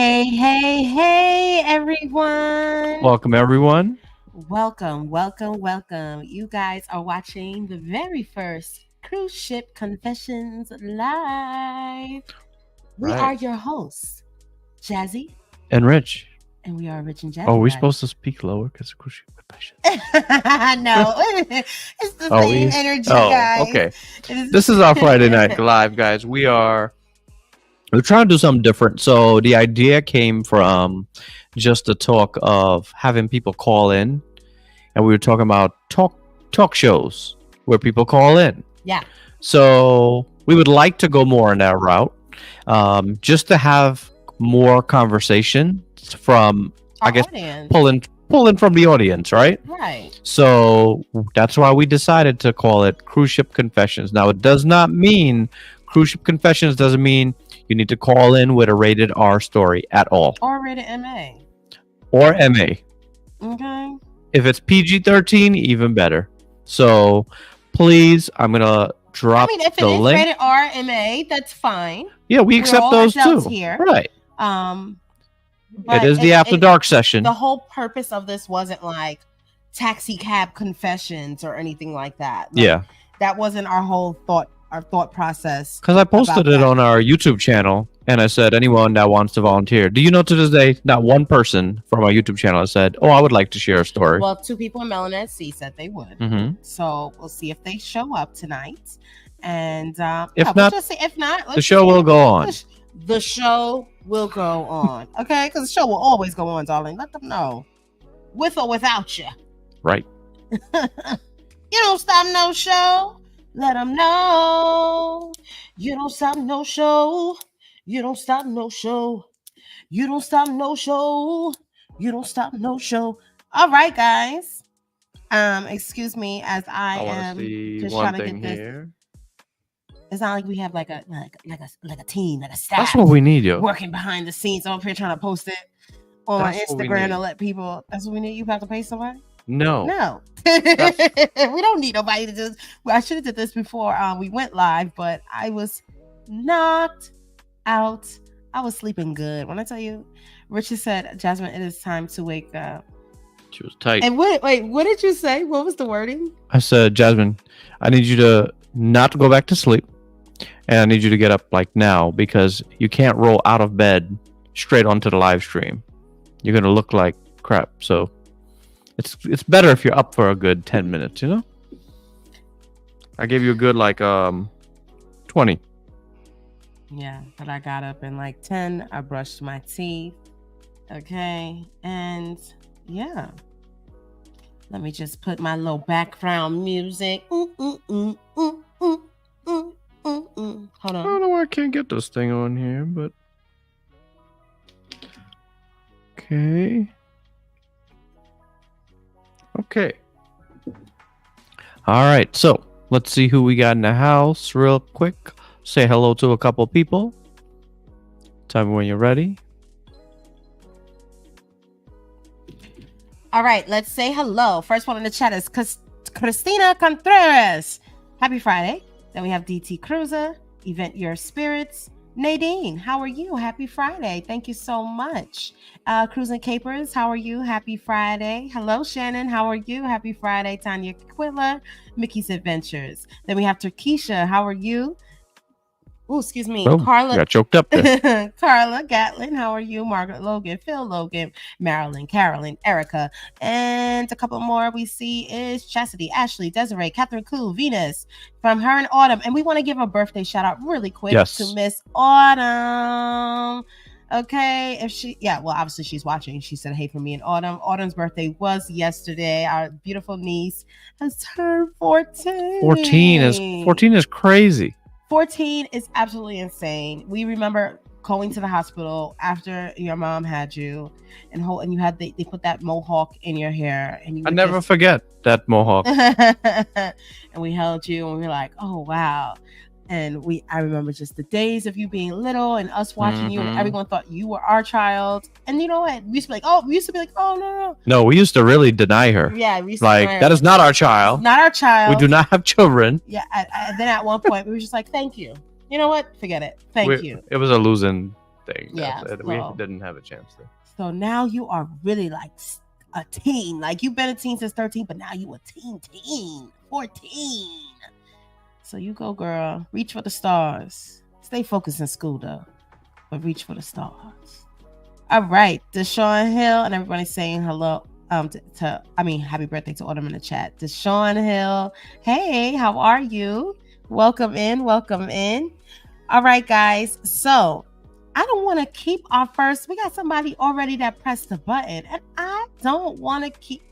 Hey, everyone. Welcome, everyone. Welcome. You guys are watching the very first Cruise Ship Confessions live. We are Right. your hosts, Jazzy, And Rich. and we are Rich and Oh, Jazzy, we're guys. supposed to speak lower because of crucial confession. No, it's the Oh, same energy, guys. okay. It is- This is our Friday night live, guys. We're trying to do something different. So the idea came from just the talk of having people call in, and we were talking about talk shows where people call in. Yeah. So we would like to go more in that route, just to have more conversation from, Our I guess, audience. pulling from the audience, right? Right. So that's why we decided to call it Cruise Ship Confessions. Now, it does not mean Cruise Ship Confessions doesn't mean you need to call in with a rated R story at all, Or rated MA. or MA. Okay. If it's PG-13, even better. So please, I'm gonna drop If it the is link. rated R, MA, that's fine. Yeah, we We're accept all those adults too. here. Right. But It is the After Dark session. The whole purpose of this wasn't like taxi cab confessions or anything like that. Yeah, That wasn't our whole thought process. because I posted about it that. on our YouTube channel, and I said anyone that wants to volunteer. Do you know to this day, not one person from our YouTube channel has said, "Oh, I would like to share a story." Well, 2 people in Melanet C said they would. Hmm. So we'll see if they show up tonight. And If we'll not, just see. If not, the show will go on. The show will go on. Okay, because the show will always go on, darling. Let them know, with or without you. Right. You don't stop no show. Let them know. You don't stop no show. You don't stop no show. You don't stop no show. You don't stop no show. All right, guys. Excuse me, as I want to am see just one trying to thing get this. here. It's not like we have like a team, like a staff. That's what we need, yo. Working behind the scenes. I'm up here trying to post it on my That's what we Instagram need. to let people. That's what we need. You have to pay somebody. No. No, we don't need nobody to just. Well, I should have did this before we went live, but I was knocked out. I was sleeping good. When I tell you, Richard said, "Jasmine, it is time to wake up." She was tight. And what did you say? What was the wording? I said, Jasmine, I need you to not go back to sleep, and I need you to get up like now because you can't roll out of bed straight onto the live stream. You're gonna look like crap. So it's better if you're up for a good 10 minutes. You know. I gave you a good 20. Yeah, but I got up in like 10. I brushed my teeth. Okay, and yeah. Let me just put my little background music. Hold I on. don't know why I can't get this thing on here, but okay. All right, so let's see who we got in the house real quick. Say hello to a couple people. Tell me when you're ready. All right, let's say hello. First one in the chat is Christina Contreras. Happy Friday. Then we have DT Cruiser, Event Your Spirits. Nadine, how are you? Happy Friday. Thank you so much. Cruising Capers, how are you? Happy Friday. Hello, Shannon. How are you? Happy Friday. Tanya Quilla, Mickey's Adventures. Then we have Turkisha. How are you? Oh, excuse me. Oh, Carla. got choked up there. Carla Gatlin, how are you? Margaret Logan, Phil Logan, Marilyn, Carolyn, Erica, and a couple more we see is Chastity, Ashley, Desiree, Catherine Koo, Venus, from her and Autumn. And we want to give a birthday shout out really quick to Miss Autumn. Okay, obviously she's watching. She said, hey, for me and Autumn. Autumn's birthday was yesterday. Our beautiful niece has turned 14. 14 is crazy. 14 is absolutely insane. We remember going to the hospital after your mom had you, and you had they put that mohawk in your hair, and I never forget that mohawk. and we held you, and we were like, "Oh wow!" And I remember just the days of you being little and us watching you, and everyone thought you were our child. And you know what? We used to be like, "Oh no!" No, we used to really deny her. Yeah, we used to like that is not our child. Not our child. We do not have children. Yeah. Then at one point we were just like, "Thank you." You know what? Forget it. Thank you. It was a losing thing. Yeah. We didn't have a chance to. So now you are really like a teen. Like you've been a teen since 13, but now you a teen, 14. So you go, girl. Reach for the stars. Stay focused in school though, but reach for the stars. All right, Deshaun Hill and everybody saying hello. Happy birthday to Autumn in the chat. Deshaun Hill, hey, how are you? Welcome in, welcome in. All right, guys. So I don't want to keep our first. We got somebody already that pressed the button, and I don't want to keep.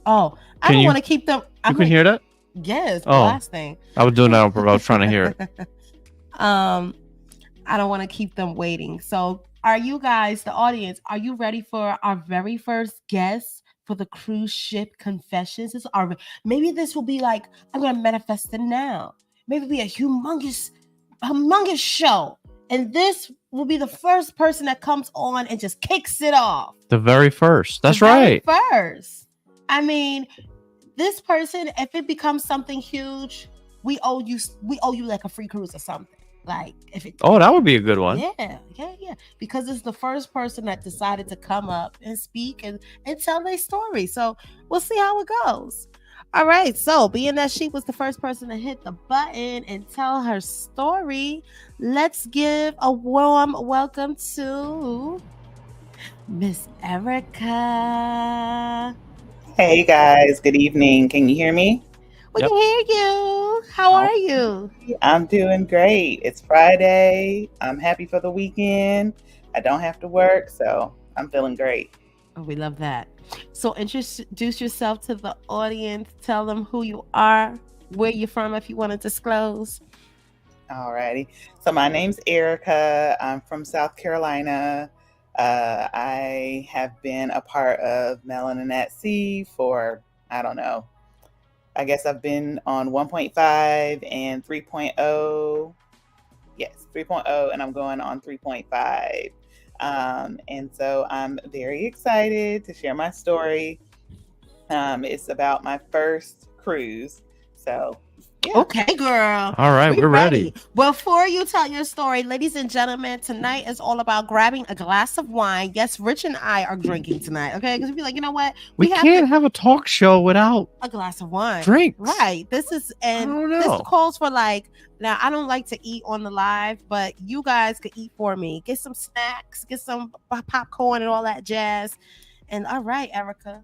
Oh, I don't want to keep them. You can hear that? Yes, blasting. I was doing that on purpose. I was trying to hear it. I don't want to keep them waiting. So, are you guys, the audience, are you ready for our very first guest for the cruise ship confessions? Maybe this will be like, I'm going to manifest it now. Maybe be a humongous show. And this will be the first person that comes on and just kicks it off. The very first. That's right. First. I mean, this person, if it becomes something huge, we owe you like a free cruise or something. Like if it, that would be a good one. Yeah. Because it's the first person that decided to come up and speak and tell their story. So we'll see how it goes. All right. So being that she was the first person to hit the button and tell her story, let's give a warm welcome to Miss Erica. Hey guys, good evening. Can you hear me? We can hear you. How are you? I'm doing great. It's Friday. I'm happy for the weekend. I don't have to work, so I'm feeling great. Oh, we love that. So introduce yourself to the audience. Tell them who you are, where you're from, if you want to disclose. Alrighty. So my name's Erica. I'm from South Carolina. I have been a part of Melanin at Sea for, I don't know, I guess I've been on 1.5 and 3.0. Yes, 3.0, and I'm going on 3.5. And so I'm very excited to share my story. It's about my first cruise. So, yeah. Okay, girl. All right, we're ready. Before you tell your story, ladies and gentlemen, tonight is all about grabbing a glass of wine. Yes, Rich and I are drinking tonight, okay? Because we'll be like, you know what? We can't have a talk show without a glass of wine. Drinks. Right. This calls for like, now I don't like to eat on the live, but you guys could eat for me. Get some snacks, get some popcorn and all that jazz. And all right, Erica,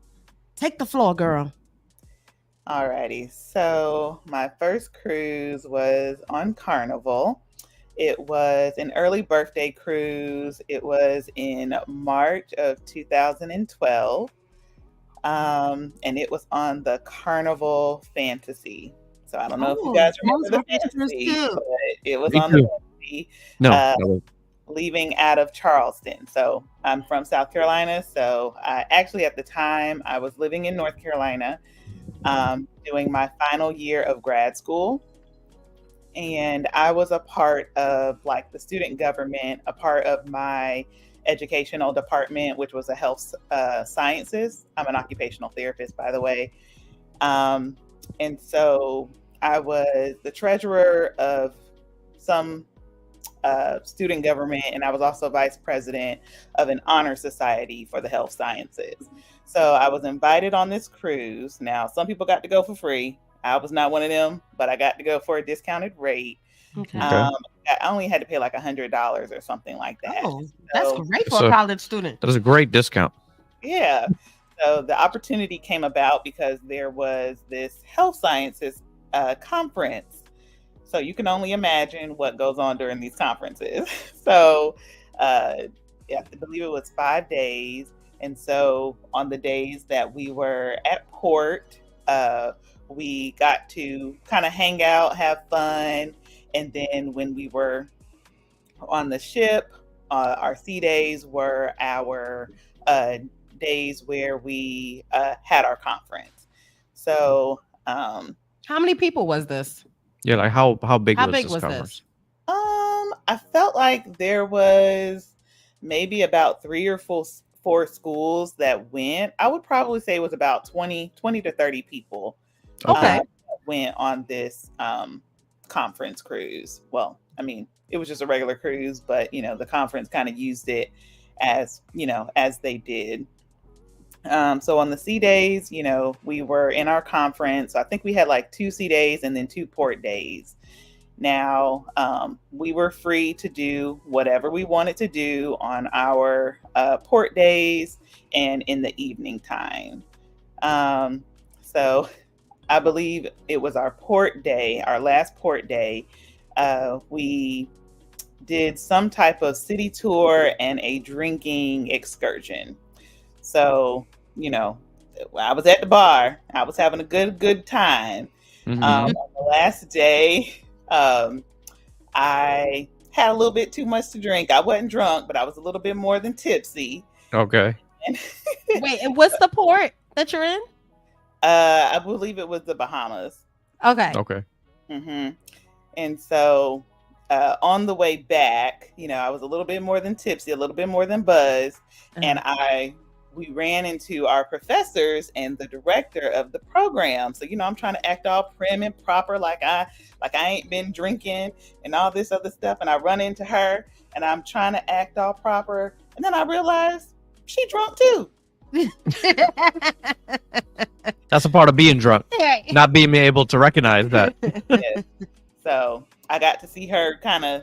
take the floor, girl. Alrighty, so my first cruise was on Carnival. It was an early birthday cruise. It was in March of 2012, and it was on the Carnival Fantasy. So I don't know if you guys remember the Fantasy, but it was on the Fantasy. Leaving out of Charleston. So I'm from South Carolina. So I actually, at the time, I was living in North Carolina, doing my final year of grad school. And I was a part of like the student government, a part of my educational department, which was the health sciences. I'm an occupational therapist, by the way. And so I was the treasurer of some student government, and I was also vice president of an honor society for the health sciences. So I was invited on this cruise. Now, some people got to go for free. I was not one of them, but I got to go for a discounted rate. Okay. I only had to pay like $100 or something like that. Oh, that's great for a college student. That is a great discount. Yeah. So the opportunity came about because there was this health sciences conference. So you can only imagine what goes on during these conferences. So I believe it was 5 days. And so on the days that we were at port, we got to kind of hang out, have fun. And then when we were on the ship, our sea days were our days where we had our conference. So how many people was this? Yeah, like how big was this conference? I felt like there was maybe about 3 or 4 schools that went. I would probably say it was about 20 to 30 people. Okay. Went on this conference cruise. Well, I mean, it was just a regular cruise, but the conference kind of used it as as they did. So on the sea days, we were in our conference. I think we had like 2 sea days and then 2 port days. Now, we were free to do whatever we wanted to do on our port days and in the evening time. So I believe it was our port day, our last port day. We did some type of city tour and a drinking excursion. So, I was at the bar. I was having a good time. On the last day, I had a little bit too much to drink. I wasn't drunk, but I was a little bit more than tipsy. Okay. Wait, and what's the port that you're in? I believe it was the Bahamas. Okay. Okay. And so on the way back, I was a little bit more than tipsy, a little bit more than buzzed, and we ran into our professors and the director of the program. So, I'm trying to act all prim and proper, like I ain't been drinking and all this other stuff. And I run into her and I'm trying to act all proper. And then I realized she drunk too. That's a part of being drunk, not being able to recognize that. Yes. So I got to see her kind of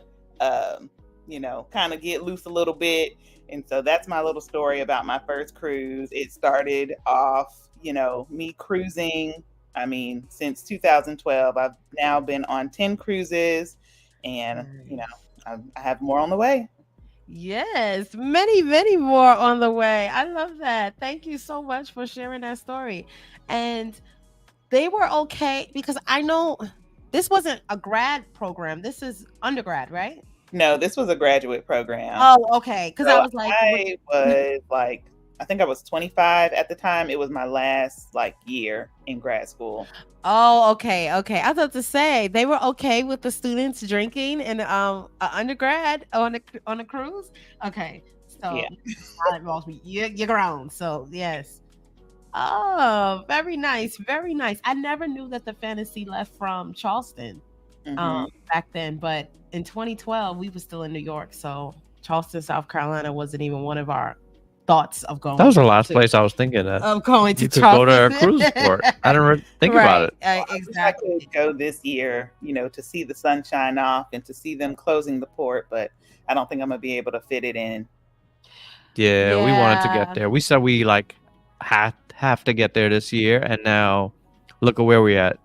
get loose a little bit. And so that's my little story about my first cruise. It started off, me cruising. I mean, since 2012, I've now been on 10 cruises and, I have more on the way. Yes, many, many more on the way. I love that. Thank you so much for sharing that story. And they were okay because I know this wasn't a grad program. This is undergrad, right? No, this was a graduate program. Oh, okay. Because So I was like, I think I was 25 at the time. It was my last year in grad school. oh, okay. I thought to say they were okay with the students drinking in an undergrad on a cruise. Okay, so Yeah. well, you're grown. So yes. Oh, very nice, very nice. I never knew that the Fantasy left from Charleston back then, but in 2012 we were still in New York, so Charleston, South Carolina wasn't even one of our thoughts of going. That was the last place I was thinking that of going to you could go Charleston. to a cruise port. I didn't think about it. Exactly. I could go this year, to see the sunshine off and to see them closing the port, but I don't think I'm gonna be able to fit it in. Yeah, we wanted to get there. We said we have to get there this year, and now look at where we're at.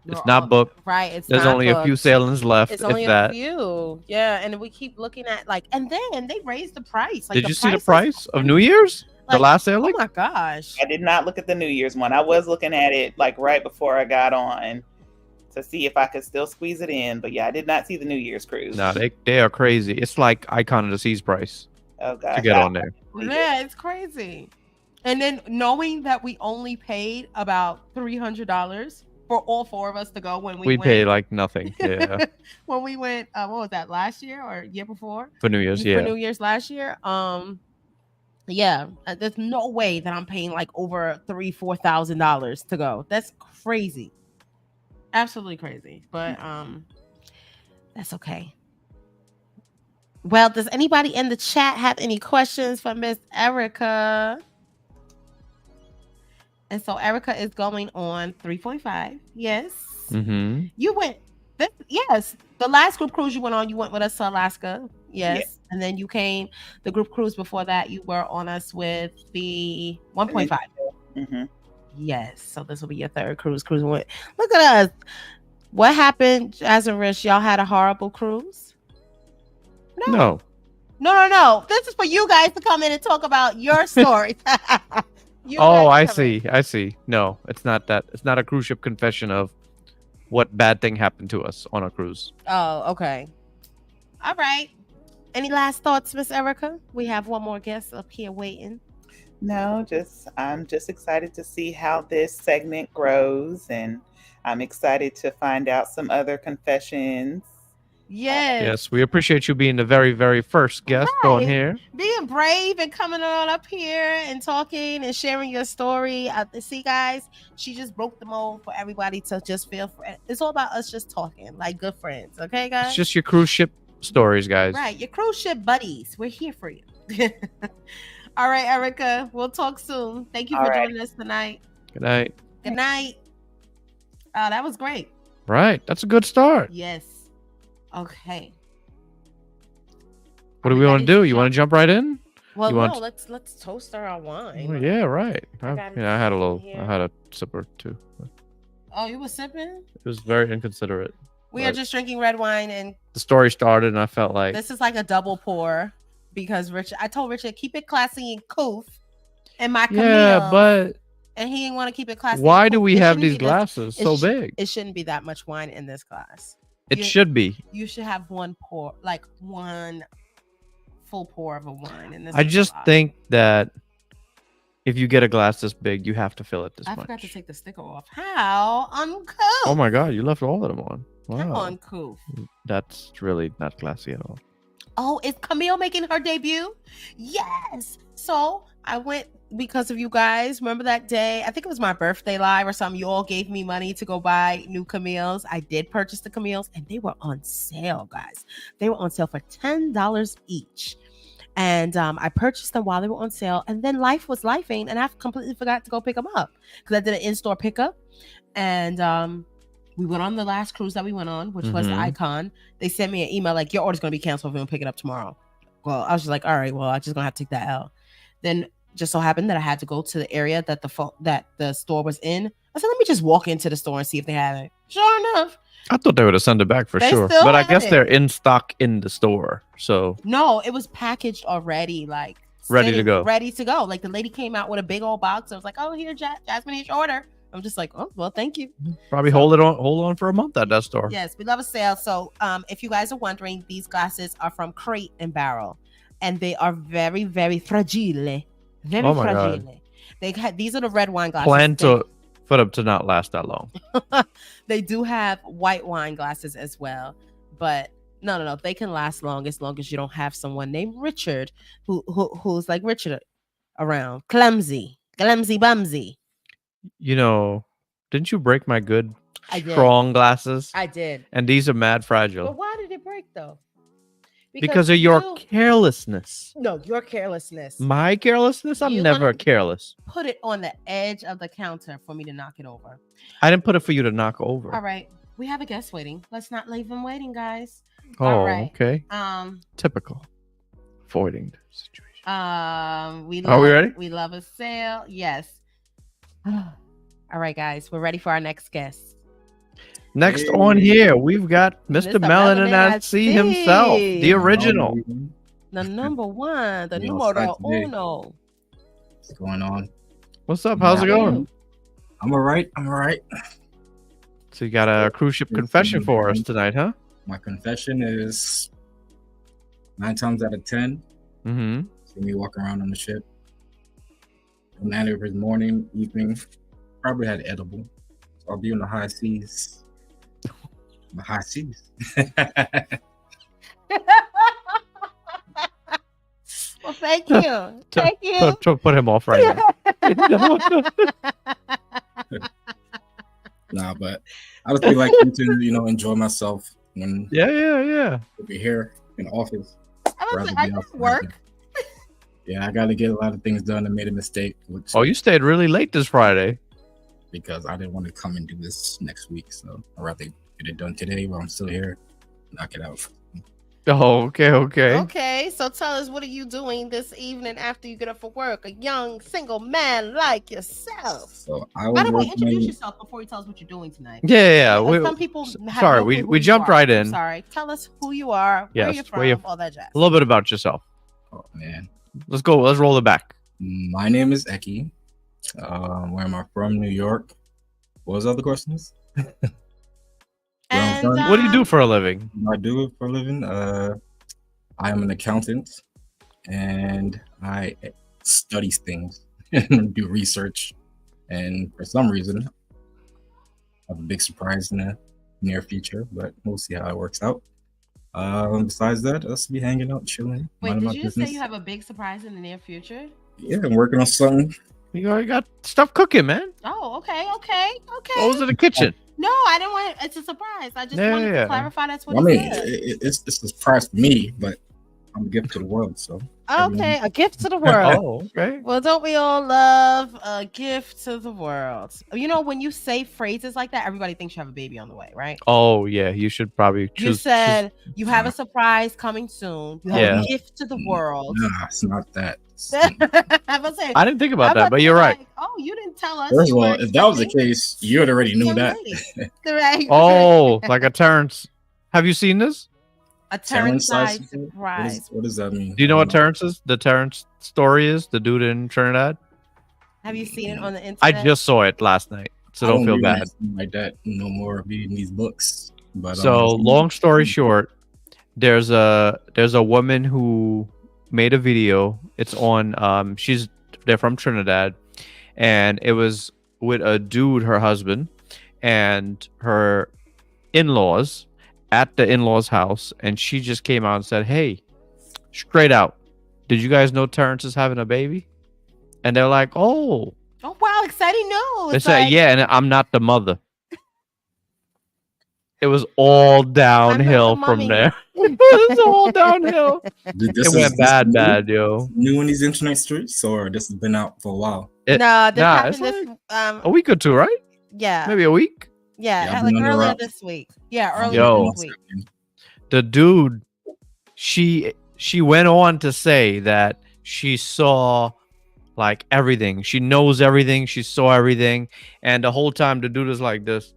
It's not booked. Right. There's only a few sailings left. It's only a few. Yeah. And we keep looking at and then they raised the price. Did you see the price of New Year's? The last sailing? Oh my gosh. I did not look at the New Year's one. I was looking at it right before I got on to see if I could still squeeze it in. But yeah, I did not see the New Year's cruise. No, they are crazy. It's like Icon of the Seas price. Oh gosh. To get on there. Yeah, it's crazy. And then knowing that we only paid about $300 for all four of us to go when we went. paid like nothing. Yeah. When we went, what was that, last year or year before? For New Year's, yeah. For New Year's last year. Yeah, there's no way that I'm paying like over $3,000-$4,000 to go. That's crazy. Absolutely crazy. But that's okay. Well, does anybody in the chat have any questions for Miss Erica? And so Erica is going on 3.5. Yes. Mm-hmm. You went. Yes. The last group cruise you went on, you went with us to Alaska. Yes. Yeah. And then you came, the group cruise before that, you were on us with the 1.5. Mm-hmm. Yes. So this will be your third cruise. Look at us. What happened, Jazz and Rich? Y'all had a horrible cruise? No. This is for you guys to come in and talk about your stories. I see. No, it's not that. It's not a cruise ship confession of what bad thing happened to us on a cruise. Oh, okay. All right. Any last thoughts, Miss Erica? We have one more guest up here waiting. No, I'm just excited to see how this segment grows, and I'm excited to find out some other confessions. Yes. Yes, we appreciate you being the very, very first guest on Right. here. Being brave and coming on up here and talking and sharing your story. See, guys, she just broke the mold for everybody to just feel free. It's all about us just talking like good friends. Okay, guys? It's just your cruise ship stories, guys. Right. Your cruise ship buddies. We're here for you. All right, Erica. We'll talk soon. Thank you for joining us tonight. Good night. Good night. Oh, that was great. Right. That's a good start. Yes. Okay. What do we want to do? You want to jump right in? Well, no, let's toast our wine. Oh, yeah, right. I had a sip or two. Oh, you were sipping? It was very inconsiderate. We are just drinking red wine, and the story started, and I felt like this is like a double pour because I told Richard keep it classy and coof, and my Camille. Yeah, but and he didn't want to keep it classy. Why do we have these glasses so big? It shouldn't be that much wine in this glass. It should be. You should have one pour, like one full pour of a wine in this. I just think that if you get a glass this big, you have to fill it this much. I forgot to take the sticker off. How uncouth! Oh my god, you left all of them on. Wow. How uncouth. That's really not classy at all. Oh, is Camille making her debut? Yes. So I went because of you guys. Remember that day? I think it was my birthday live or something. You all gave me money to go buy new Camille's. I did purchase the Camille's, and they were on sale, guys. They were on sale for $10 each. And I purchased them while they were on sale. And then life was lifing, and I completely forgot to go pick them up because I did an in-store pickup. And we went on the last cruise that we went on, which was the Icon. They sent me an email like, your order's going to be canceled if we don't pick it up tomorrow. Well, I was just like, all right, well, I'm just going to have to take that out. Then just so happened that I had to go to the area that the store was in. I said, let me just walk into the store and see if they have it. Sure enough. I thought they would have sent it back for sure. But I guess they're in stock in the store. So no, it was packaged already, like ready to go. Ready to go. Like the lady came out with a big old box. I was like, oh, here, Jasmine, here's your order. I'm just like, oh, well, thank you. Probably hold on for a month at that store. Yes, we love a sale. So if you guys are wondering, these glasses are from Crate and Barrel, and they are very, very fragile. Very fragile. These are the red wine glasses. Plan for them to not last that long. They do have white wine glasses as well, but no, they can last long as you don't have someone named Richard who's like Richard around. Clumsy bumsy. You know, didn't you break my good strong glasses? I did. And these are mad fragile. But why did it break though? Because of your carelessness. No, your carelessness. My carelessness? I'm never careless. Put it on the edge of the counter for me to knock it over. I didn't put it for you to knock over. All right. We have a guest waiting. Let's not leave him waiting, guys. Oh, all right. Okay. Typical. Avoiding the situation. Are we ready? We love a sale. Yes. All right, guys. We're ready for our next guest. Next on here, we've got Mr. Melanin at Sea himself, the original. The number one, the numero uno. What's going on? What's up? How's it going? I'm all right. So you got a cruise ship confession for us tonight, huh? My confession is 9 times out of 10. See me walk around on the ship. On average morning, evening, probably had edible. So I'll be on the high seas. The high seas. Well, thank you. Thank you. Put him off right now. Nah, but I would like to, enjoy myself when yeah. We'll be here in the office. I just work. Yeah, I got to get a lot of things done. I made a mistake. You stayed really late this Friday. Because I didn't want to come and do this next week. So I'd rather get it done today while I'm still here. Knock it out. Oh, okay. Okay, so tell us, what are you doing this evening after you get up for work? A young single man like yourself. So by the way, introduce yourself before you tell us what you're doing tonight. Yeah. Some people have we jumped right in. Sorry. Tell us who you are, where you're from, all that jazz. A little bit about yourself. Oh man. Let's go. Let's roll it back. My name is Eki. Where am I from? New York. What was the other questions? And, what do you do for a living? I do for a living. I am an accountant, and I study things and do research. And for some reason, I have a big surprise in the near future, but we'll see how it works out. Besides that, us be hanging out, chilling, Wait, minding did my you just say business. you have a big surprise in the near future? Yeah, I'm working on something. You already got stuff cooking, man. Oh, okay. What was in the kitchen? No, I didn't want it. It's a surprise. I just wanted to clarify that's what I he mean, said. it's a surprise for me, but I'm a gift to the world. So Okay, a gift to the world. Oh, okay. Well, don't we all love a gift to the world? You know, when you say phrases like that, everybody thinks you have a baby on the way, right? Oh, yeah. You should probably choose. You said you have a surprise coming soon. You have Yeah. a gift to the world. Nah, it's not that. I didn't think about that, but you're right. Like, oh, you didn't tell us. First of all, if that was the case, you already knew that. Right. Oh, like a Terrence. Have you seen this? A Terrence-sized surprise. What does that mean? Do you know what Terrence is? The Terrence story is the dude in Trinidad. Have you seen it on the internet? I just saw it last night, so don't feel bad. Like that, no more reading these books. But so, long story short, there's a woman who made a video. It's on. They're from Trinidad, and it was with a dude, her husband, and her in-laws at the in-laws house, and she just came out and said, "Hey, straight out, did you guys know Terrence is having a baby?" And they're like, "Oh wow, exciting news!" They said, "Yeah, and I'm not the mother." It was all downhill from there. It was all downhill. It went bad, yo. New in these internet streets, or this has been out for a while? A week or two, right? Yeah, maybe a week. Yeah, like earlier this week. Yeah, earlier this week. The dude, she went on to say that she saw like everything. She knows everything. She saw everything, and the whole time the dude is like this.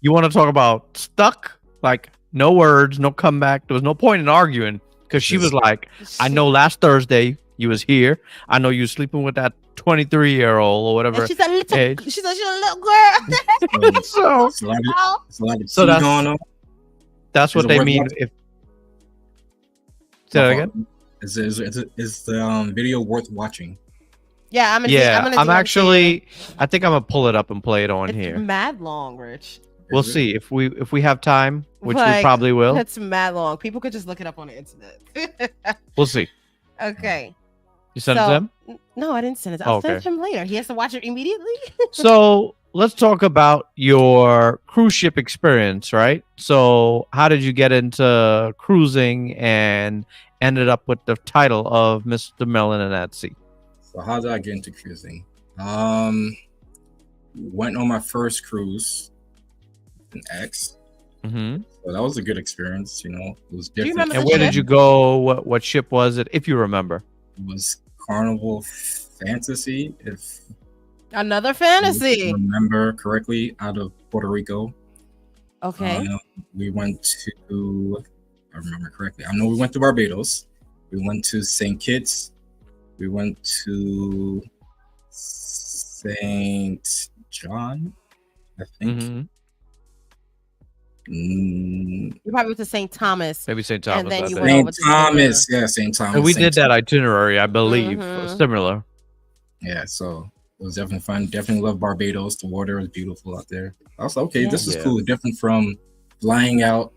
You want to talk about stuck? Like no words, no comeback. There was no point in arguing because she was like, "I know last Thursday you was here. I know you was sleeping with that 23-year-old or whatever." And she's a little. She's a little girl. So that's what they mean. If say that again. Is the video worth watching? Yeah, I'm actually. I think I'm gonna pull it up and play it on here. Mad long, Rich. We'll see if we have time, which we probably will. It's mad long. People could just look it up on the internet. We'll see. Okay. You sent it to him? No, I didn't send it. I'll send it to him later. He has to watch it immediately. So let's talk about your cruise ship experience, right? So how did you get into cruising and ended up with the title of Mr. Melon and at Sea? So how did I get into cruising? Went on my first cruise, an X. Mm-hmm. So that was a good experience. You know, it was different. And where did you go? What ship was it, if you remember? It was Carnival Fantasy. If another fantasy, I remember correctly, out of Puerto Rico. Okay. We went to. I remember correctly. I know we went to Barbados. We went to St. Kitts. We went to St. John, I think. Mm-hmm. You probably went to St. Thomas. Maybe St. Thomas. And then you went over to Thomas. Yeah, St. Thomas. And we did that itinerary, I believe, similar. Yeah, so it was definitely fun. Definitely love Barbados. The water is beautiful out there. I was like, okay, this is cool. Different from flying out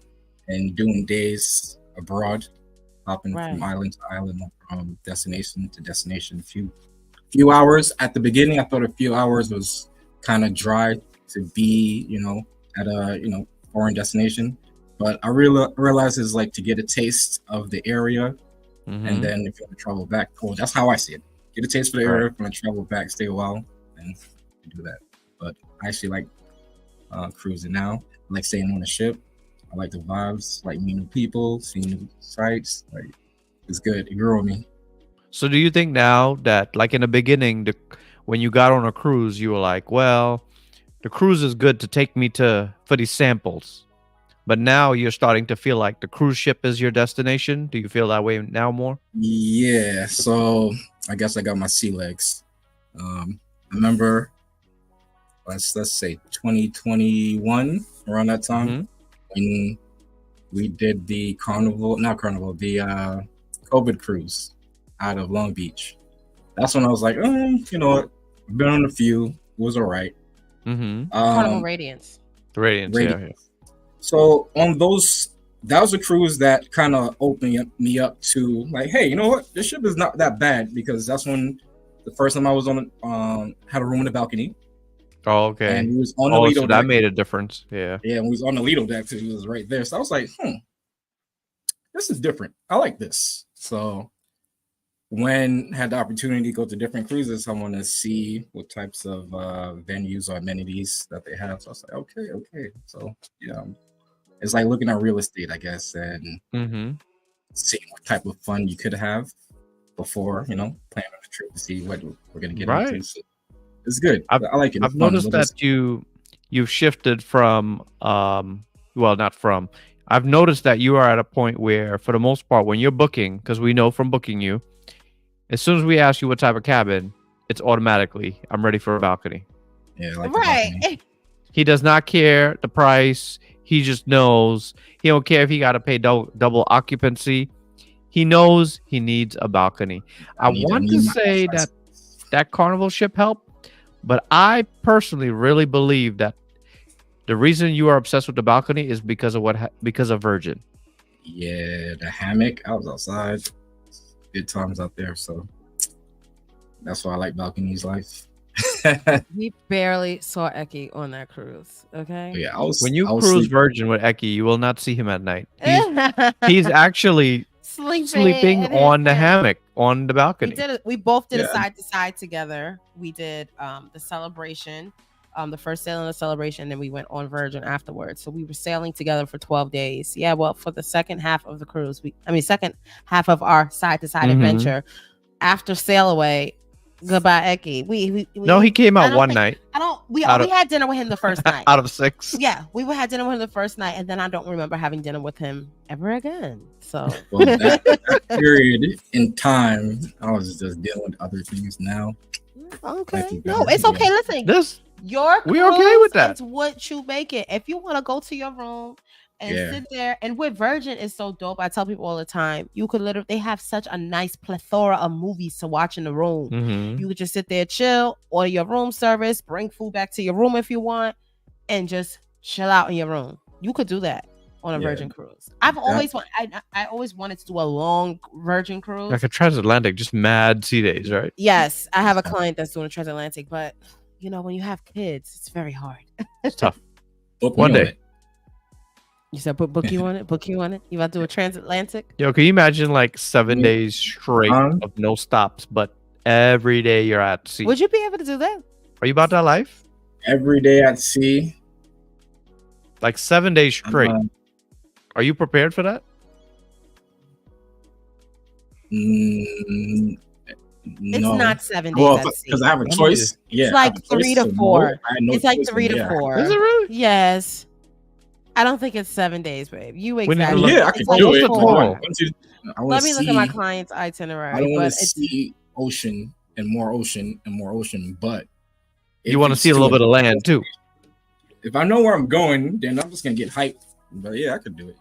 and doing days abroad, hopping from island to island, from destination to destination. Few hours at the beginning. I thought a few hours was kind of dry to be, at a foreign destination, but I realized it's like to get a taste of the area, and then if you want to travel back, that's how I see it. Get a taste for the area, want to travel back, stay a while, and do that. But I actually like cruising now. I like staying on the ship. I like the vibes, like meeting new people, seeing new sights. Like it's good. It grew on me. So do you think now that, like in the beginning, when you got on a cruise, you were like, well, the cruise is good to take me for these samples, but now you're starting to feel like the cruise ship is your destination? Do you feel that way now more? Yeah. So I guess I got my sea legs. I remember, let's say 2021, around that time, when we did the the COVID cruise out of Long Beach. That's when I was like, you know what? I've been on a few. It was all right. Carnival Radiance. The Radiance. Yeah. So on those, that was a cruise that kind of opened me up to like, hey, you know what? This ship is not that bad, because that's when the first time I was on had a room in the balcony, Oh, okay. and we was on the Oh, Lido so that deck. made a difference. Yeah. Yeah, and we was on the Lido deck, so he was right there. So I was like, this is different. I like this. So when had the opportunity to go to different cruises, I want to see what types of venues or amenities that they have. So I was like, okay. So yeah, it's like looking at real estate, I guess, and Mm-hmm. seeing what type of fun you could have before, planning on the trip to see what we're gonna get Right. into. So it's good. I've- I like it. I've noticed that you've shifted from well, not from. I've noticed that you are at a point where, for the most part, when you're booking, because we know from booking you, as soon as we ask you what type of cabin, it's automatically, I'm ready for a balcony. Yeah, I like the balcony. Right. He does not care the price. He just knows. He don't care if he got to pay double occupancy. He knows he needs a balcony. I want to say that Carnival ship helped, but I personally really believe that the reason you are obsessed with the balcony is because of because of Virgin. Yeah, the hammock. I was outside. Good times out there, so that's why I like balconies life. We barely saw Eki on that cruise. Okay. Yeah, When you cruise Virgin with Eki, you will not see him at night. He's actually sleeping on the hammock on the balcony. We both did a side to side together. We did the celebration, the first sailing of the celebration, and then we went on Virgin afterwards. So we were sailing together for 12 days. Yeah, well, for the second half of the cruise, second half of our side to side adventure, after sail away, goodbye Eki. We no, he came out one night. We had dinner with him the first night. Out of 6. Yeah, we had dinner with him the first night, and then I don't remember having dinner with him ever again. So well, that period in time, I was just dealing with other things now. Okay. No, it's okay. Listen, your cruise, we okay with that. It's what you make it. If you want to go to your room and sit there, and with Virgin is so dope. I tell people all the time, you could literally, they have such a nice plethora of movies to watch in the room. Mm-hmm. You could just sit there, chill, order your room service, bring food back to your room if you want, and just chill out in your room. You could do that on a Virgin cruise. I always wanted to do a long Virgin cruise, like a transatlantic, just mad sea days, right? Yes, I have a client that's doing a transatlantic, but when you have kids, it's very hard. It's tough. One day. You said book you on it? Book you on it? You about to do a transatlantic? Yo, can you imagine like 7 days straight of no stops, but every day you're at sea? Would you be able to do that? Are you about that life? Every day at sea? Like 7 days straight. Are you prepared for that? It's not 7 days. Well, because I have a choice. Yeah, it's like 3 to 4. It's like 3 to 4. Is it really? Yes. I don't think it's 7 days, babe. You exactly. Yeah, I can do it. Let me look at my client's itinerary. I don't want to see ocean and more ocean, but you want to see a little bit of land too. If I know where I'm going, then I'm just gonna get hyped. But yeah, I could do it.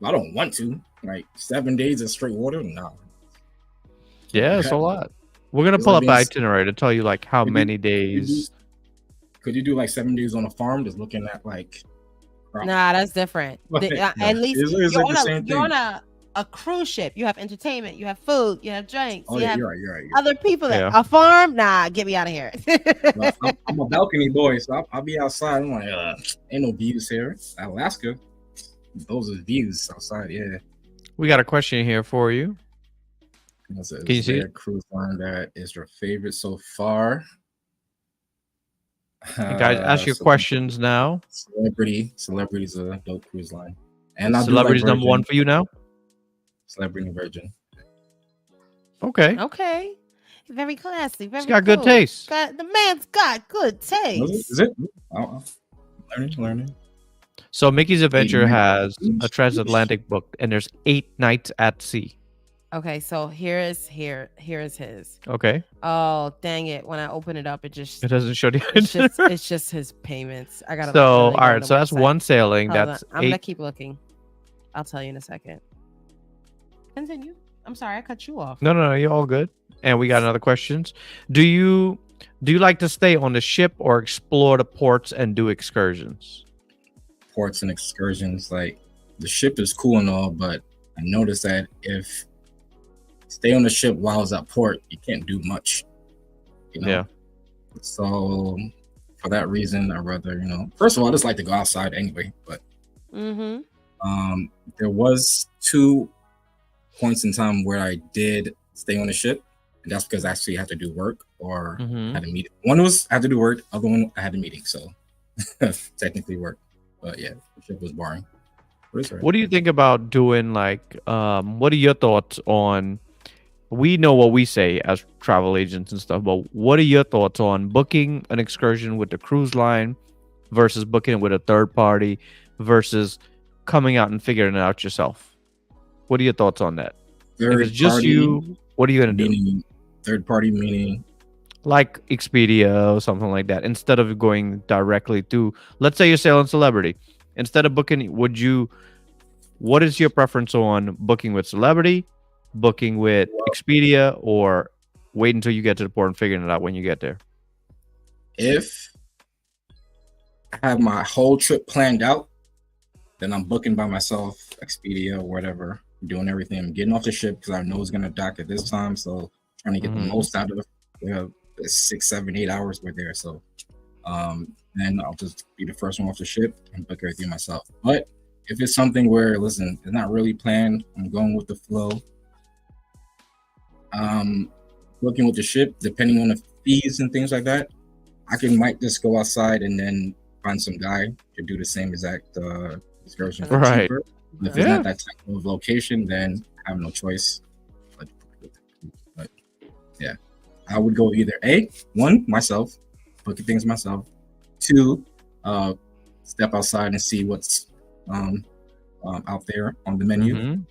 I don't want to. Like 7 days of straight water, no. Yeah, it's a lot. We're gonna pull up the itinerary to tell you like how many days. Could you do like 7 days on a farm, just looking at like? Nah, that's different. At least you're on a cruise ship. You have entertainment, you have food, you have drinks. Oh, you're right. Other people. A farm? Nah, get me out of here. I'm a balcony boy, so I'll be outside. I'm like, ain't no views here. Alaska, those are views outside. Yeah. We got a question here for you. Can you see a cruise line that is your favorite so far? Guys, ask your questions now. Celebrity's a dope cruise line, and Celebrity's number one for you now. Celebrity and Virgin. Okay. Very classy. Very. He's got good taste. The man's got good taste. Is it? Learning. So Mickey's Adventure has a transatlantic book, and there's 8 nights at sea. Okay, so here is his. Okay. Oh, dang it! When I open it up, it doesn't show the. It's just his payments. I gotta. So all right, so that's one sailing. I'm gonna keep looking. I'll tell you in a second. Continue. I'm sorry, I cut you off. No, you're all good. And we got another questions. Do you like to stay on the ship or explore the ports and do excursions? ports and excursions, like the ship is cool and all, but I noticed that if stay on the ship while it's at port, you can't do much. You know? Yeah. So for that reason, I'd rather, first of all, I just like to go outside anyway. But there was 2 points in time where I did stay on the ship, and that's because I actually had to do work or had a meeting. One was I had to do work, other one I had a meeting, so technically work. But yeah, the ship was boring. What do you think about doing like? What are your thoughts on? We know what we say as travel agents and stuff, but what are your thoughts on booking an excursion with the cruise line versus booking it with a third party versus coming out and figuring it out yourself? What are your thoughts on that? If it's just you, what are you going to do? Third party meaning? Like Expedia or something like that. Instead of going directly to, let's say you're sailing Celebrity. Instead of booking, what is your preference on booking with Celebrity, booking with Expedia, or wait until you get to the port and figuring it out when you get there? If I have my whole trip planned out, then I'm booking by myself, Expedia or whatever, doing everything. I'm getting off the ship because I know it's going to dock at this time. So trying to get the most out of the 6, 7, 8 hours we're there. So then I'll just be the first one off the ship and book everything myself. But if it's something where, listen, it's not really planned, I'm going with the flow. Working with the ship, depending on the fees and things like that, might just go outside and then find some guy to do the same exact excursion for cheaper. If it's not that type of location, then I have no choice. But yeah, I would go either one, myself, booking things myself. 2, step outside and see what's out there on the menu.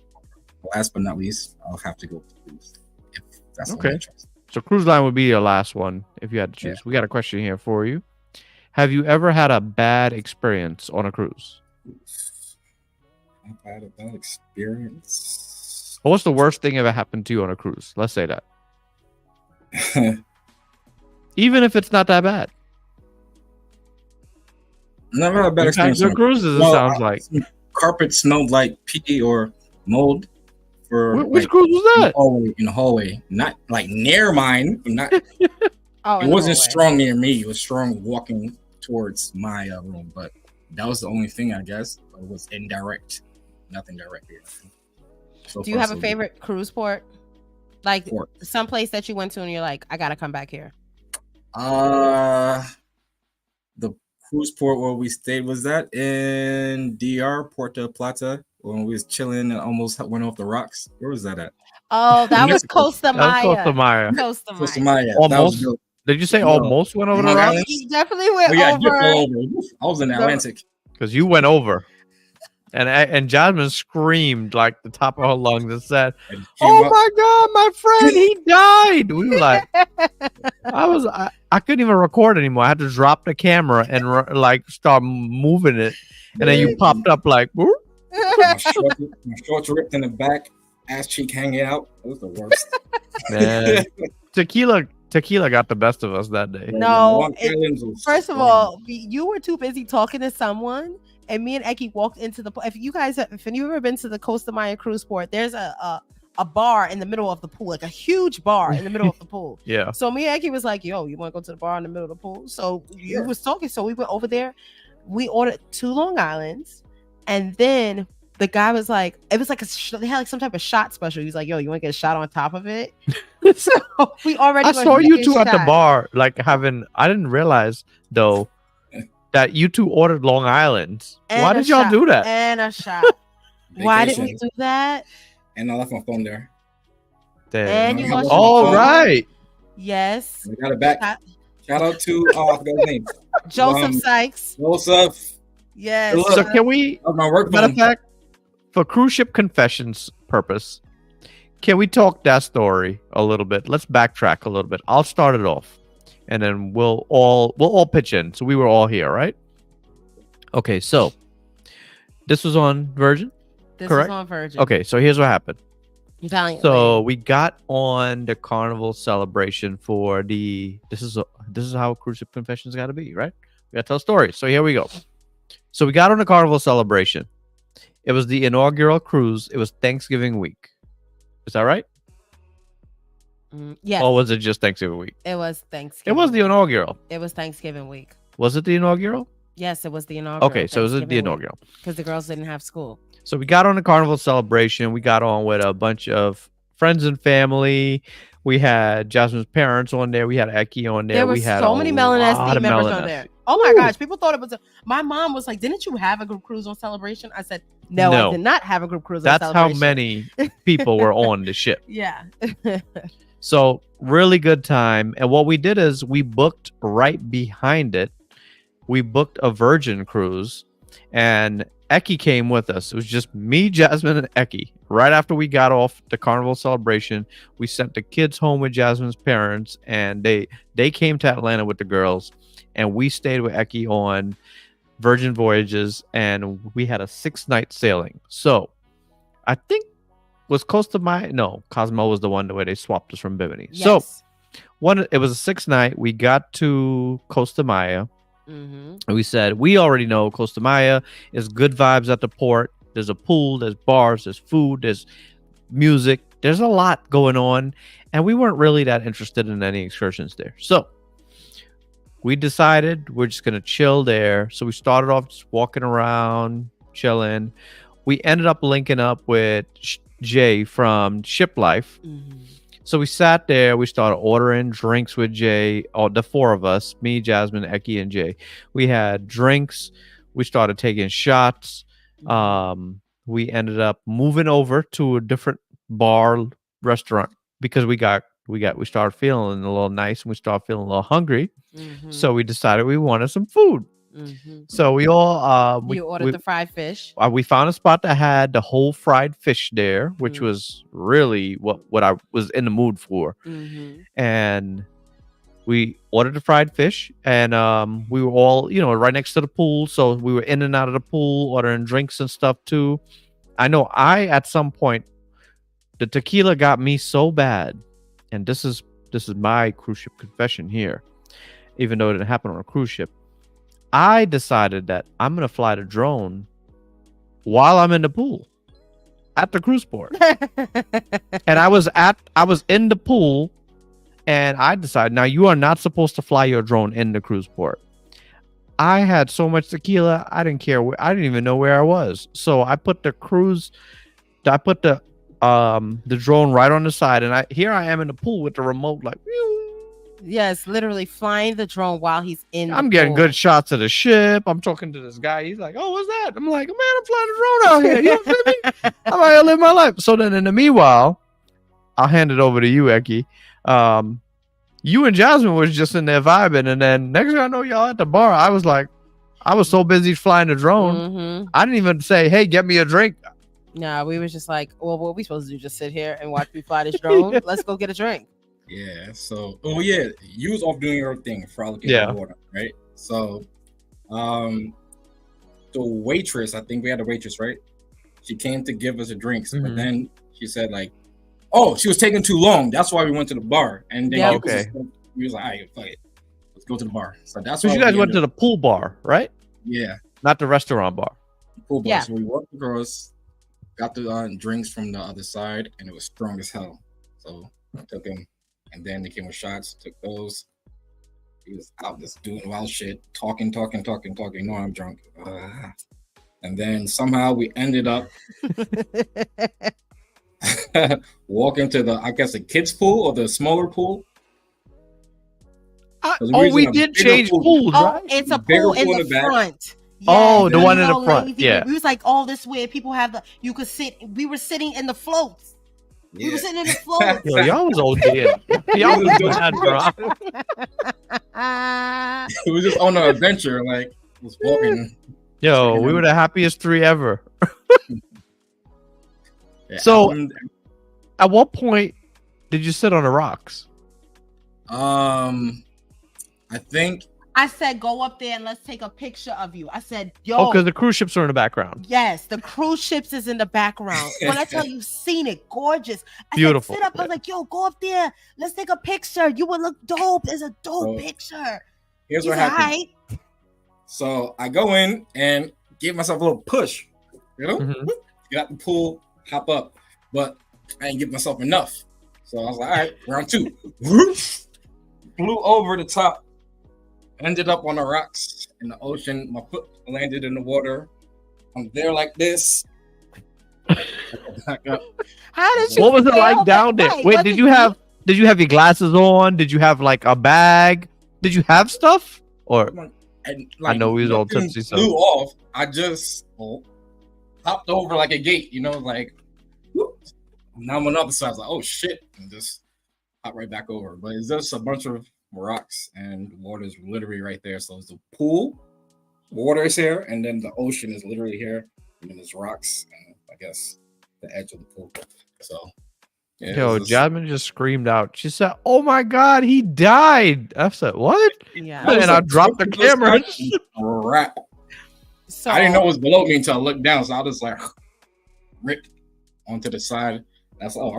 Last but not least, I'll have to go with the cruise. If that's okay. So cruise line would be your last one if you had to choose. Yeah. We got a question here for you. Have you ever had a bad experience on a cruise? I've had a bad experience. What's the worst thing ever happened to you on a cruise? Let's say that. Even if it's not that bad. Never had a bad experience on cruises. It sounds like carpet smelled like pee or mold. Which cruise was that? In the hallway, not like near mine. Not. It wasn't strong near me. It was strong walking towards my room. But that was the only thing, I guess. It was indirect, nothing direct here. So do you have a favorite cruise port? Like some place that you went to and you're like, I gotta come back here. The cruise port where we stayed, was that in DR, Puerto Plata, when we was chilling and almost went off the rocks? Where was that at? Oh, that was Costa Maya. Costa Maya. Almost. Did you say almost went over the rocks? You definitely went over. I was in the Atlantic. Because you went over. And Jasmine screamed like the top of her lungs and said, "Oh my God, my friend, he died!" We were like, I couldn't even record anymore. I had to drop the camera and like start moving it, and then you popped up like, my shorts ripped in the back, ass cheek hanging out. It was the worst. Man, tequila got the best of us that day. No, first of all, you were too busy talking to someone. And me and Eki walked into the pool. If you've ever been to the Costa Maya cruise port, there's a bar in the middle of the pool, like a huge bar in the middle of the pool. Yeah. So me and Eki was like, "Yo, you want to go to the bar in the middle of the pool?" So you was talking. So we went over there. We ordered 2 Long Islands, and then the guy was like, "It was like they had like some type of shot special." He was like, "Yo, you want to get a shot on top of it?" So we already. I saw you two at the bar, like having. I didn't realize though that you two ordered Long Islands. Why did y'all do that? And a shot. Why did we do that? And I left my phone there. Damn. And you lost all right. Yes. I got it back. Shout out to I forgot his name. Joseph Sykes. Joseph. Yes. So can we? My work matter of fact, for cruise ship confessions purpose, can we talk that story a little bit? Let's backtrack a little bit. I'll start it off. And then we'll all pitch in. So we were all here, right? Okay, so this was on Virgin, correct? This was on Virgin. Okay, so here's what happened. Valiantly. So we got on the carnival celebration for the. This is how cruise ship confessions got to be, right? We got to tell stories. So here we go. So we got on the Carnival Celebration. It was the inaugural cruise. It was Thanksgiving week. Is that right? Yes. Or was it just Thanksgiving week? It was Thanksgiving. It was the inaugural. It was Thanksgiving week. Was it the inaugural? Yes, it was the inaugural. Okay, so it was the inaugural. Because the girls didn't have school. So we got on the Carnival Celebration. We got on with a bunch of friends and family. We had Jasmine's parents on there. We had Eki on there. There were we had so many Melanesty members on there. Oh my gosh, people thought it was. My mom was like, "Didn't you have a group cruise on Celebration?" I said, "No, I did not have a group cruise on Celebration." That's how many people were on the ship. Yeah. So really good time. And what we did is we booked right behind it. We booked a Virgin cruise, and Eki came with us. It was just me, Jasmine, and Eki. Right after we got off the Carnival Celebration, we sent the kids home with Jasmine's parents, and they came to Atlanta with the girls, and we stayed with Eki on Virgin Voyages, and we had a 6-night sailing. So I think was Costa Maya. No, Cosmo was the one where they swapped us from Bimini. Yes. So it was a 6-night. We got to Costa Maya. Mm-hmm. And we said, we already know Costa Maya is good vibes at the port. There's a pool, there's bars, there's food, there's music. There's a lot going on. And we weren't really that interested in any excursions there. So we decided we're just going to chill there. So we started off just walking around, chilling. We ended up linking up with Jay from Ship Life. Mm-hmm. So we sat there. We started ordering drinks with Jay. The 4 of us, me, Jasmine, Eki, and Jay. We had drinks. We started taking shots. We ended up moving over to a different bar restaurant because we started feeling a little nice and we started feeling a little hungry. Mm-hmm. So we decided we wanted some food. Mm-hmm. So we all you ordered the fried fish. We found a spot that had the whole fried fish there, which was really what I was in the mood for. Mm-hmm. And we ordered the fried fish, and we were all right next to the pool, so we were in and out of the pool ordering drinks and stuff too. I know at some point the tequila got me so bad, and this is my cruise ship confession here, even though it didn't happen on a cruise ship. I decided that I'm going to fly the drone while I'm in the pool at the cruise port. And I was in the pool, and I decided, now you are not supposed to fly your drone in the cruise port. I had so much tequila, I didn't care. I didn't even know where I was. So I put the drone right on the side, and here I am in the pool with the remote, like, yes, literally flying the drone while he's in. I'm getting good shots of the ship. I'm talking to this guy. He's like, "Oh, what's that?" I'm like, "Man, I'm flying a drone out here. You know what I mean? I'm out here living my life." So then, in the meanwhile, I'll hand it over to you, Eki. You and Jasmine was just in there vibing, and then next thing I know, y'all at the bar. I was so busy flying the drone. Mm-hmm. I didn't even say, "Hey, get me a drink." No, we was just like, "Well, what are we supposed to do? Just sit here and watch me fly this drone? Yeah. Let's go get a drink." Yeah. So, you was off doing your thing, frolicking in the water, right? So, the waitress, I think we had a waitress, right? She came to give us a drinks, but then she said like, "Oh, she was taking too long. That's why we went to the bar." And then we was like, "All right, fuck it, let's go to the bar." So that's why you guys went to the pool bar, right? Yeah, not the restaurant bar. Pool bar. Yeah. So we walked the girls, got the drinks from the other side, and it was strong as hell. So I took them. And then they came with shots, took those. He was out just doing wild shit, talking. No, I'm drunk. And then somehow we ended up walking to the kids' pool or the smaller pool. We did change pools, right? It's a pool in the front. Yes, the one in the front. Yeah. We was like, this way people have you could sit. We were sitting in the floats. Yeah. We were sitting in the floor. Yo, y'all was OD. Y'all was bad, bro. We were just on an adventure, like was walking. Yo, we were the happiest 3 ever. So, at what point did you sit on the rocks? I think I said, go up there and let's take a picture of you. I said, yo. because the cruise ships are in the background. Yes, the cruise ships is in the background. When I tell you, scenic, gorgeous. Beautiful. Said, sit up. I was like, yo, go up there. Let's take a picture. You would look dope. It's a dope picture. Here's what happened. So I go in and gave myself a little push, you know, Mhm. get out the pool, hop up, but I didn't give myself enough. So I was like, all right, round 2. Flew over the top, ended up on the rocks in the ocean. My foot landed in the water. I'm there like this. Back up. How did you? What was it feel like down there? Wait, Wait, was did it you have your glasses on? Did you have like a bag? Did you have stuff? Or And I know we was all nothing tipsy, so flew off. I just hopped over like a gate, you know, like whoop. Now I'm on the other side. I was like, oh shit, and just hop right back over. But it's just a bunch of rocks and water is literally right there. So it's a pool, water is here, and then the ocean is literally here, and then there's rocks and I guess the edge of the pool. So yeah, yo, Jasmine just screamed out. She said, "Oh my god, he died!" I said, "What?" Yeah. And I dropped the camera. Wrap. So I didn't know it was below me until I looked down, so I was just like ripped onto the side. That's all.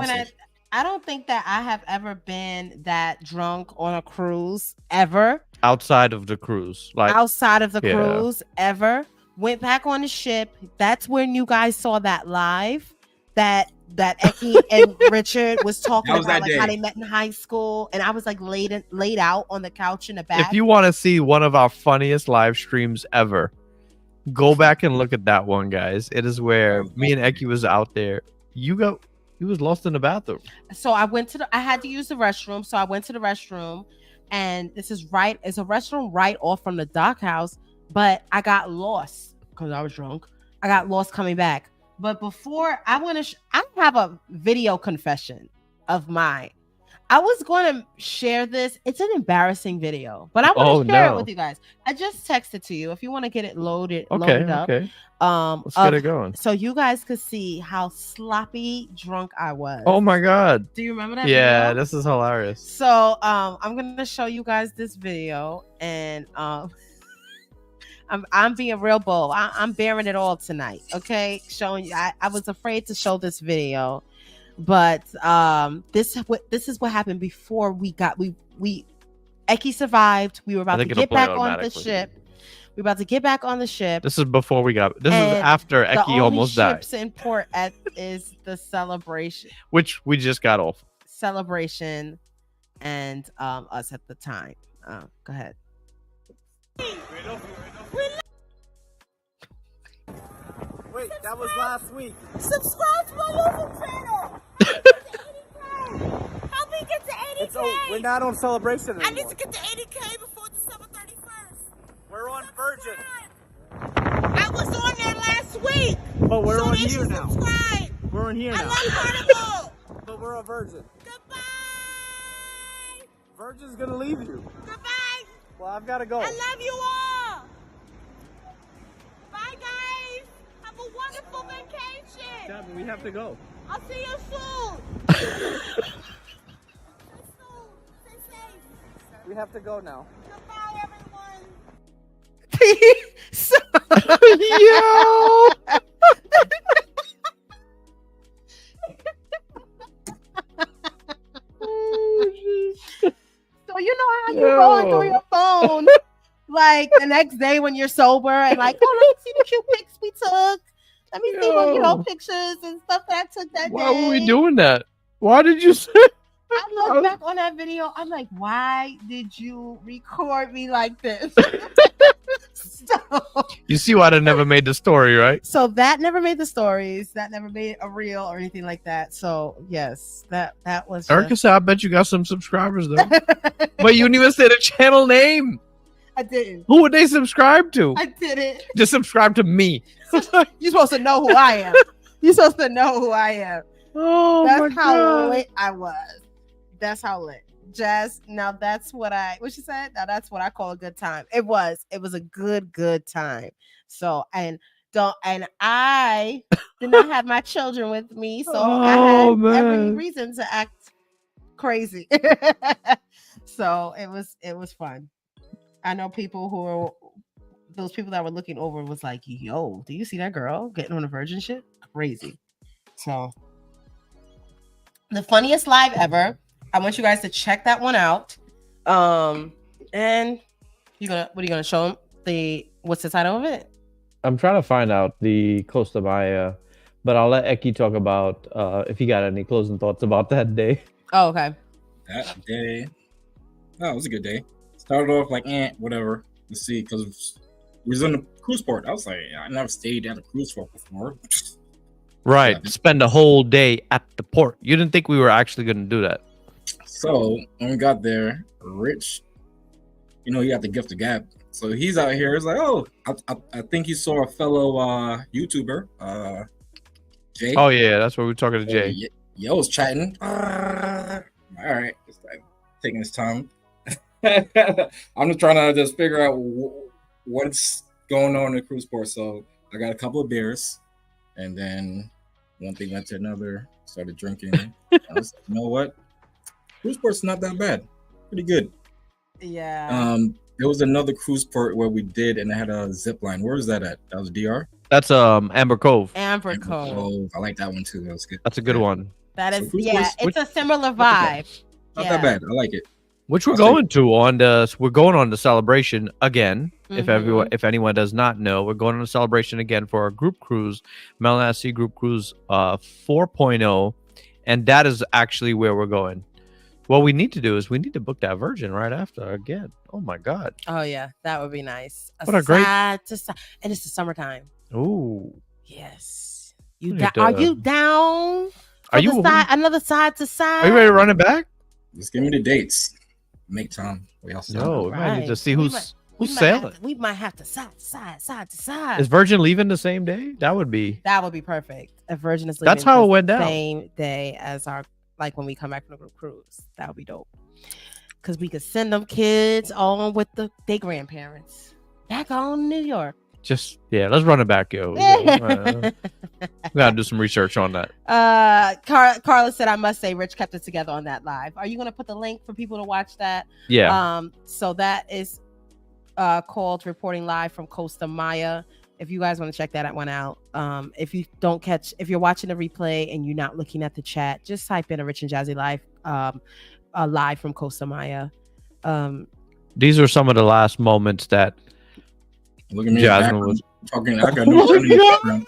I don't think that I have ever been that drunk on a cruise ever. Outside of the cruise, like Outside of the yeah. cruise ever. Went back on the ship. That's when you guys saw that live. That Eki and Richard was talking was about that like how day. they met in high school, and I was like laid out on the couch in the back. If you want to see one of our funniest live streams ever, go back and look at that one, guys. It is where me and Eki was out there. He was lost in the bathroom. So I went to I had to use the restroom. So I went to the restroom, and it's a restroom right off from the dock house, but I got lost because I was drunk. I got lost coming back. But before I want to, I have a video confession of mine. I was going to share this. It's an embarrassing video, but I want to share it with you guys. I just texted to you if you want to get it loaded up. Okay. Let's get it going. So you guys could see how sloppy drunk I was. Oh my god. Do you remember that? Yeah, video? this is hilarious. So I'm gonna show you guys this video, and I'm being real bold. I'm bearing it all tonight. Okay, showing you. I was afraid to show this video, but this is what happened before we Eki survived. We were about to get back on the ship. We're about to get back on the ship. This is before we got. This is after Eki almost died. The only ships in port is the Celebration, which we just got off. Celebration, and us at the time. Go ahead. Wait, that was last week. Subscribe to my YouTube channel. Help me get to 80K. We're not on Celebration anymore. I need to get to 80K before December 31st. We're on Virgin. I was on there last week. But we're so on they here should now. Subscribe. We're on here I now. love Carnival. But we're on Virgin. Goodbye. Virgin's gonna leave you. Goodbye. Well, I've gotta go. I love you all. Bye, guys. Have a wonderful vacation. Jasmine, we have to go. I'll see you soon. Stay safe. We have to go now. Goodbye, everyone. So, Yo. so you know how you're going through your phone, like the next day when you're sober, and like, oh, let me see the cute pics we took. Let me see what pictures and stuff that I took that day. Why were we doing that? Why did you say? I look back on that video. I'm like, why did you record me like this? You see why that never made the story, right? So that never made the stories. That never made a reel or anything like that. So yes, that was. Erica said, "I bet you got some subscribers though." But you didn't even say the channel name. I didn't. Who would they subscribe to? I didn't. Just subscribe to me. You're supposed to know who I am. You're supposed to know who I am. Oh that's my how God. lit I was. That's how lit. Jazz. Now that's what she said. Now that's what I call a good time. It was a good time. So I did not have my children with me, so I had every reason to act crazy. So it was fun. I know those people that were looking over was like, yo, do you see that girl getting on a virgin shit? Crazy. So the funniest live ever. I want you guys to check that one out. And what are you gonna show them? What's the title of it? I'm trying to find out the Costa Maya, but I'll let Eki talk about if he got any closing thoughts about that day. Oh, okay. That day, it was a good day. Started off like, whatever. Let's see, because we was in the cruise port. I was like, I never stayed at a cruise port before. Right. Yeah. Spend a whole day at the port. You didn't think we were actually going to do that. So when we got there, Rich, he got the gift of gab. So he's out here. It's like, oh, I think he saw a fellow YouTuber, Jay. Oh, yeah. That's what we were talking to Jay. Yo was chatting. All right. Just like taking his time. I'm just trying to just figure out what's going on in the cruise port. So I got a couple of beers, and then one thing led to another. Started drinking. I was like, you know what? Cruise port's not that bad. Pretty good. Yeah. There was another cruise port where we did, and it had a zip line. Where was that at? That was DR. That's Amber Cove. Amber Cove. I like that one too. That was good. That's a good one. That So is, cruise yeah, ports- it's a similar vibe. Not that bad. I like it. Which we're I'll say- going to on the we're going on the celebration again. Mhm. If anyone does not know, we're going on a celebration again for our group cruise, Melon Sea Group Cruise 4.0, and that is actually where we're going. What we need to do is we need to book that Virgin right after again. Oh my God! Oh yeah, that would be nice. What a great- side to side, and it's the summertime. Ooh, Yes. We Are need to- you down? Are for you- the side, another side to side? are you ready to run it back? Just give me the dates. Make time. We all No, we might need to Right. see We who's might- who's sailing. We might have to side to side. Is Virgin leaving the same day? That would be. That would be perfect. If Virgin is leaving That's how the it went down. Same day as our, like when we come back from the group cruise. That would be dope. Because we could send them kids on with their grandparents back on New York. Just let's run it back, yo. We gotta do some research on that. Carla said, I must say, Rich kept it together on that live. Are you gonna put the link for people to watch that? Yeah. So that is called Reporting Live from Costa Maya. If you guys want to check that one out. If you're watching the replay and you're not looking at the chat, just type in a Rich and Jazzy live, live from Costa Maya. These are some of the last moments that Look at me. Jasmine was Talking. I got no phone in the background.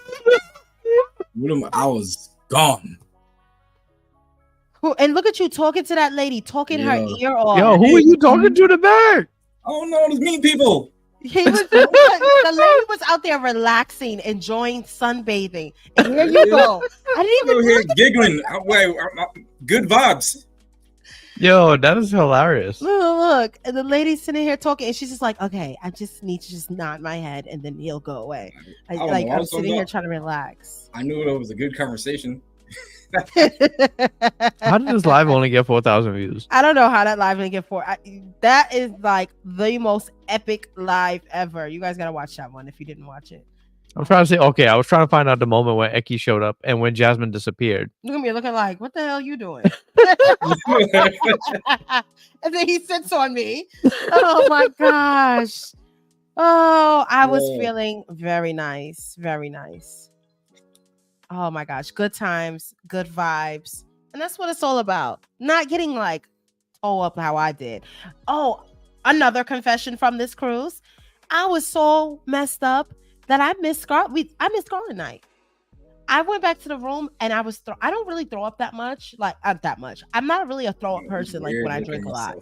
I was gone. And look at you talking to that lady, talking her Yo. ear off. Yo, who are you talking to the back? I don't know these mean people. The lady was out there relaxing, enjoying sunbathing. And here you go. I didn't Over even here giggling. Good vibes. Yo, that is hilarious. look. And the lady's sitting here talking, and she's just like, "Okay, I just need to just nod my head, and then he'll go away." I don't know. I I'm was sitting so here dumb. trying to relax. I knew it was a good conversation. How did this live only get 4,000 views? I don't know how that live didn't get for. That is like the most epic live ever. You guys gotta watch that one if you didn't watch it. I'm trying to say, okay, I was trying to find out the moment when Eki showed up and when Jasmine disappeared. Look at me looking like, what the hell you doing? And then he sits on me. Oh my gosh. Oh, I was Yeah. feeling very nice. Very nice. Oh my gosh. Good times, good vibes. And that's what it's all about. Not getting like up how I did. Oh, another confession from this cruise. I was so messed up that I missed Scarlet night. I went back to the room and I don't really throw up that much. Like that much. I'm not really a throw up person like when I drink a lot.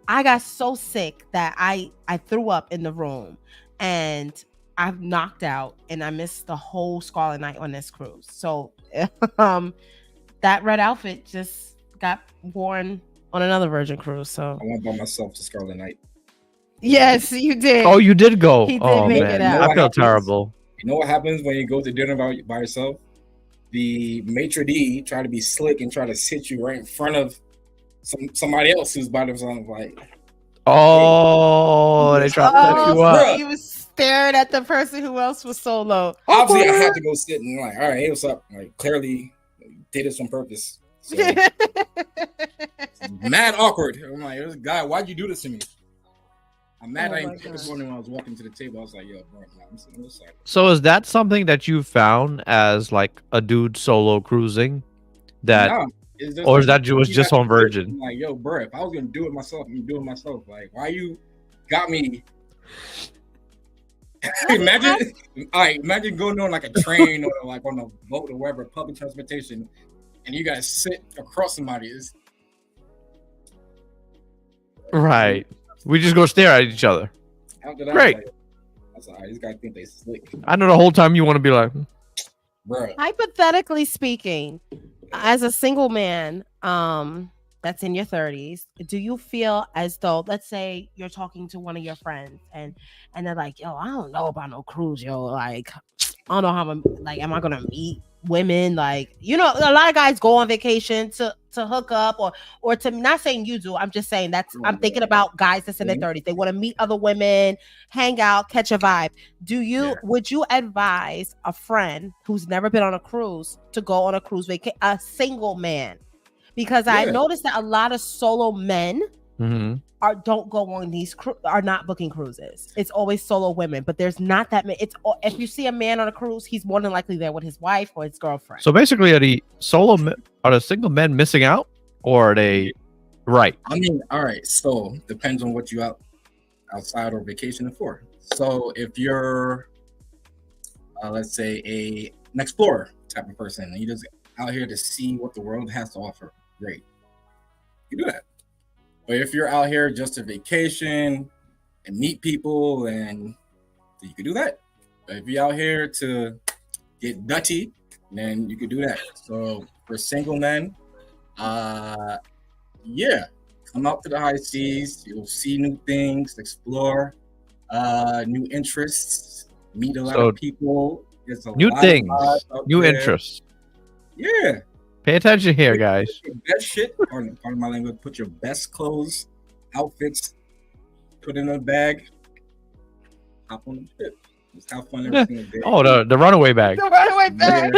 I got so sick that I threw up in the room and I've knocked out and I missed the whole Scarlet night on this cruise. So that red outfit just got worn on another Virgin cruise. So I went by myself to Scarlet Night. yes, you did. Oh, you did go. He did Oh make man, it out. I felt terrible. You know what happens when you go to dinner by yourself? The maitre d' try to be slick and try to sit you right in front of somebody else who's by themselves. Like, Oh, they tried to set you up. He was staring at the person who else was solo. obviously, I had to go sit and like, all right, hey, what's up? Like, clearly, did this on purpose. So, mad awkward. I'm like, this guy, why'd you do this to me? I'm mad. Oh I my didn't pick up God. on it when I was walking to the table. I was like, yo, bro, I'm sitting on this side. So is that something that you found as like a dude solo cruising? That Nah, it's just or is like, that was you just have on to do it. Virgin? I'm like, yo, bro, if I was gonna do it myself, I'm doing it myself. Like, why you got me Imagine, all right, imagine going on like a train or like on a boat or wherever, public transportation, and you guys sit across somebody. It's, Right. We just go stare at each other. after that, Great. like, that's all right. These guys think they slick, I know the whole time you want to be like, bro. Hypothetically speaking, as a single man, that's in your 30s, do you feel as though, let's say you're talking to one of your friends and they're like, yo, I don't know about no cruise, yo, like I don't know how I'm like, am I gonna meet women? Like, you know, a lot of guys go on vacation to hook up or to, not saying you do, I'm just saying that's, I'm thinking about guys that's in their 30s. They want to meet other women, hang out, catch a vibe. Would you advise a friend who's never been on a cruise to go on a cruise vacation, a single man? Because I noticed that a lot of solo men don't go on these are not booking cruises. It's always solo women, but there's not that many. It's, if you see a man on a cruise, he's more than likely there with his wife or his girlfriend. so basically, are the single men missing out, or are they right? I mean, all right. So depends on what you outside or vacationing for. So if you're, let's say, an explorer type of person, and you just out here to see what the world has to offer, great, you do that. But if you're out here just to vacation and meet people, and you can do that. But if you're out here to get nutty, then you could do that. So for single men, yeah, come out to the high seas. You'll see new things, explore new interests, meet a lot of people. There's a New lot things, of new there. interests. Yeah. Pay attention here, guys. Put your best shit, pardon my language, put your best clothes, outfits, put in a bag, hop on the ship. Just have fun every single day. Oh, the runaway bag. The runaway bag.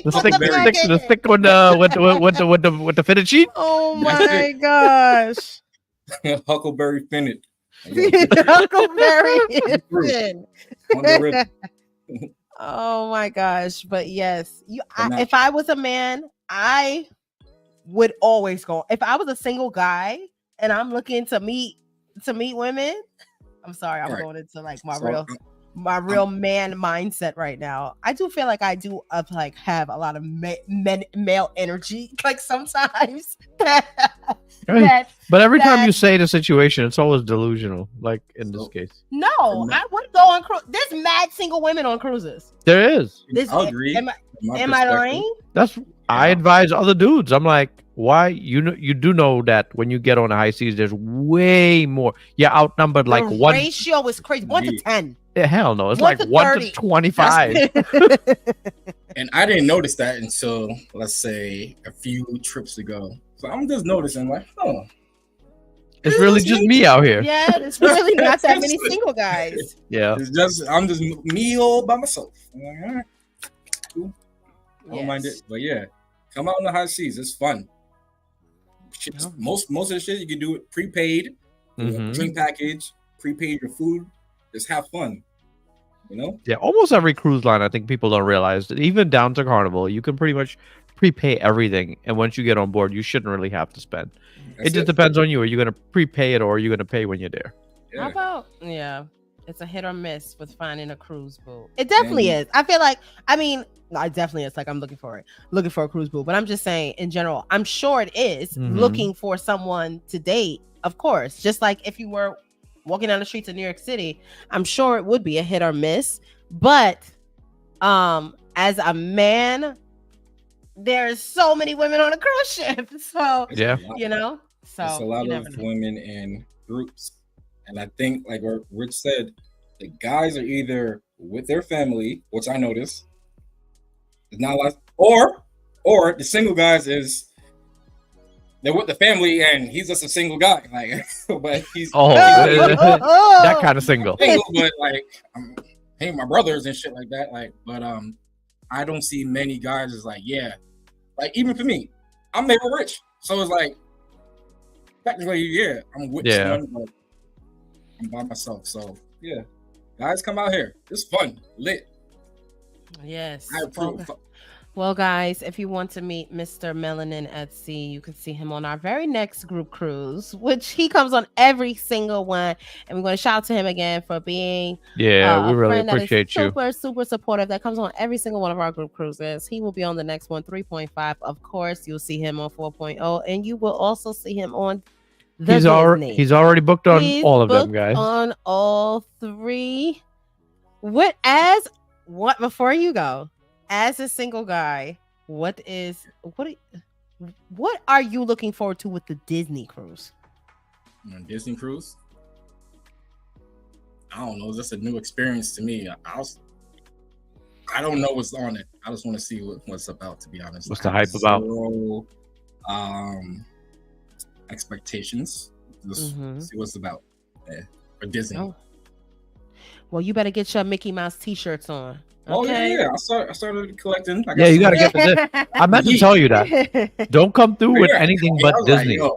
The stick with the fitted sheet. Oh my gosh. Huckleberry Finnet. Huckleberry on the river. Oh my gosh. But yes, if I was a man, I would always go. If I was a single guy and I'm looking to meet women, I'm sorry, I'm going into like my real man mindset right now. I do feel like I do like have a lot of male energy, like sometimes. But every time you say the situation, it's always delusional. Like in this case, no, I would go on cruise. There's mad single women on cruises. There is. I'll agree. Am I lying? I advise other dudes. I'm like, why? You do know that when you get on the high seas, there's way more. You're outnumbered like one. The ratio is crazy. 1 to 10. Yeah, hell no. It's like 1 to 25. And I didn't notice that until, let's say, a few trips ago. So I'm just noticing, like, oh, it's really just me out here. Yeah, it's really not that many single guys. Yeah, I'm just me all by myself. I'm like, all right, cool. I don't mind it, but yeah, come out on the high seas. It's fun. Most of the shit you can do it prepaid, drink package, prepaid your food. Just have fun. You know? Yeah, almost every cruise line, I think people don't realize that even down to Carnival, you can pretty much prepay everything. And once you get on board, you shouldn't really have to spend. It just depends on you. Are you going to prepay it or are you going to pay when you're there? Yeah. How about, it's a hit or miss with finding a cruise boo. It definitely is. I feel like, I definitely is like I'm looking for a cruise boo. But I'm just saying in general, I'm sure it is looking for someone to date, of course. Just like if you were walking down the streets of New York City, I'm sure it would be a hit or miss. But as a man, there's so many women on a cruise ship. So, so there's a lot of women in groups. And I think, like what Rich said, the guys are either with their family, which I noticed, it's not like, or the single guys they're with the family and he's just a single guy. Like, but he's that kind of single. But like, hey, my brothers and shit like that. Like, but I don't see many guys is like, yeah, like even for me, I'm never rich, so it's like technically, I'm with someone, but I'm by myself. So yeah, guys, come out here. It's fun, lit. Yes. I approve. Well, guys, if you want to meet Mr. Melanin at Sea, you can see him on our very next group cruise, which he comes on every single one. And we're going to shout out to him again for being Yeah, we a really friend that is appreciate you. super, super supportive that comes on every single one of our group cruises. He will be on the next one, 3.5. Of course, you'll see him on 4.0, and you will also see him on the Disney. He's already booked on He's all of them, booked guys. on all three. What before you go, as a single guy, what are you looking forward to with the Disney cruise? Disney cruise? I don't know. It's just a new experience to me. I don't know what's on it. I just want to see what's about, to be honest. What's the hype about? Expectations. Just see what's about for Disney. Oh. Well, you better get your Mickey Mouse t-shirts on. Oh okay? yeah. I started collecting. You gotta get the. I meant to tell you that. Don't come through with anything but Disney. Like,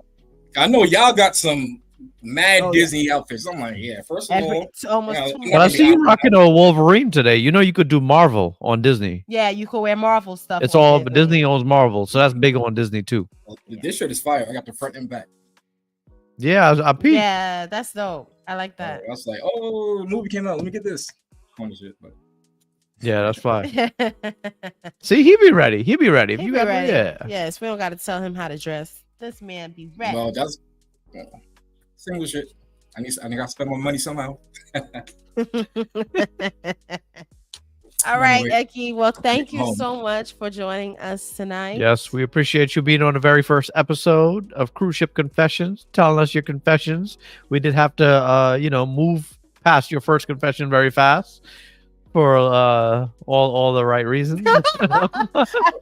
I know y'all got some mad Disney outfits. I'm like, first of all, but I see you rocking a Wolverine today. You know you could do Marvel on Disney. Yeah, you could wear Marvel stuff. It's all Disney owns Marvel, so that's big on Disney too. This shirt is fire. I got the front and back. Yeah, I peeped. Yeah, that's dope. I like that. I was like, oh, movie came out. Let me get this. Funny shit, but yeah, that's fine. See, he be ready. He be ready. He be ready. Yes, we don't got to tell him how to dress. This man be ready. Well, that's single shit. I got to spend my money somehow. All right, Eki. Well, thank you so much for joining us tonight. Yes, we appreciate you being on the very first episode of Cruise Ship Confessions, telling us your confessions. We did have to, move past your first confession very fast for all the right reasons. In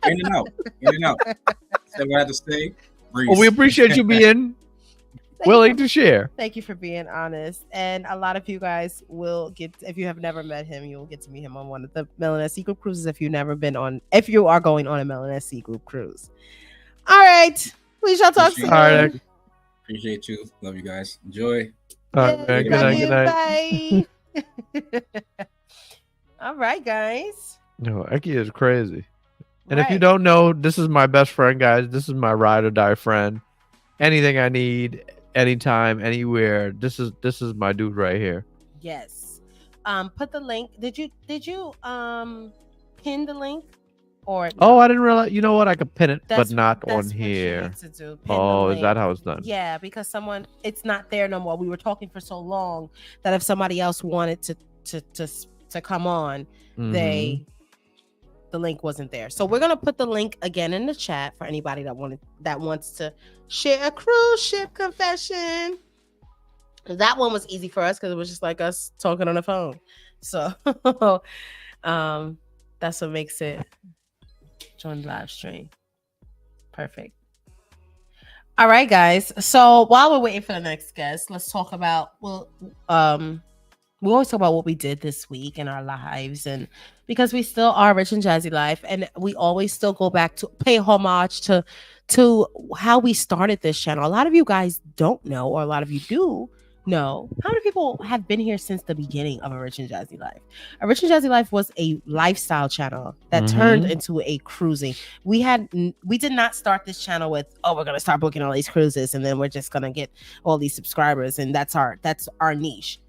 and out. Said what I had to say. Well, we appreciate you being willing to share. Thank you for being honest. And a lot of you guys will get, if you have never met him, you'll get to meet him on one of the Melanin Sea group cruises if you are going on a Melanin Sea group cruise. All right. We shall talk soon. All right. Appreciate you. Love you guys. Enjoy. All right. Good night. Bye. All right, guys. No, Eki is crazy. And if you don't know, this is my best friend, guys. This is my ride or die friend. Anything I need, anytime, anywhere. This is my dude right here. Yes. Put the link. Did you pin the link? Or I didn't realize. You know what? I could pin it, but not on here. Is that how it's done? Yeah, because it's not there no more. We were talking for so long that if somebody else wanted to come on, the link wasn't there. So we're gonna put the link again in the chat for anybody that wants to share a cruise ship confession. That one was easy for us because it was just like us talking on the phone. So that's what makes it join the live stream. Perfect. All right, guys. So while we're waiting for the next guest, let's talk about we always talk about what we did this week in our lives, and because we still are Rich and Jazzy Life, and we always still go back to pay homage to how we started this channel. A lot of you guys don't know, or a lot of you do know, how many people have been here since the beginning of A Rich and Jazzy Life. A Rich and Jazzy Life was a lifestyle channel that turned into a cruising. We did not start this channel with, we're gonna start booking all these cruises and then we're just gonna get all these subscribers and that's our niche.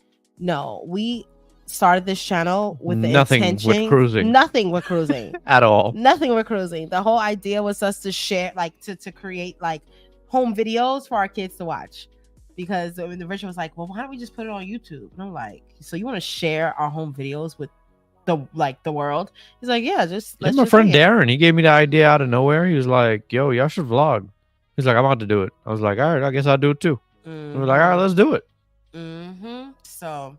No, we started this channel with the intention. Nothing with cruising. At all. Nothing with cruising. The whole idea was us to share, to create home videos for our kids to watch. Because the Richard was like, well, why don't we just put it on YouTube? And I'm like, so you want to share our home videos with the world? He's like, yeah, let's my friend Darren. He gave me the idea out of nowhere. He was like, yo, y'all should vlog. He's like, I'm about to do it. I was like, all right, I guess I'll do it too. I was like, all right, let's do it. So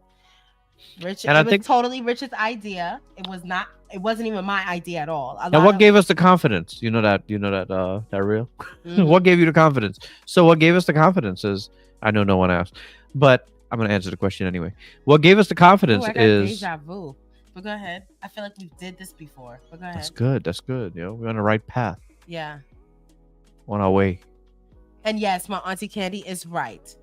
Rich, and I think totally Rich's idea. It wasn't even my idea at all. And what gave us the confidence? You know that reel? What gave you the confidence? So what gave us the confidence is, I know no one asked, but I'm going to answer the question anyway. What gave us the confidence is deja vu. But go ahead. I feel like we did this before. But go ahead. That's good. We're on the right path. Yeah. On our way. And yes, my Auntie Candy is right.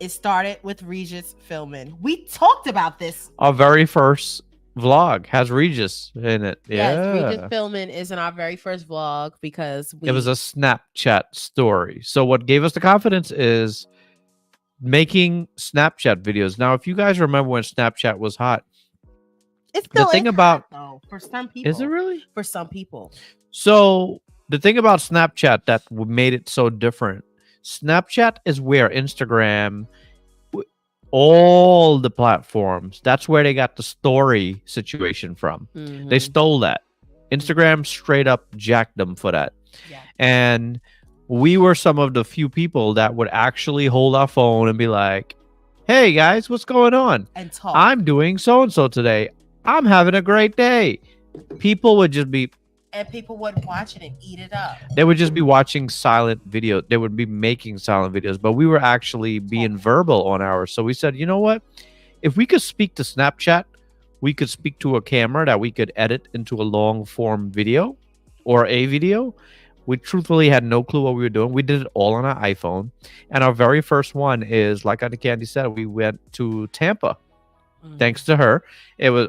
It started with Regis filming. We talked about this. Our very first vlog has Regis in it. Yes, Yeah. Regis Philman is in our very first vlog because It was a Snapchat story. So what gave us the confidence is making Snapchat videos. Now, if you guys remember when Snapchat was hot, it's the still thing is about- hot, though for some people. is it really? For some people. So the thing about Snapchat that made it so different, Snapchat is where Instagram, all the platforms, that's where they got the story situation from. They stole that. Instagram straight up jacked them for that. Yeah. And we were some of the few people that would actually hold our phone and be like, hey guys, what's going on? And talk. I'm doing so-and-so today. I'm having a great day. People would just be, and people would watch it and eat it up. they would just be watching silent videos. They would be making silent videos, but we were actually being verbal on ours. So we said, you know what? If we could speak to Snapchat, we could speak to a camera that we could edit into a long form video or a video. We truthfully had no clue what we were doing. We did it all on our iPhone. And our very first one is, like Auntie Candy said, we went to Tampa. Thanks to her. It was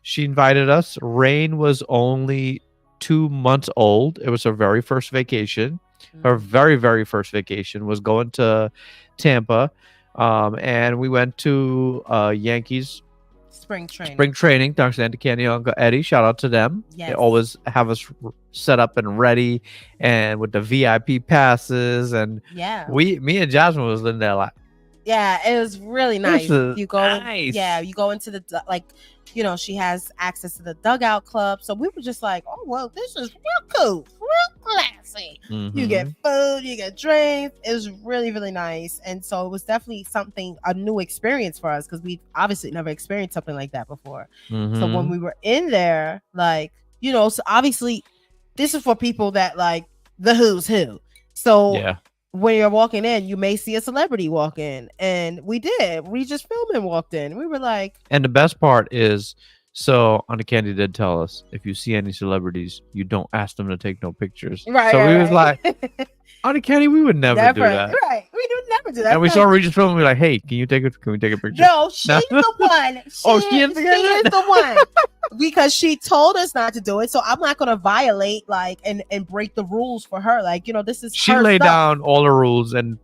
she invited us. Rain was only 2 months old. It was her very first vacation. Her very, very first vacation was going to Tampa. And we went to Yankees Spring training. Spring training. Thanks to Auntie Candy and Uncle Eddie. Shout out to them. Yes. They always have us set up and ready, and with the VIP passes. And Yeah. me and Jasmine was in there like, Yeah, it was really nice. This is You go, nice. yeah, you go into the like, you know, she has access to the dugout club, so we were just like, oh well, this is real cool, real classy. You get food, you get drinks. It was really, really nice, and so it was definitely a new experience for us because we obviously never experienced something like that before. So when we were in there, like, you know, so obviously this is for people that like the who's who. So yeah. when you're walking in, you may see a celebrity walk in, and we did. We just filmed and walked in. We were like, And the best part is, so Auntie Candy did tell us, if you see any celebrities, you don't ask them to take no pictures. right. So right, we was right. like, Auntie Candy, we would never do that. Right. We would never do that. And we saw Regis film and we were like, hey, can we take a picture? No, she's the one. Oh, she is the one. Because she told us not to do it. So I'm not gonna violate and break the rules for her. Like, you know, this is She her laid stuff. down all the rules, and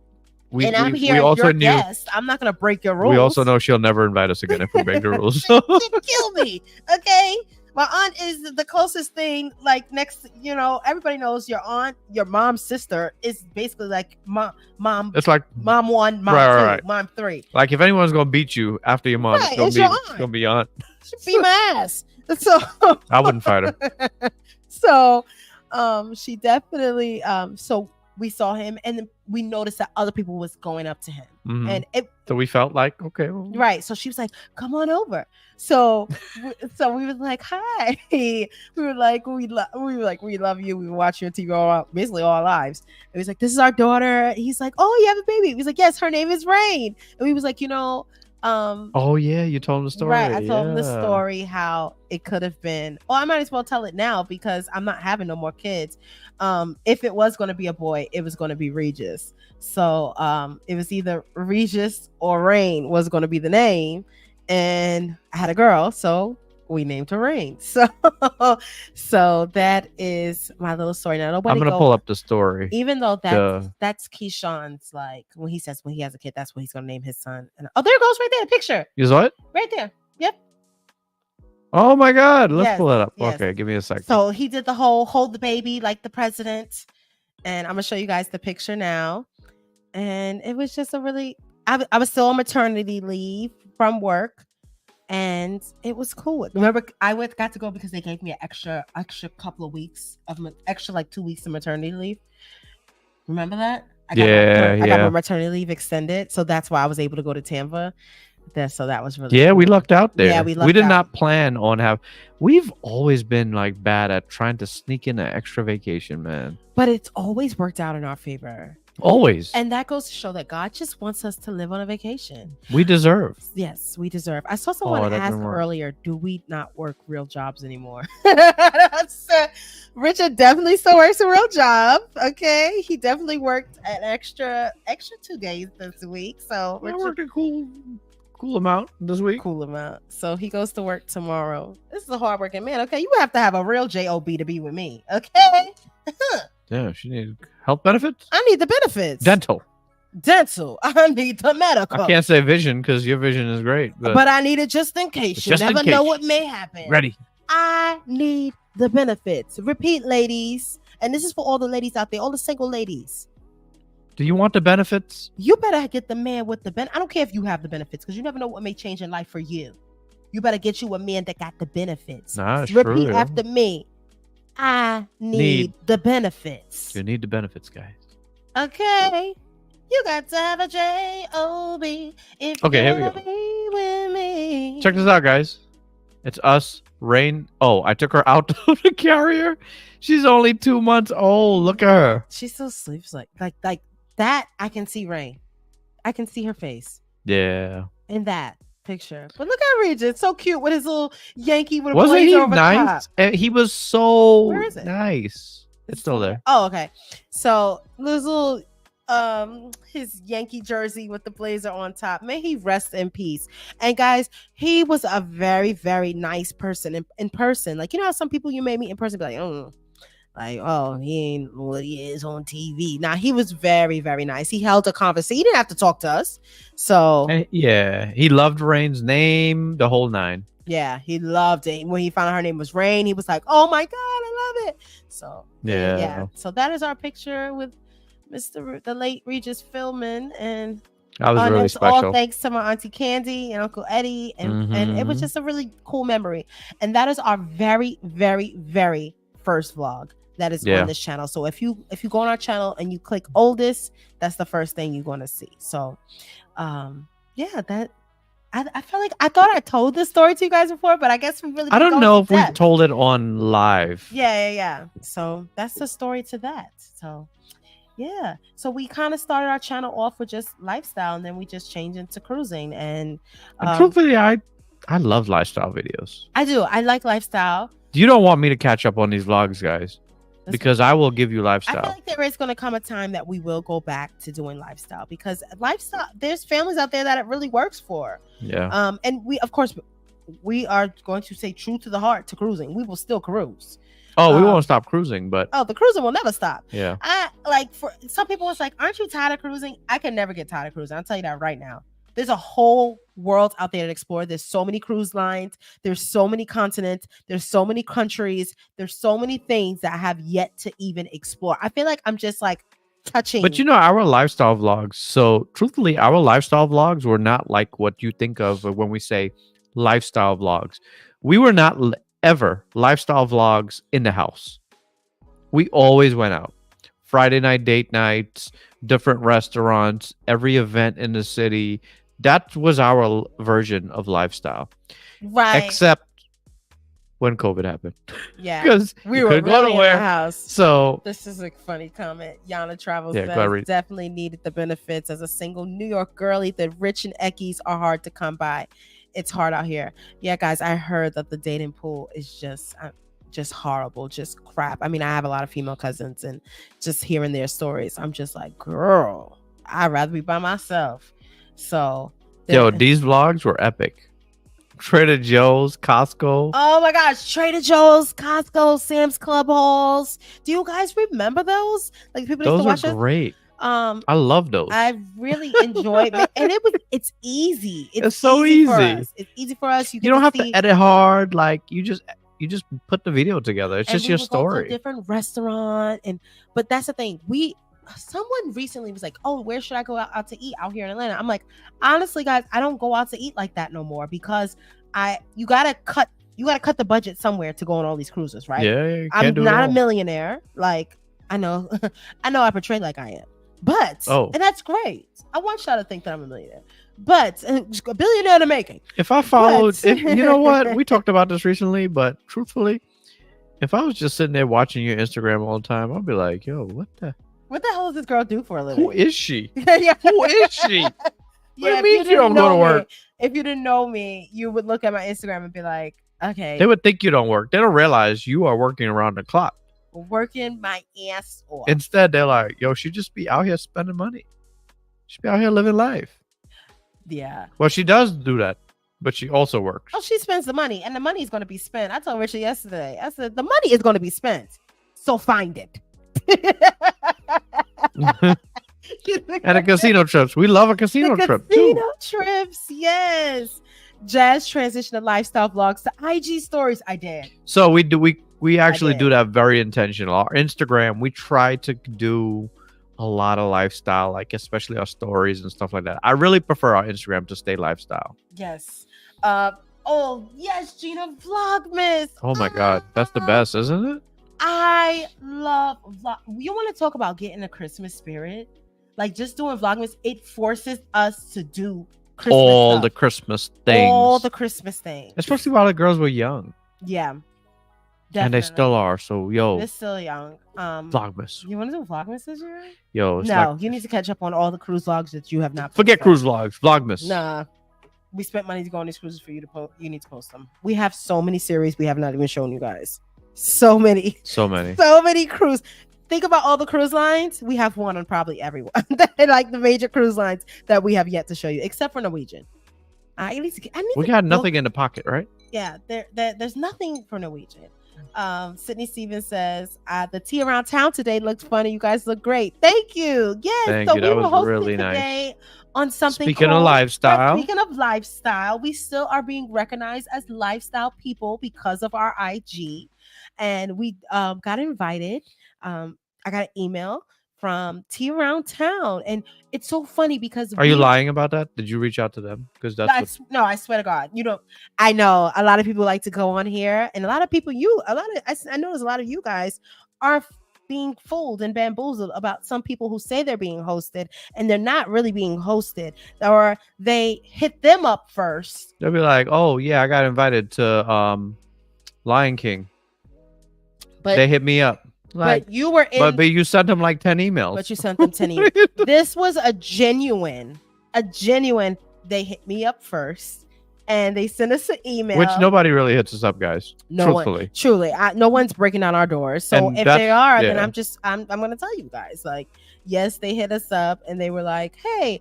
we I'm here we as also your knew guest. I'm not gonna break your rules. we also know she'll never invite us again if we break the rules. She'd kill me. Okay. My aunt is the closest thing, like next, you know, everybody knows your aunt, your mom's sister is basically like mom. It's like Mom 1, mom Right, 2, right. mom 3. like if anyone's gonna beat you after your mom, Right, it's it's your it's aunt. gonna be aunt. She beat my ass. So I wouldn't fight her. so she definitely so we saw him and then we noticed that other people was going up to him. Mhm. And it So we felt like, okay, well, right. So she was like, come on over. So we was like, hi. We were like, we love you. We watch you on TV basically all our lives. And he's like, this is our daughter. He's like, oh, you have a baby. He's like, yes, her name is Rain. And we was like, you know, oh yeah, you told him the story. right. I told him the Yeah. story how it could have been. Oh, I might as well tell it now because I'm not having no more kids. If it was going to be a boy, it was going to be Regis. So it was either Regis or Rain was going to be the name, and I had a girl, so we named her Rain. So that is my little story. Now nobody I'm gonna pull up the story. even though that's Keyshawn's, like when he says when he has a kid, that's what he's gonna name his son. And oh, there it goes right there, the picture You saw it? right there. Yep. Oh my God, let's Yes, pull it up. yes. Okay, give me a second. So he did the whole hold the baby like the president, and I'm gonna show you guys the picture now. And it was just a really, I was still on maternity leave from work, and it was cool. Remember, I got to go because they gave me an extra couple of weeks of extra like 2 weeks of maternity leave. Remember that? I got my maternity leave extended, so that's why I was able to go to Tampa. So that was really Yeah, cool. we lucked out there. Yeah, we we lucked did out. not plan on we've always been like bad at trying to sneak in an extra vacation, man. But it's always worked out in our favor. Always. And that goes to show that God just wants us to live on a vacation. We deserve. Yes, we deserve. I saw someone that ask didn't work. earlier, do we not work real jobs anymore? Richard definitely still works a real job. Okay. He definitely worked an extra 2 days this week. So I Richard, worked a cool cool amount this week. Cool amount. So he goes to work tomorrow. This is a hardworking man. Okay, you have to have a real job to be with me. Okay, Yeah, she needs health benefits. I need the benefits. Dental. Dental. I need the medical. I can't say vision because your vision is great. But I need it just in case. You just in never know case. what may happen. Ready. I need the benefits. Repeat, ladies. And this is for all the ladies out there, all the single ladies. Do you want the benefits? You better get the man with the I don't care if you have the benefits, because you never know what may change in life for you. You better get you a man that got the benefits. Nah, it's Repeat true. after me. I need the benefits. You need the benefits, guys. Okay. You got to have a J-O-B if Okay, you're here we gonna be with me. Check this out, guys. It's us, Rain. Oh, I took her out of the carrier. She's only 2 months old. Look at her. She still sleeps like that. I can see Rain. I can see her face Yeah. in that picture. But look at Regis, so cute with his little Yankee with a Wasn't blazer he over nice? top. And he was so Where is it? nice. It's still there. Oh, okay. So this little his Yankee jersey with the blazer on top. May he rest in peace. And guys, he was a very, very nice person in person. Like, you know how some people you may meet in person be like, oh, he ain't what he is on TV. Now, he was very, very nice. He held a conversation. He didn't have to talk to us. So And yeah, he loved Rain's name, the whole nine. yeah, he loved it. When he found out her name was Rain, he was like, oh my God, I love it. So Yeah. So that is our picture with the late Regis Philman, and That was really it's all special. thanks to my auntie Candy and Uncle Eddie, and it was Mhm. just a really cool memory. And that is our very, very, very first vlog that is Yeah. on this channel. So if you go on our channel and you click oldest, that's the first thing you're going to see. So yeah, that I feel like I thought I told this story to you guys before, but I guess we really I didn't don't go know into if we depth. told it on live. Yeah. So that's the story to that. So yeah. So we kind of started our channel off with just lifestyle, and then we just changed into cruising. And And truthfully, I love lifestyle videos. I do. I like lifestyle. You don't want me to catch up on these vlogs, guys, That's- because I will give you I lifestyle. feel like there is going to come a time that we will go back to doing lifestyle, because lifestyle, there's families out there that it really works for. Yeah. And we, of course, we are going to say true to the heart to cruising. We will still cruise. Oh, we won't stop cruising, but Oh, the cruising will never stop. yeah. I like, for some people, it's like, aren't you tired of cruising? I can never get tired of cruising. I'll tell you that right now. There's a whole world out there to explore. There's so many cruise lines. There's so many continents. There's so many countries. There's so many things that I have yet to even explore. I feel like I'm just like touching. But you know, our lifestyle vlogs. So truthfully, our lifestyle vlogs were not like what you think of when we say lifestyle vlogs. We were not ever lifestyle vlogs in the house. We always went out. Friday night date nights, different restaurants, every event in the city. That was our version of lifestyle. right. Except when COVID happened. Yeah. Because We were really in the house. So This is a funny comment. Yana Travel Yeah, go ahead, says read. definitely needed the benefits. As a single New York girlie, the rich and eckies are hard to come by. It's hard out here. Yeah, guys, I heard that the dating pool is just horrible, just crap. I mean, I have a lot of female cousins, and just hearing their stories, I'm just like, girl, I'd rather be by myself. So yo, these vlogs were epic. Trader Joe's, Costco. oh my gosh, Trader Joe's, Costco, Sam's Club hauls. Do you guys remember those? Like, people used to Those watch are it. great. I I love those. really enjoyed it, and it's easy. It's so for easy. us. It's easy for us. You don't have see, to edit hard. Like you just put the video together. It's and just we your would go to a story. different restaurant, but that's the thing. Someone recently was like, "Oh, where should I go out to eat out here in Atlanta?" I'm like, honestly, guys, I don't go out to eat like that no more, because you gotta cut the budget somewhere to go on all these cruises, right? Yeah, you I'm can't do it not a all. millionaire. Like, I know, I portray like I am, but and that's great. I want y'all to think that I'm a millionaire, but a billionaire in the making. If I followed, But- you know what? We talked about this recently, but truthfully, if I was just sitting there watching your Instagram all the time, I'd be like, yo, what the hell does this girl do for a living? who is she? yeah. Who is she? Yeah, do you if mean you didn't don't go to know work? me- if you didn't know me, you would look at my Instagram and be like, okay, They would think you don't work. They don't realize you are working around the clock. working my ass off. Instead, they're like, yo, she just be out here spending money. She be out here living life. Yeah. Well, she does do that, but she also works. Oh, she spends the money, and the money is going to be spent. I told Richard yesterday. I said the money is going to be spent, so find it. And the casino trips. We love a casino trip Casino too. trips, yes. Jazz transition to lifestyle vlogs to IG stories. I did. So we actually did. do that very intentional. Our Instagram, we try to do a lot of lifestyle, like especially our stories and stuff like that. I really prefer our Instagram to stay lifestyle. Yes. Oh yes, Gina Vlogmas. Oh my god, that's the best, isn't it? I love vlog. You want to talk about getting a Christmas spirit? Like just doing Vlogmas, it forces us to do Christmas All stuff. the Christmas things. All the Christmas things. Especially while the girls were young. Yeah. And they Definitely. still are. So yo, They're still young. Vlogmas. You want to do Vlogmas this year? Yo, it's No, like, you need to catch up on all the cruise vlogs that you have not. forget posted. cruise vlogs. Vlogmas. Nah, we spent money to go on these cruises for you to post. You need to post them. We have so many series we have not even shown you guys. So many, So many. so many cruise. Think about all the cruise lines. We have one on probably everyone. Like the major cruise lines that we have yet to show you, except for Norwegian. I need to. We got nothing in the pocket, right? Yeah, there's nothing for Norwegian. Sydney Stevens says the tea around town today looked funny. You guys look great. Thank you. Yes, Thank so you. we That were was hosting really nice. today on something. Speaking of called- lifestyle. Speaking of lifestyle, we still are being recognized as lifestyle people because of our IG, and we got invited. I got an email from Tea Around Town, and it's so funny because Are you lying about that? Did you reach out to them? Because that's what, no, I swear to God, you know, I know a lot of people like to go on here, and a lot of people, I know there's a lot of you guys are being fooled and bamboozled about some people who say they're being hosted and they're not really being hosted, or they hit them up first. they'll be like, oh yeah, I got invited to Lion King. But They hit me up. but you were in, But you sent them like 10 emails. but you sent them 10 emails. This was a genuine. They hit me up first, and they sent us an email. Which nobody really hits us up, guys. No truthfully. one, truly, no one's breaking down our doors. So And if that's- they are, then yeah. I'm gonna tell you guys. Like, yes, they hit us up and they were like, "Hey,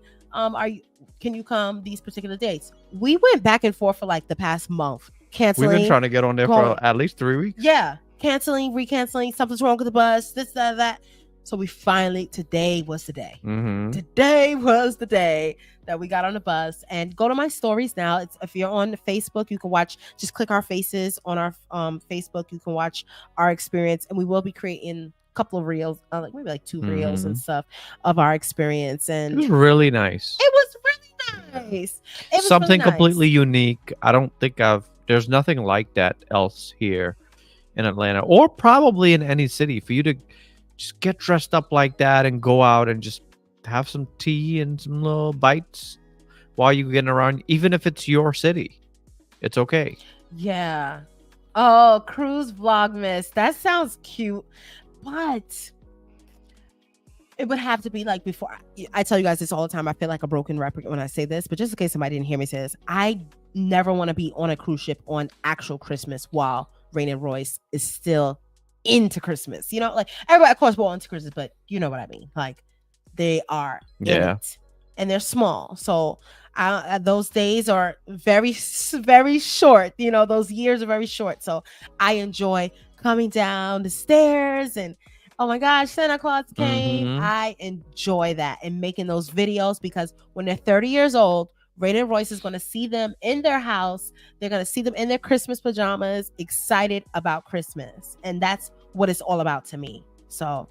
can you come these particular dates?" We went back and forth for like the past month, canceling. We've been trying to get on there going- for at least 3 weeks. Yeah, canceling, recanceling. Something's wrong with the bus. This, that. So we finally, today was the day. Mm-hmm. Today was the day that we got on the bus. And go to my stories now. It's if you're on Facebook, you can watch. Just click our faces on our Facebook. You can watch our experience, and we will be creating a couple of reels, like maybe like 2 reels and stuff of our experience. It And was really nice. it was really nice. It was Something really nice. completely unique. I don't think there's nothing like that else here in Atlanta, or probably in any city, for you to just get dressed up like that and go out and just have some tea and some little bites while you're getting around, even if it's your city. It's okay. Yeah. Oh, cruise vlogmas. That sounds cute, but it would have to be like before. I tell you guys this all the time. I feel like a broken record when I say this, but just in case somebody didn't hear me say this, I never want to be on a cruise ship on actual Christmas while Rain and Royce is still into Christmas. You know, like everybody, of course, we're into Christmas, but you know what I mean. Like they are in Yeah. it, and they're small. So those days are very, very short. You know, those years are very short. So I enjoy coming down the stairs and, oh my gosh, Santa Claus came. Mhm. I enjoy that and making those videos, because when they're 30 years old, Rain and Royce is going to see them in their house. They're going to see them in their Christmas pajamas, excited about Christmas. And that's what it's all about to me. So,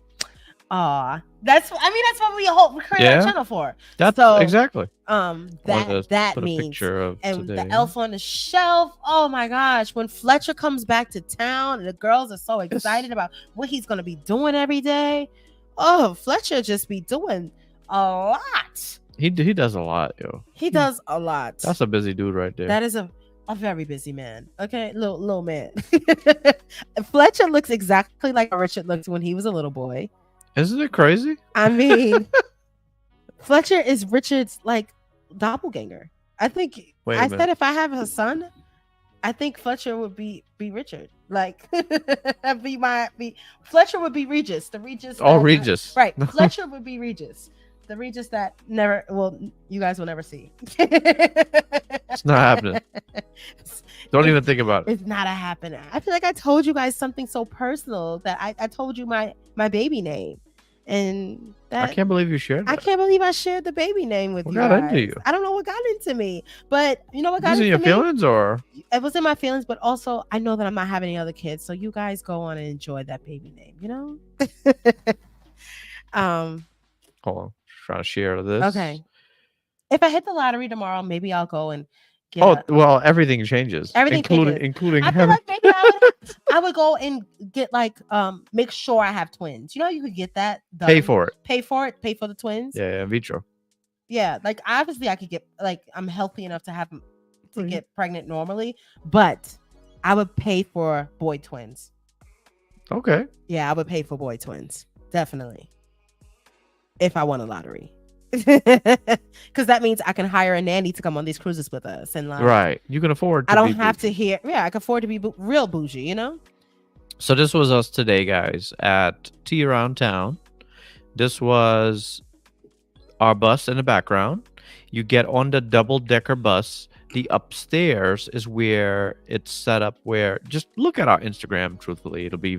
that's what we create our Yeah. channel for. That's So, exactly. That Put a means, picture of and today. the elf on the shelf. Oh my gosh, when Fletcher comes back to town and the girls are so excited about what he's going to be doing every day. Oh, Fletcher just be doing a lot. He does a lot, yo. He does a lot. That's a busy dude right there. That is a very busy man. Okay, little man. Fletcher looks exactly like Richard looked when he was a little boy. Isn't it crazy? I mean, Fletcher is Richard's like doppelganger. I think Wait a I minute. said if I have a son, I think Fletcher would be Richard. Like Fletcher would be Regis. The Regis. Oh, that- Regis. Right. Fletcher would be Regis. The Regis that never, well, you guys will never see. It's not happening. Don't even think about it. It's not a happening. I feel like I told you guys something so personal that I told you my baby name, and I that can't believe you shared that. I can't believe I shared the baby name with What you got guys. into you? I don't know what got into me, but you know what got Is it into your me? feelings or? It was in my feelings, but also I know that I'm not having any other kids, so you guys go on and enjoy that baby name. You know. Hold on, trying to share this. Okay. If I hit the lottery tomorrow, maybe I'll go and get. Oh well, everything changes. Everything changes. including I feel having. like maybe I would go and get like make sure I have twins. You know, you could get that done. Pay for it. Pay for the twins. Yeah, in vitro. Yeah, like obviously I could get, like, I'm healthy enough to get pregnant normally, but I would pay for boy twins. Okay. Yeah, I would pay for boy twins. Definitely. If I won a lottery. Because that means I can hire a nanny to come on these cruises with us. And like, Right. You can afford to I don't be have bougie. to hear. Yeah, I can afford to be real bougie, you know? So this was us today, guys, at Tea Around Town. This was our bus in the background. You get on the double-decker bus. The upstairs is where it's set up, where just look at our Instagram. Truthfully, it'll be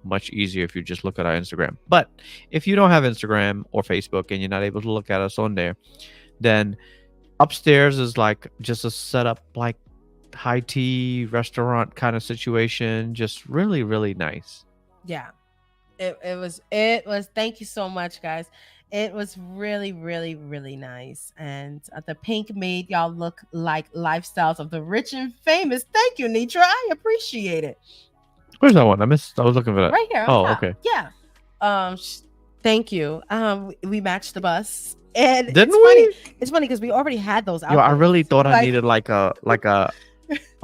much easier if you just look at our Instagram. But if you don't have Instagram or Facebook and you're not able to look at us on there, then upstairs is like just a setup, like high tea restaurant kind of situation. Just really, really nice. Yeah. It was thank you so much, guys. It was really, really, really nice. And the pink made y'all look like lifestyles of the rich and famous. Thank you, Nitra. I appreciate it. Where's that one? I was looking for that. Right here. Oh, top. okay. Yeah. Thank you. We matched the bus. And Didn't it's we? funny. It's funny because we already had those outfits. Yo, I really thought I Like- needed like a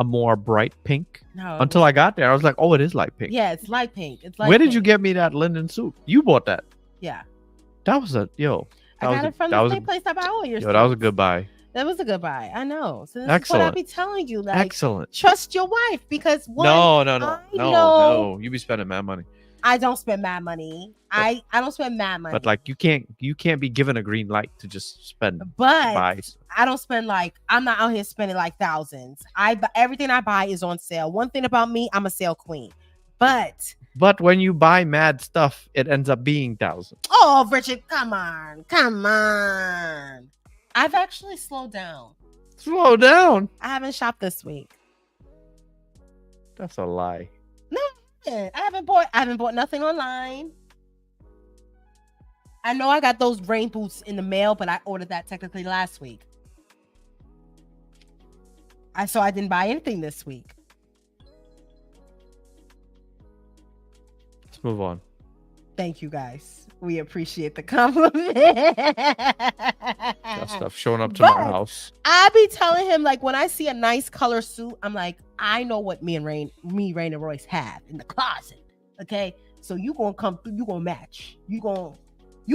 more bright pink. No, Until I got there, I was like, "Oh, it is light pink." Yeah, it's light pink. It's light Where did pink. you get me that linen suit? You bought that. Yeah. That was a yo. I got it from the same place I buy all your Yo, that was a suits. good buy. That was a good buy. I know. So this Excellent. is what I be telling you. Like, Excellent. trust your wife because one, No. I know- No. You be spending mad money. I don't spend mad money. I don't spend mad money. But like you can't be given a green light to just spend. But buy. I don't spend like, I'm not out here spending like thousands. Everything I buy is on sale. One thing about me, I'm a sale queen. But when you buy mad stuff, it ends up being thousands. oh, Richard, come on. I've actually slowed down. Slow down. I haven't shopped this week. That's a lie. I haven't bought nothing online. I know I got those rain boots in the mail, but I ordered that technically last week. So I didn't buy anything this week. Let's move on. Thank you guys. We appreciate the compliment. That stuff showing up to my But house. I be telling him, like, when I see a nice color suit, I'm like, I know what me, Rain and Royce have in the closet. Okay, so you gonna come through, you gonna match. You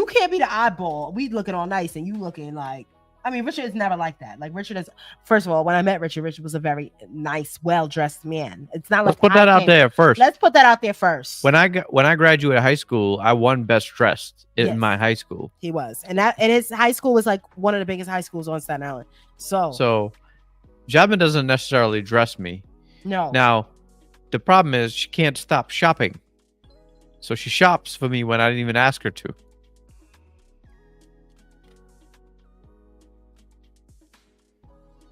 can't be the oddball. We looking all nice and you looking like. I mean, Richard is never like that. Like Richard is. First of all, when I met Richard was a very nice, well-dressed man. It's not Let's like put that out there first. Let's put that out there first. When I graduated high school, I won best dressed in Yes. my high school. He was, and his high school was like one of the biggest high schools on Staten Island. So Jasmine doesn't necessarily dress me. no. Now, the problem is she can't stop shopping. So she shops for me when I didn't even ask her to.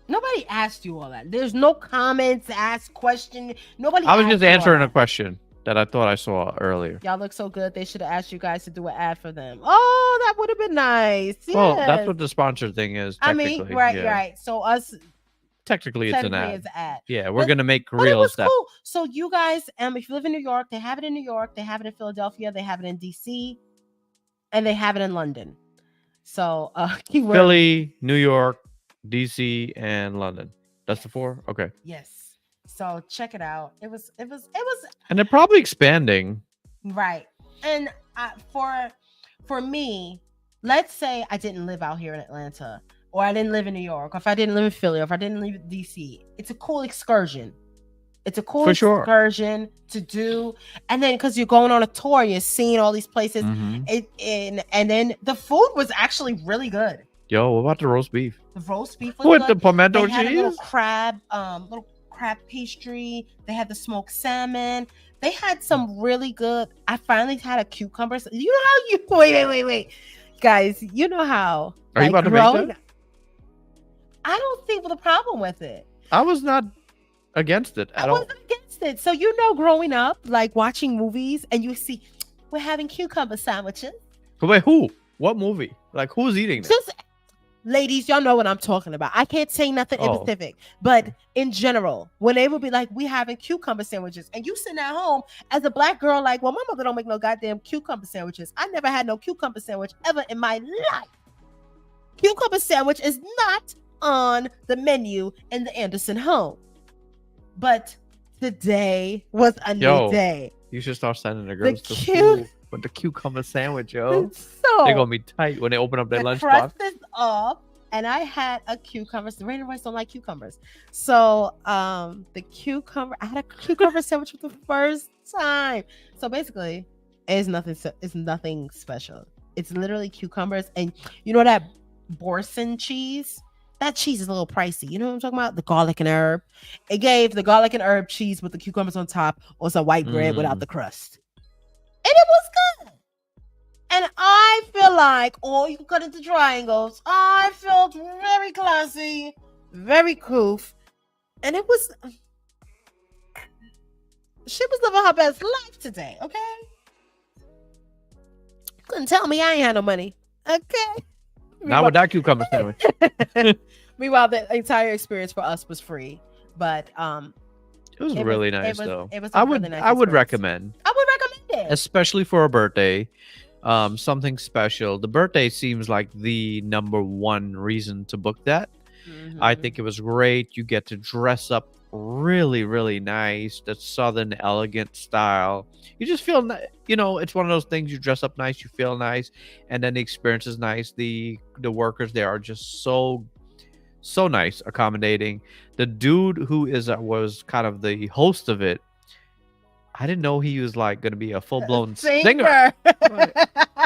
Nobody asked you all that. There's no comments, ask question. Nobody. I was asked just you all answering a that. question that I thought I saw earlier. Y'all look so good. They should have asked you guys to do an ad for them. Oh, that would have been nice. Well, that's Yes. what the sponsor thing is. I mean, technically. right, Yeah. right. So us Technically, it's an technically ad. is an ad. Yeah, we're But- gonna make But it reels was that. cool. So you guys, if you live in New York, they have it in New York, they have it in Philadelphia, they have it in DC, and they have it in London. So keyword Philly, New York, DC, and London. That's the 4. Okay, yes. So check it out. It was and they're probably expanding. right. And for me, let's say I didn't live out here in Atlanta, or I didn't live in New York, or if I didn't live in Philly, or if I didn't live in DC. It's a cool excursion. It's a cool For sure. excursion to do, and then because you're going on a tour, you're seeing all these places. Mhm. And then the food was actually really good. Yo, what about the roast beef? The roast beef was With good. the pimento They had a little cheese? crab pastry. They had the smoked salmon. They had some really good. I finally had a cucumber. You know how you wait, guys. You know how Are you about to make growing- that? I don't think the problem with it. I was not against it I at all. wasn't against it. So you know, growing up, like watching movies, and you see we're having cucumber sandwiches. But wait, who? What movie? Like, who's eating this? Just ladies, y'all know what I'm talking about. I can't say nothing in Oh. specific, but in general, when they would be like, we having cucumber sandwiches, and you sitting at home as a black girl, like, well, my mother don't make no goddamn cucumber sandwiches. I never had no cucumber sandwich ever in my life. Cucumber sandwich is not on the menu in the Anderson home. But today was a Yo. new day. You should start sending the girls to cu- school with the cucumber sandwich, yo. So They're gonna be tight when they open up their the lunchbox. crust is off, and I had a cucumber. Rain and Rice don't like cucumbers, so I had a cucumber sandwich for the first time. So basically, it's nothing special. It's literally cucumbers, and you know that Borson cheese. That cheese is a little pricey. You know what I'm talking about? The garlic and herb. It gave the garlic and herb cheese with the cucumbers on top, or some white bread without the crust, and it was good. And I feel like, oh, you can cut into triangles. I felt very classy, very coof. And it was, she was living her best life today, okay? Couldn't tell me I ain't had no money, okay? Not with that cucumber sandwich. Meanwhile, the entire experience for us was free. But It was It really was- nice it was- though. it was a I would really nice I would experience. recommend, I would recommend it. especially for a birthday, something special. The birthday seems like the number one reason to book that. I Mhm. think it was great. You get to dress up really, really nice. That southern elegant style. You just feel, it's one of those things. You dress up nice, you feel nice, and then the experience is nice. The workers there are just so nice, accommodating. The dude who was kind of the host of it, I didn't know he was like going to be a full blown singer.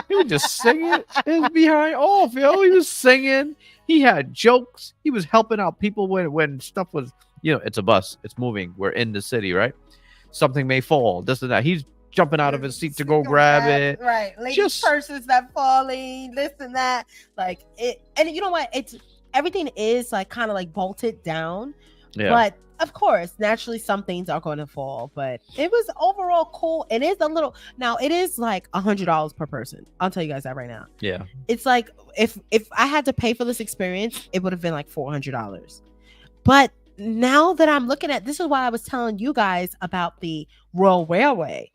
He was just singing his behind off, yo. He was singing. He had jokes. He was helping out people when stuff was, it's a bus. It's moving. We're in the city, right? Something may fall. This and that. He's jumping out of his seat to go grab it. Right. Ladies' Just- purses that falling, this and that. Like it, and you know what? It's everything is like kind of like bolted down. Yeah. But of course, naturally some things are going to fall. But it was overall cool. It is a little now, it is like $100 per person. I'll tell you guys that right now. Yeah. It's like if I had to pay for this experience, it would have been like $400. But now that I'm looking at this is why I was telling you guys about the Royal Railway.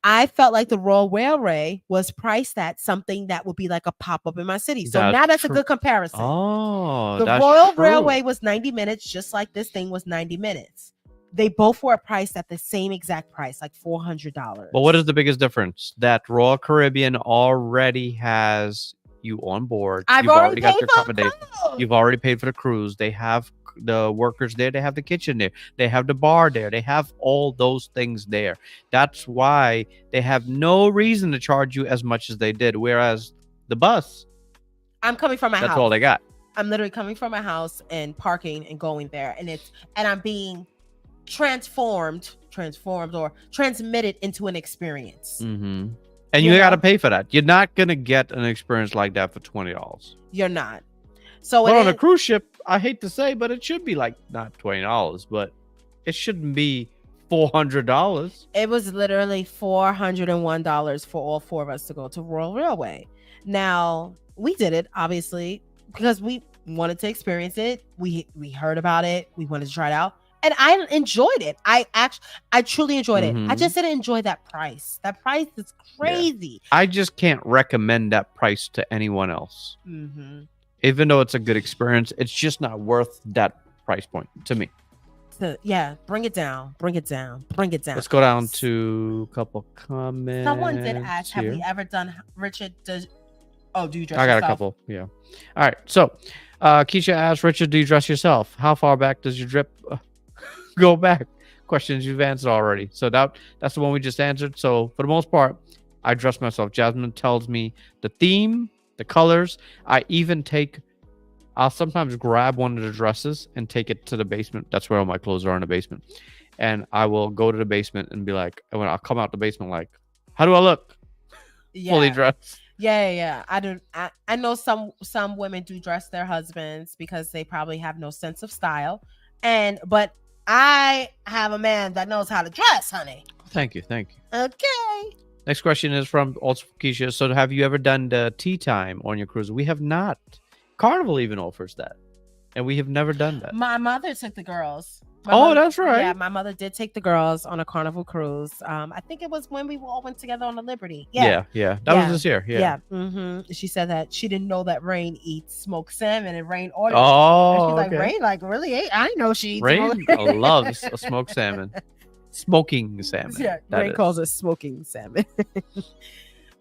I felt like the Royal Railway was priced at something that would be like a pop-up in my city. So now that's a true. good comparison. Oh, The that's Royal true. Railway was 90 minutes, just like this thing was 90 minutes. They both were priced at the same exact price, like $400. But what is the biggest difference? That Royal Caribbean already has you on board. I've You've already got paid your for accommodation. the cruise. You've already paid for the cruise. They have the workers there. They have the kitchen there. They have the bar there. They have all those things there. That's why they have no reason to charge you as much as they did. Whereas the bus, I'm coming from my that's house. all they got. I'm literally coming from my house and parking and going there, and I'm being transformed or transmitted into an experience. Mm-hmm. And You you got to know? pay for that. You're not gonna get an experience like that for $20. You're not. So But it on a is- cruise ship, I hate to say, but it should be like not $20, but it shouldn't be $400. it was literally $401 for all four of us to go to Royal Railway. Now we did it obviously because we wanted to experience it. We heard about it. We wanted to try it out, and I enjoyed it. I truly enjoyed it. I Mhm. just didn't enjoy that price. That price is crazy. I just can't recommend that price to anyone else. Mm-hmm. Even though it's a good experience, it's just not worth that price point to me. Yeah, bring it down. Let's go down to a couple comments. Someone did ask, have here. we ever done Richard? Do you dress I got yourself? a couple. Yeah. All right. So, Keisha asked, Richard, do you dress yourself? How far back does your drip go back? questions you've answered already. So that's the one we just answered. So for the most part, I dress myself. Jasmine tells me the theme, the colors. I'll sometimes grab one of the dresses and take it to the basement. That's where all my clothes are, in the basement. And I will go to the basement and be like, when I'll come out the basement, like, how do I look? Fully dressed. Yeah. I know some women do dress their husbands because they probably have no sense of style. But I have a man that knows how to dress, honey. Thank you. Okay. Next question is from also Keisha. So have you ever done the tea time on your cruise? We have not. Carnival even offers that. And we have never done that. My mother took the girls. That's right. Yeah, my mother did take the girls on a Carnival cruise. I think it was when we all went together on the Liberty. Yeah. That was this year. Yeah. She said that she didn't know that Rain eats smoked salmon and Rain ordered. Oh, she's like, okay. Rain, like, really ate? I didn't know she eats. Rain loves a smoked salmon. Smoking salmon. Yeah, Rain calls it smoking salmon.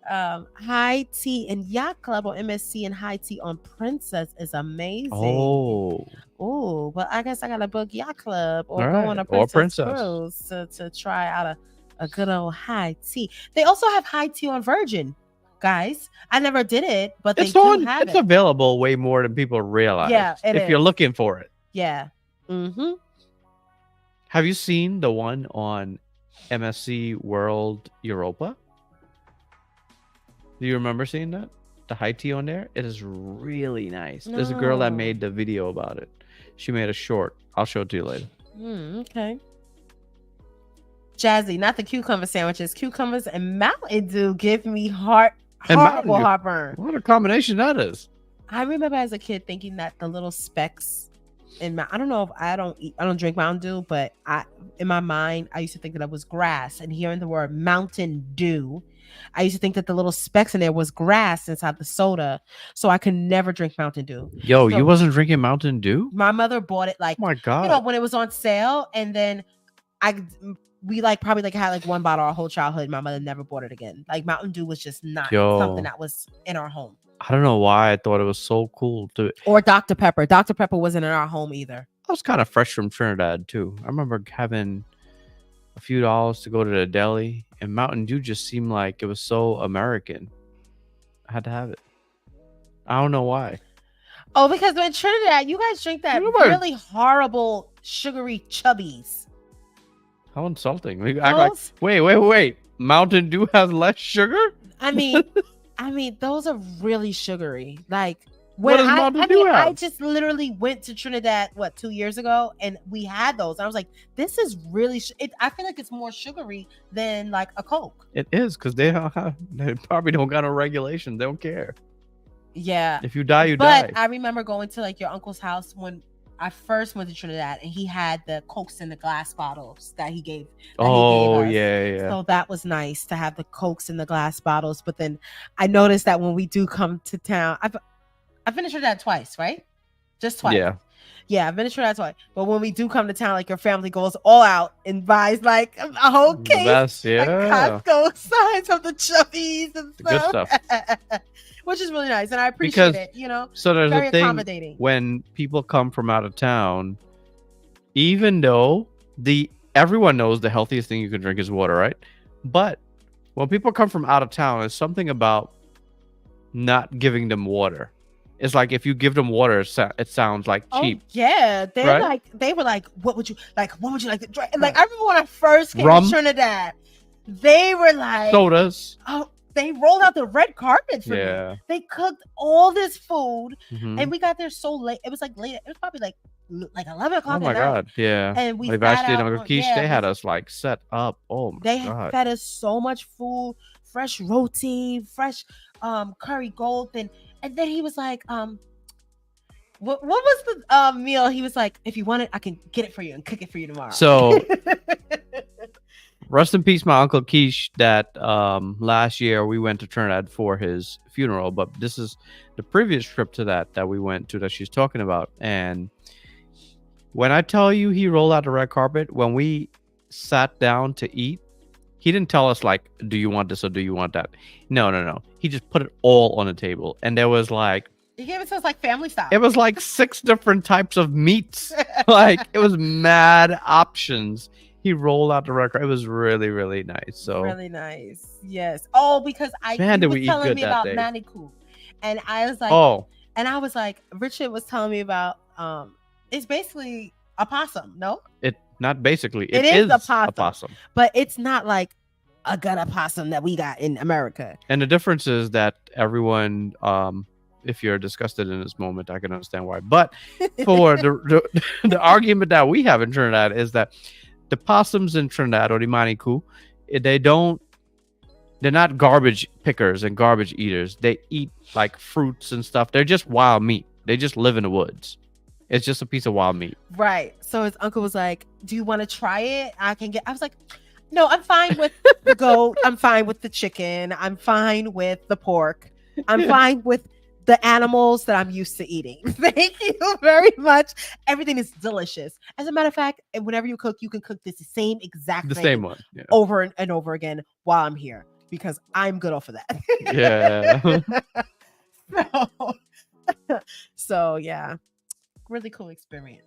High tea and yacht club on MSC and high tea on Princess is amazing. Oh, well, I guess I gotta book yacht club or go on a Princess cruise to try out a good old high tea. They also have high tea on Virgin, guys. I never did it, but they do have it. It's available way more than people realize. Yeah, if you're looking for it. Yeah. Have you seen the one on MSC World Europa? Do you remember seeing that? The high tea on there? It is really nice. No. There's a girl that made the video about it. She made a short. I'll show it to you later. Okay. Jazzy, not the cucumber sandwiches. Cucumbers and Mountain Dew give me horrible heartburn. What a combination that is. I remember as a kid thinking that the little specks I don't know if I don't drink Mountain Dew, but in my mind, I used to think that it was grass. And hearing the word Mountain Dew, I used to think that the little specks in there was grass inside the soda. So I could never drink Mountain Dew. Yo, so, you wasn't drinking Mountain Dew? My mother bought it oh my God. When it was on sale. And then we probably had one bottle our whole childhood. My mother never bought it again. Like Mountain Dew was just not something that was in our home. I don't know why I thought it was so cool to. Or Dr. Pepper. Dr. Pepper wasn't in our home either. I was kind of fresh from Trinidad too. I remember having a few dollars to go to the deli, and Mountain Dew just seemed like it was so American. I had to have it. I don't know why. Oh, because in Trinidad, you guys drink that really horrible sugary chubbies. How insulting! We act like, wait. Mountain Dew has less sugar? I mean, those are really sugary. Like what does Mountain Dew have? I just literally went to Trinidad 2 years ago, and we had those. I was like, this is really. I feel like it's more sugary than like a Coke. It is because they probably don't got no regulation. They don't care. Yeah. If you die, you die. But I remember going to your uncle's house when I first went to Trinidad, and he had the Cokes in the glass bottles that he gave. Yeah. So that was nice to have the Cokes in the glass bottles. But then I noticed that when we do come to town, I've been to Trinidad twice, right? Just twice. Yeah, I've been to Trinidad twice. But when we do come to town, your family goes all out and buys a whole case, Costco size of the chubbies and stuff. Good stuff. Which is really nice, and I appreciate it. So there's very a thing accommodating. When people come from out of town, even though everyone knows the healthiest thing you can drink is water, right? But when people come from out of town, there's something about not giving them water. It's like if you give them water, it sounds like cheap. Oh, yeah, they were like, what would you like to drink? And I remember when I first came to Trinidad, they were like sodas. Oh, they rolled out the red carpet for me. They cooked all this food, and we got there so late. It was late. It was probably like 11 o'clock. Oh my God, yeah. And we they had us set up. Oh my God, they fed us so much food, fresh roti, fresh curry gold, and then he was like, what was the meal? He was like, if you want it, I can get it for you and cook it for you tomorrow. So rest in peace, my Uncle Keish, that last year we went to Trinidad for his funeral, but this is the previous trip to that we went to that she's talking about. And when I tell you he rolled out the red carpet, when we sat down to eat, he didn't tell us do you want this or do you want that? No. He just put it all on the table. And there was he gave it to us family style. It was 6 different types of meats. It was mad options. he rolled out the record. It was really, really nice. So Really nice. Yes. Oh, because Man, you did was we eat telling good me that about day. Manicoop. And I was like, oh, Richard was telling me about it's basically a possum, no? it not basically. It It is is a a possum. possum. But it's not like a gut possum that we got in America. And the difference is that everyone, if you're disgusted in this moment, I can understand why. But for the argument that we have in Trinidad is that the possums in Trinidad or the Manicoot, they're not garbage pickers and garbage eaters. They eat like fruits and stuff. They're just wild meat. They just live in the woods. It's just a piece of wild meat. Right. So his uncle was like, "Do you want to try it? I was like, "No, I'm fine with the goat. I'm fine with the chicken. I'm fine with the pork. I'm fine with the animals that I'm used to eating. Thank you very much. Everything is delicious. As a matter of fact, whenever you cook, you can cook this same exact The thing same one. Yeah. over and over again while I'm here because I'm good off of that." Yeah. So yeah, really cool experience.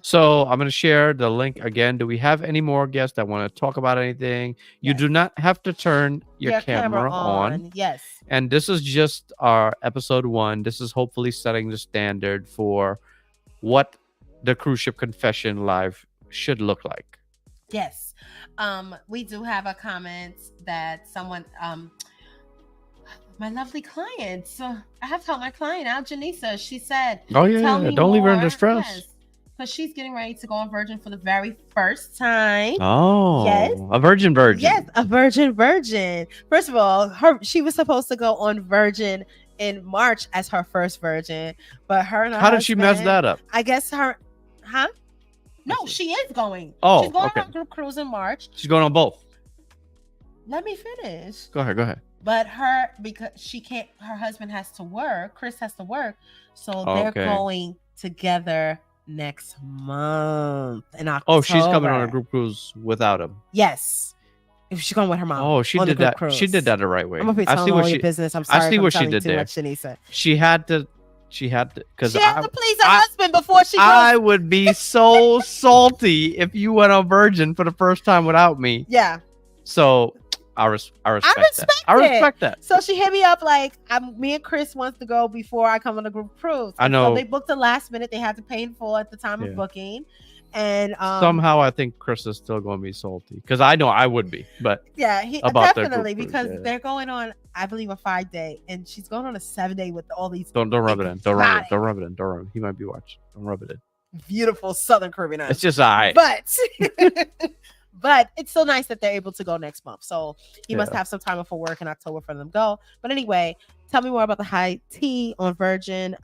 So I'm going to share the link again. Do we have any more guests that want to talk about anything? You Yes. do not have to turn your camera on. Yes. And this is just our episode 1. This is hopefully setting the standard for what the cruise ship confession live should look like. Yes. We do have a comment that someone my lovely client. So I have told my client out, Janisa. She said, Oh yeah, "Tell me don't leave her in more." distress. Yes, because she's getting ready to go on Virgin for the very first time. Oh, Yes. a virgin. Yes, a virgin. First of all, she was supposed to go on Virgin in March as her first Virgin, but her and her How did she mess husband- that up? I guess her, huh? No, she is going. Oh, she's going okay. on a group cruise in March. She's going on both. Let me finish. Go ahead. But because she can't, her husband has to work. Chris has to work, so they're Okay. going together next month in October. Oh, she's coming on a group cruise without him. Yes, if she's going with her mom. Oh, she on the did group that. Cruise. She did that the right way. I'm gonna be I telling see all what your she. business. I'm sorry. I see if I'm what she telling did too there. much, Shanisa. She had to because She has to please her husband before she goes. I would be so salty if you went on Virgin for the first time without me. Yeah. So I respect that. I it. respect that. So she hit me up like, me and Chris wants to go before I come on a group cruise. I know. So they booked the last minute. They had to pay in full at the time Yeah. of booking. And somehow I think Chris is still going to be salty because I know I would be, but yeah, he about their definitely group because cruise, yeah. they're going on, I believe, a 5-day, and she's going on a 7-day with all these don't rub it in. Don't rub it. exotic, Don't rub it in. Don't rub it. He might be watching. Don't rub it in. beautiful Southern Caribbean It's islands. just I. But it's so nice that they're able to go next month. So he must Yeah. have some time off for work in October for them to go. But anyway, tell me more about the high tea on Virgin.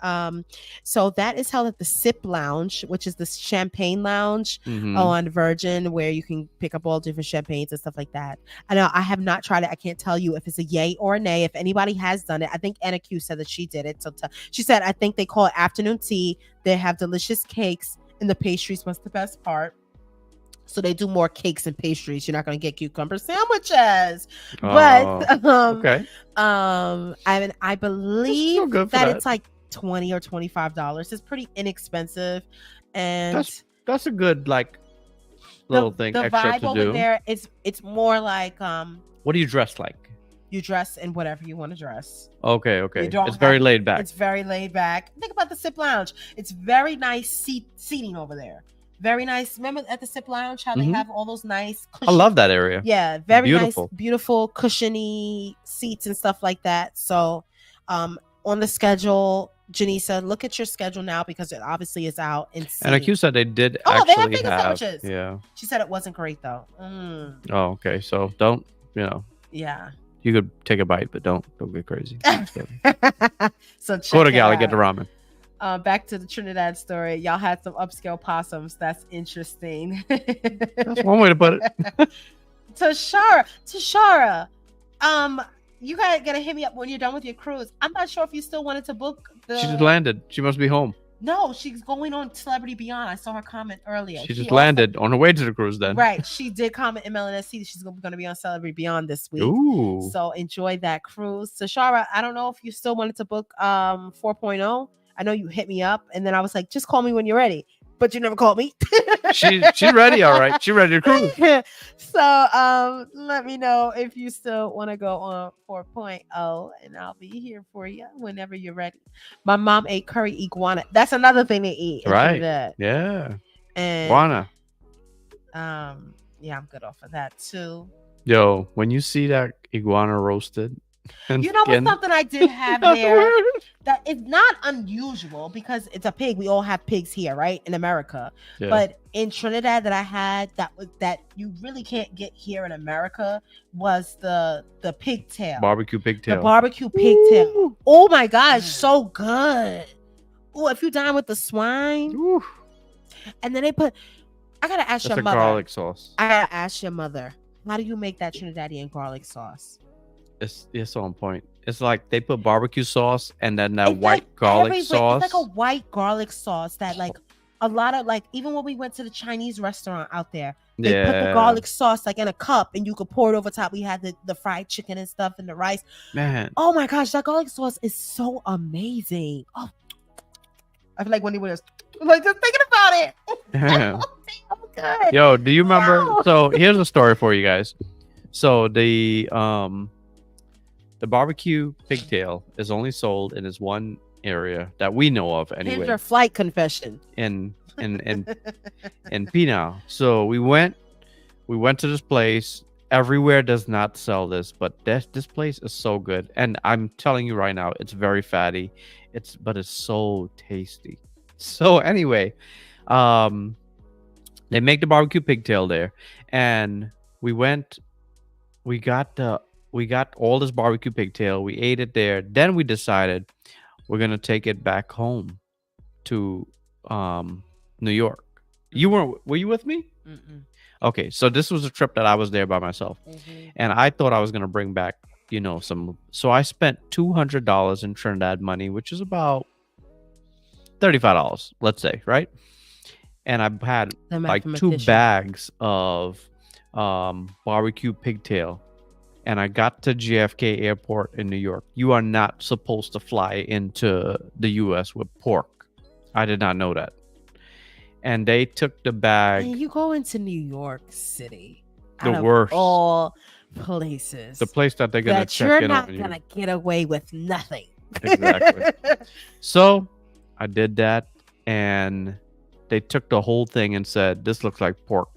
So that is held at the Sip Lounge, which is the champagne lounge Mhm. on Virgin, where you can pick up all different champagnes and stuff like that. I know I have not tried it. I can't tell you if it's a yay or a nay. If anybody has done it, I think Anna Q said that she did it. So she said, I think they call it afternoon tea. They have delicious cakes, and the pastries was the best part. So they do more cakes and pastries. You're not going to get cucumber sandwiches, but okay. I believe still good for that that. it's like $20 or $25. It's pretty inexpensive, and That's a good like little thing the extra vibe to over do. there, it's more like What do you dress like? you dress in whatever you want to dress. Okay. You don't It's very have- laid back. It's very laid back. Think about the Sip Lounge. It's very nice seating over there. Very nice. Remember at the Sip Lounge how they Mhm. have all those nice I love that area. Yeah, very Beautiful. nice, beautiful, cushiony seats and stuff like that. So, on the schedule, Janisa, look at your schedule now because it obviously is out. And Q said they did they have actually bacon have. sandwiches. Yeah. She said it wasn't great though. Oh, okay. So don't Yeah. you could take a bite, but don't get crazy. So check Go to it Galley, out. get the ramen. Back to the Trinidad story. Y'all had some upscale possums. That's interesting. That's one way to put it. Tashara, you gotta hit me up when you're done with your cruise. I'm not sure if you still wanted to book the. She just landed. She must be home. No, she's going on Celebrity Beyond. I saw her comment earlier. She just also- landed on her way to the cruise then. Right. She did comment in MLNSC. She's going to be on Celebrity Beyond this week. Ooh. So enjoy that cruise. So Shara, I don't know if you still wanted to book 4.0. I know you hit me up and then I was like, just call me when you're ready. but you never called me. She's ready, all right. She's ready to cruise. So let me know if you still want to go on 4.0, and I'll be here for you whenever you're ready. My mom ate curry iguana. That's another thing to eat. Right. That. Yeah. And Iguana. yeah, I'm good off of that too. Yo, when you see that iguana roasted, and You know what's skin- something I did have there that is not unusual because it's a pig. We all have pigs here, right, in America. Yeah. But in Trinidad, that I had that you really can't get here in America was the pigtail, barbecue pigtail. the barbecue pigtail. Oh my gosh, so good. Oh, if you dine with the swine, Ooh. and then they put. I gotta ask That's your a mother. garlic sauce. I gotta ask your mother. How do you make that Trinidadian garlic sauce? It's on point. It's like they put barbecue sauce and then that It's white like garlic everywhere. sauce. It's like a white garlic sauce that like a lot of like even when we went to the Chinese restaurant out there, they put the garlic sauce like in a cup and you could pour it over top. We had the fried chicken and stuff and the rice. Man. Oh my gosh, that garlic sauce is so amazing. Oh, I feel like Wendy was like just thinking about it. Yeah. So good. Yo, do you remember? Wow. So here's a story for you guys. So the barbecue pigtail is only sold in this one area that we know of Here's anyway. your flight confession. in Pinal. So we went to this place. Everywhere does not sell this, but this place is so good. And I'm telling you right now, it's very fatty. But it's so tasty. So anyway, they make the barbecue pigtail there, and we got all this barbecue pigtail. We ate it there. Then we decided we're gonna take it back home to New York. Were you with me? Mm-mm. Okay, so this was a trip that I was there by myself, Mm-hmm. and I thought I was gonna bring back, some. So I spent $200 in Trinidad money, which is about $35, let's say, right? And I had The like 2 mathematician. bags of barbecue pigtail, and I got to JFK Airport in New York. You are not supposed to fly into the US with pork. I did not know that. And they took the bag. And you go into New York City, The out of worst. all places, The place that they're gonna that check you're in not on gonna you. get away with nothing. Exactly. So I did that, and they took the whole thing and said, "This looks like pork."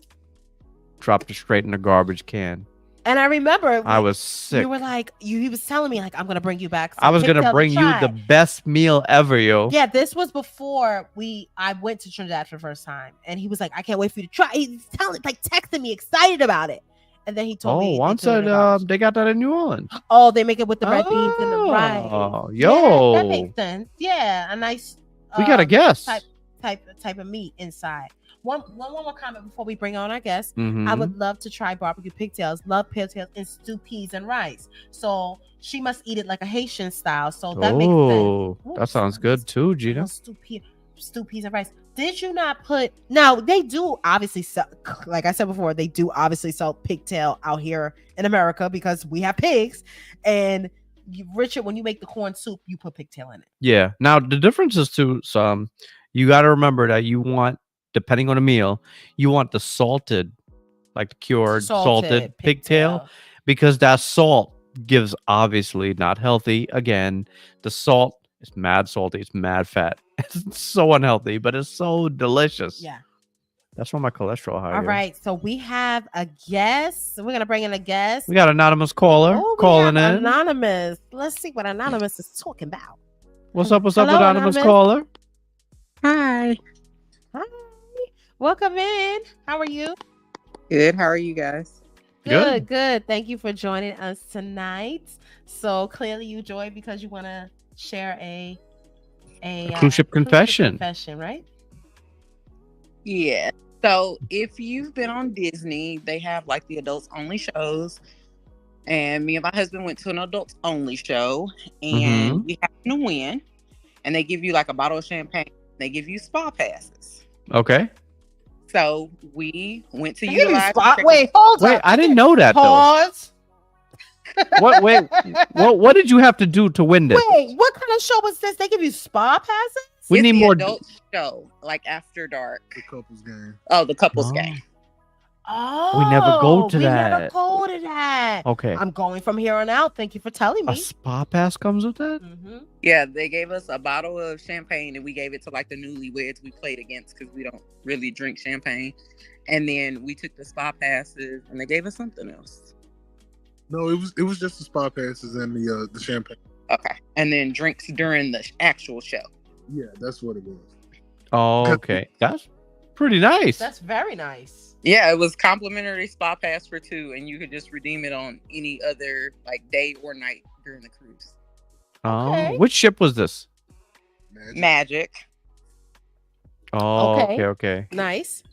Dropped it straight in the garbage can. And I remember I was sick. you were like, he was telling me like, I'm gonna bring you back. I was pigtail gonna to bring you try. the best meal ever, yo. Yeah, this was before I went to Trinidad for the first time, and he was like, I can't wait for you to try. He's texting me excited about it, and then he told me. Oh, once they threw it in the that garbage. they got that in New Orleans. Oh, they make it with the red beans and the rice. Oh, Yeah, yo. that makes sense. Yeah, a nice. We got a guest. Type of meat inside. One more comment before we bring on our guest. Mhm. I would love to try barbecue pigtails. Love pigtails and stew peas and rice. So she must eat it like a Haitian style. So that makes Oh, sense. that sounds good too, Ooh, Gina. stew peas and rice. Did you not put? Now they do obviously sell. Like I said before, they do obviously sell pigtail out here in America because we have pigs. And Richard, when you make the corn soup, you put pigtail in it. Yeah. Now the difference is too. You got to remember that you want, depending on the meal, you want the salted, like the cured salted pigtail, because that salt gives obviously not healthy. Again, the salt is mad salty, it's mad fat. It's so unhealthy, but it's so delicious. Yeah. That's why my cholesterol high. All here. right. So we have a guest. We're gonna bring in a guest. We got anonymous caller Oh, we calling have in. Anonymous. Let's see what Anonymous is talking about. What's up? What's up, Hello, anonymous Anonymous. caller? Hi. Hi. Welcome in. How are you? Good. How are you guys? Good. Good. Thank you for joining us tonight. So clearly you joined because you want to share a cruise ship confession. Confession, right? Yeah. So if you've been on Disney, they have like the adults only shows. And me and my husband went to an adults only show, and we happened to win. And they give you like a bottle of champagne. They give you spa passes. Okay. So we went to They give you utilize. spot. Wait, hold Wait, up. I didn't know that though. Pause. What? Wait, what did you have to do to win this? Wait, what kind of show was this? They give you spa passes? We It's need the more. adult show, like after dark. The couples game. Oh, the couples Oh. game. Oh, We never go to we never that. go to that. Okay. I'm going from here on out. Thank you for telling A me. spa pass comes with that? Mm-hmm. Yeah, they gave us a bottle of champagne and we gave it to like the newlyweds we played against because we don't really drink champagne. And then we took the spa passes and they gave us something else. No, it was just the spa passes and the champagne. Okay. And then drinks during the actual show. Yeah, that's what it was. Oh, okay. That's pretty nice. That's very nice. Yeah, it was complimentary spa pass for 2, and you could just redeem it on any other like day or night during the cruise. Oh, Okay. which ship was this? Magic. Oh, Okay. okay. Nice.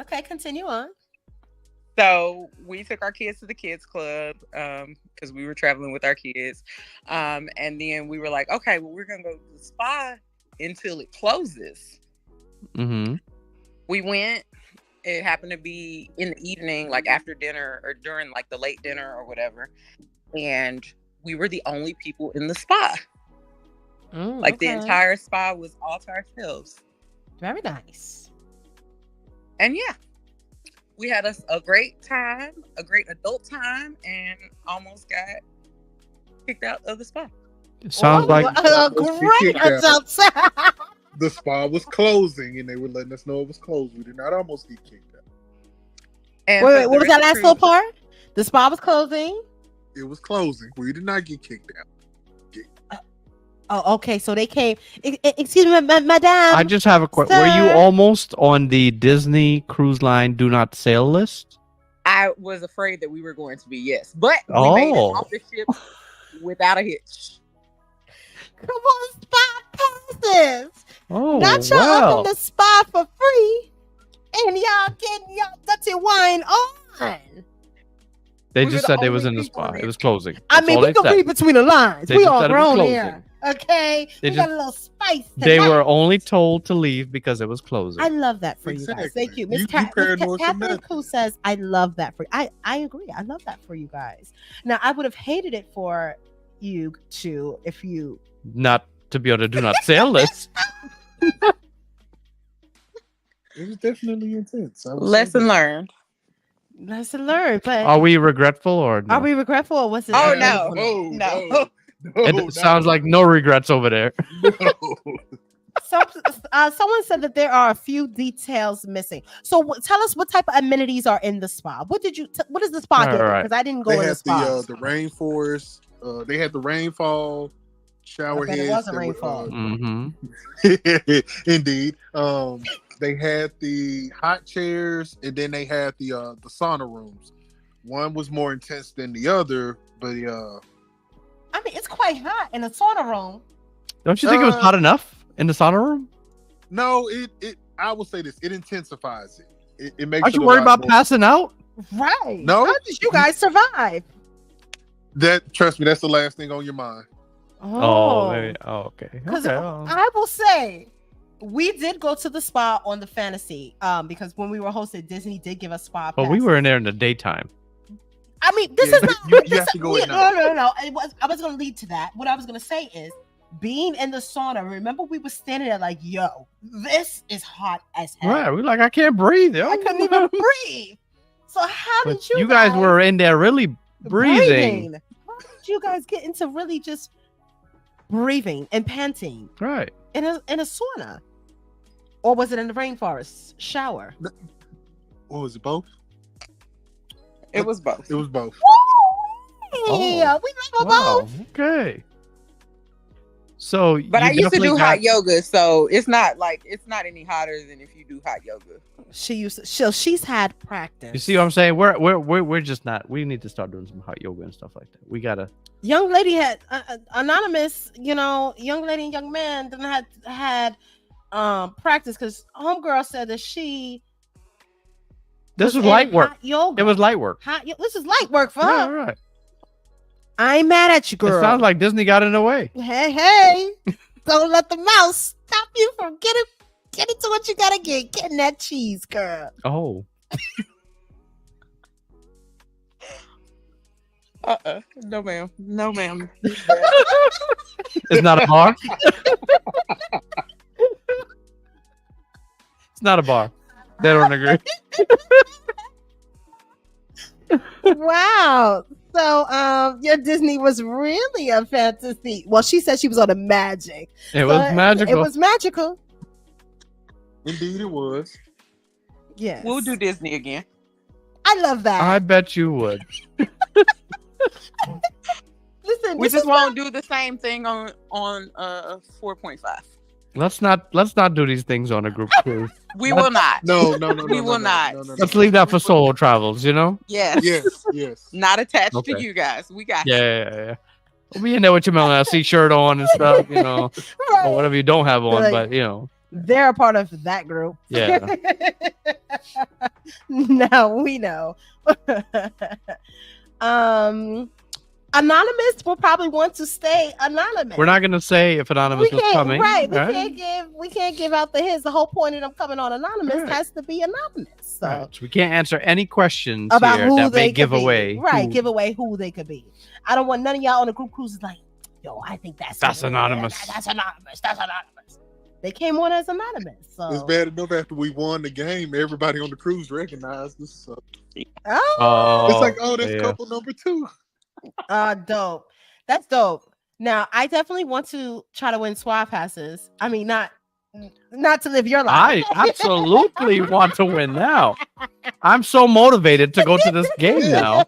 Okay, continue on. So we took our kids to the kids club because we were traveling with our kids. And then we were like, okay, well, we're going to go to the spa until it closes. Mm-hmm. We went. It happened to be in the evening, like after dinner or during like the late dinner or whatever. And we were the only people in the spa. Like the entire spa was all to ourselves. Very nice. And yeah, we had a great time, a great adult time, and almost got kicked out of the spa. Sounds like a great adult time. The spa was closing, and they were letting us know it was closed. We did not almost get kicked out. And Wait, for wait, the what was that rest last of little the part? The spa was closing. It was closing. We did not get kicked out. Oh, okay. So they came. Excuse me, madame. I just have a question. Were you Sir? almost on the Disney Cruise Line do not sail list? I was afraid that we were going to be, yes. But we made it Oh. off the ship without a hitch. Come on, spa passes. Oh, Not y'all wow. up in the spa for free, and y'all getting y'all dirty wine on. They We were just the said they was only in the people spa. in It it. was closing. I That's mean, all we they can said. read between the lines. They We just all said it was grown closing. here, okay? They We got just- a little spice. They tonight. were only told to leave because it was closing. I love that for you guys. Exactly. Thank you, You- Miss you paranoid for Catherine nothing. Koo says, "I love that for you." I agree. I love that for you guys. Now, I would have hated it for you two if you. Not to be on the do not sail list. It was definitely intense. I would say Lesson that. learned. Lesson learned, but Are we regretful or no? are we regretful or was it? Oh, beautiful? no. No. It sounds like no regrets over there. no. Someone said that there are a few details missing. So tell us what type of amenities are in the spa. What did you? What is the spa? All right. Because I didn't go They in the had spa. the rainforest. They had the rainfall shower I bet it heads. was a that rainfall. Mm-hmm. Indeed. They had the hot chairs, and then they had the sauna rooms. One was more intense than the other, but I mean, it's quite hot in the sauna room. Don't you think it was hot enough in the sauna room? no, it. I will say this: it intensifies it. It makes. Aren't it you a worried lot about more- passing out? Right. No. How did you guys survive? That trust me, that's the last thing on your mind. Oh, maybe. Oh, okay. Because Okay. Oh. I will say, we did go to the spa on the fantasy. Because when we were hosted, Disney did give us spa. But we passes. were in there in the daytime. I mean, this Yeah, is but not. you this- have to go we- at no, night. no, no, no. I was going to lead to that. What I was going to say is, being in the sauna. Remember, we were standing there like, "Yo, this is hot as hell." Right. We're like, I can't breathe. Yo. I couldn't even breathe. So how But did you? guys were in there really breathing. How did you guys get into really just breathing and panting Right. in a sauna, or was it in the rainforest shower? What was it? Both? It was both. It was both. Yeah, we love them Wow. both. Okay. So, But I used to do hot yoga, so it's not any hotter than if you do hot yoga. She's had practice. You see what I'm saying? We're just not. We need to start doing some hot yoga and stuff like that. We gotta. Young lady had anonymous, young lady and young man didn't had practice because homegirl said that she. This was in light work. hot yoga. It was light work. This is light work for Right, her. right. I ain't mad at you, girl. It sounds like Disney got in the way. Hey, don't let the mouse stop you from getting to what you gotta getting that cheese, girl. Oh. No, ma'am. No, ma'am. It's not a bar. It's not a bar. They don't agree. Wow. So your Disney was really a fantasy. Well, she said she was on a magic. It was magical. It was magical. Indeed, it was. Yes. We'll do Disney again. I love that. I bet you would. Listen, We this just is won't do the same thing on 4.5. Let's not do these things on a group cruise. We will not. No. We will not. Let's leave that for solo travels. You know? Yes. Yes. Not attached Okay. to you guys. We got Yeah. We'll be in there with your Melon shirt on and stuff. You know, right. or whatever you don't have on, Like- but you know. They're a part of that group. Yeah. Now we know. Anonymous will probably want to stay anonymous. We're not gonna say if Anonymous is coming. Right. Right? We can't give out the hints. The whole point of them coming on anonymous Right. has to be anonymous. So Right. So we can't answer any questions about here who that they may give could be. away. Right, give away who they could be. I don't want none of y'all on the group cruises like, yo, I think that's anonymous. That's anonymous. They came on as anonymous. So It's bad enough after we won the game, everybody on the cruise recognized us. So. Oh, It's like, that's yeah. couple number 2. dope. That's dope. Now I definitely want to try to win swap passes. I mean, not to live your life. I absolutely want to win now. I'm so motivated to go to this game now.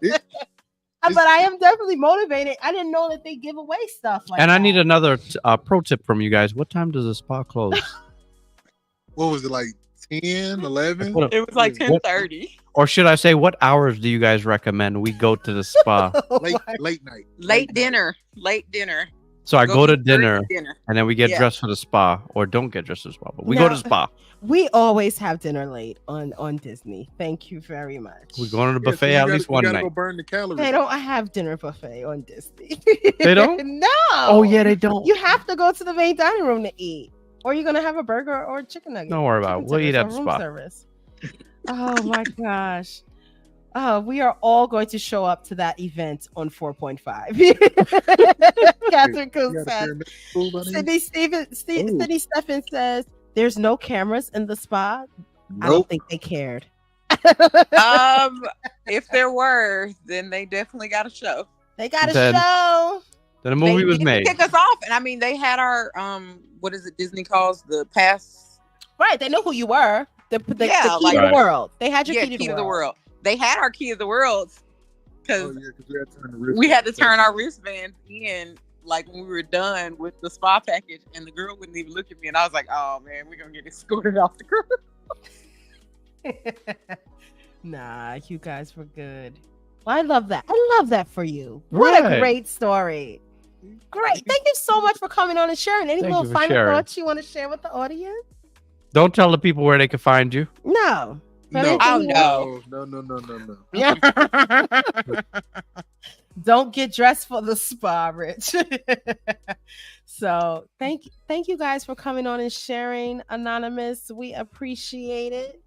But I am definitely motivated. I didn't know that they give away stuff like And that. I need another pro tip from you guys. What time does the spa close? What was it, like 10, 11? What- It was like What- 10:30. Or should I say, what hours do you guys recommend we go to the spa? Late night. Late dinner. So I go to to dinner dinner. and then we get Yeah. dressed for the spa, or don't get dressed for the spa, but we go to the spa. We always have dinner late on Disney. Thank you very much. We go to the Yeah, so buffet you at gotta- least you one gotta night. go burn the calories. They don't have dinner buffet on Disney. They don't? No. Oh yeah, they don't. You have to go to the main dining room to eat, or you're gonna have a burger or a chicken nugget. Don't worry about it. Chicken We'll eat tenders at or the room spa. service. Oh my gosh. We are all going to show up to that event on 4.5. Catherine Cook You got a says. pyramid pool, buddy? Sydney Steffen says there's no cameras in the spa. I don't Nope. think they cared. If there were, then they definitely got a show. They got a Then- show. Then the movie They was didn't made. kick us off, and I mean they had our what is it Disney calls the pass? Right, they know who you were. The Yeah, key like- to Right. the world. They had your Yeah, key to the world. They had our key of the world Oh, because yeah, 'cause we had to turn the wrist. we had to turn our wristbands in like when we were done with the spa package, and the girl wouldn't even look at me, and I was like, "Oh man, we're gonna get escorted off the cruise." Nah, you guys were good. Well, I love that. I love that for you. What a Right. great story. Great. Thank you so much for coming on and sharing. Any Thank little you for final sharing. thoughts you want to share with the audience? Don't tell the people where they can find you. No. No, Oh, no. Don't get dressed for the spa, Rich. So thank you guys for coming on and sharing, Anonymous. We appreciate it,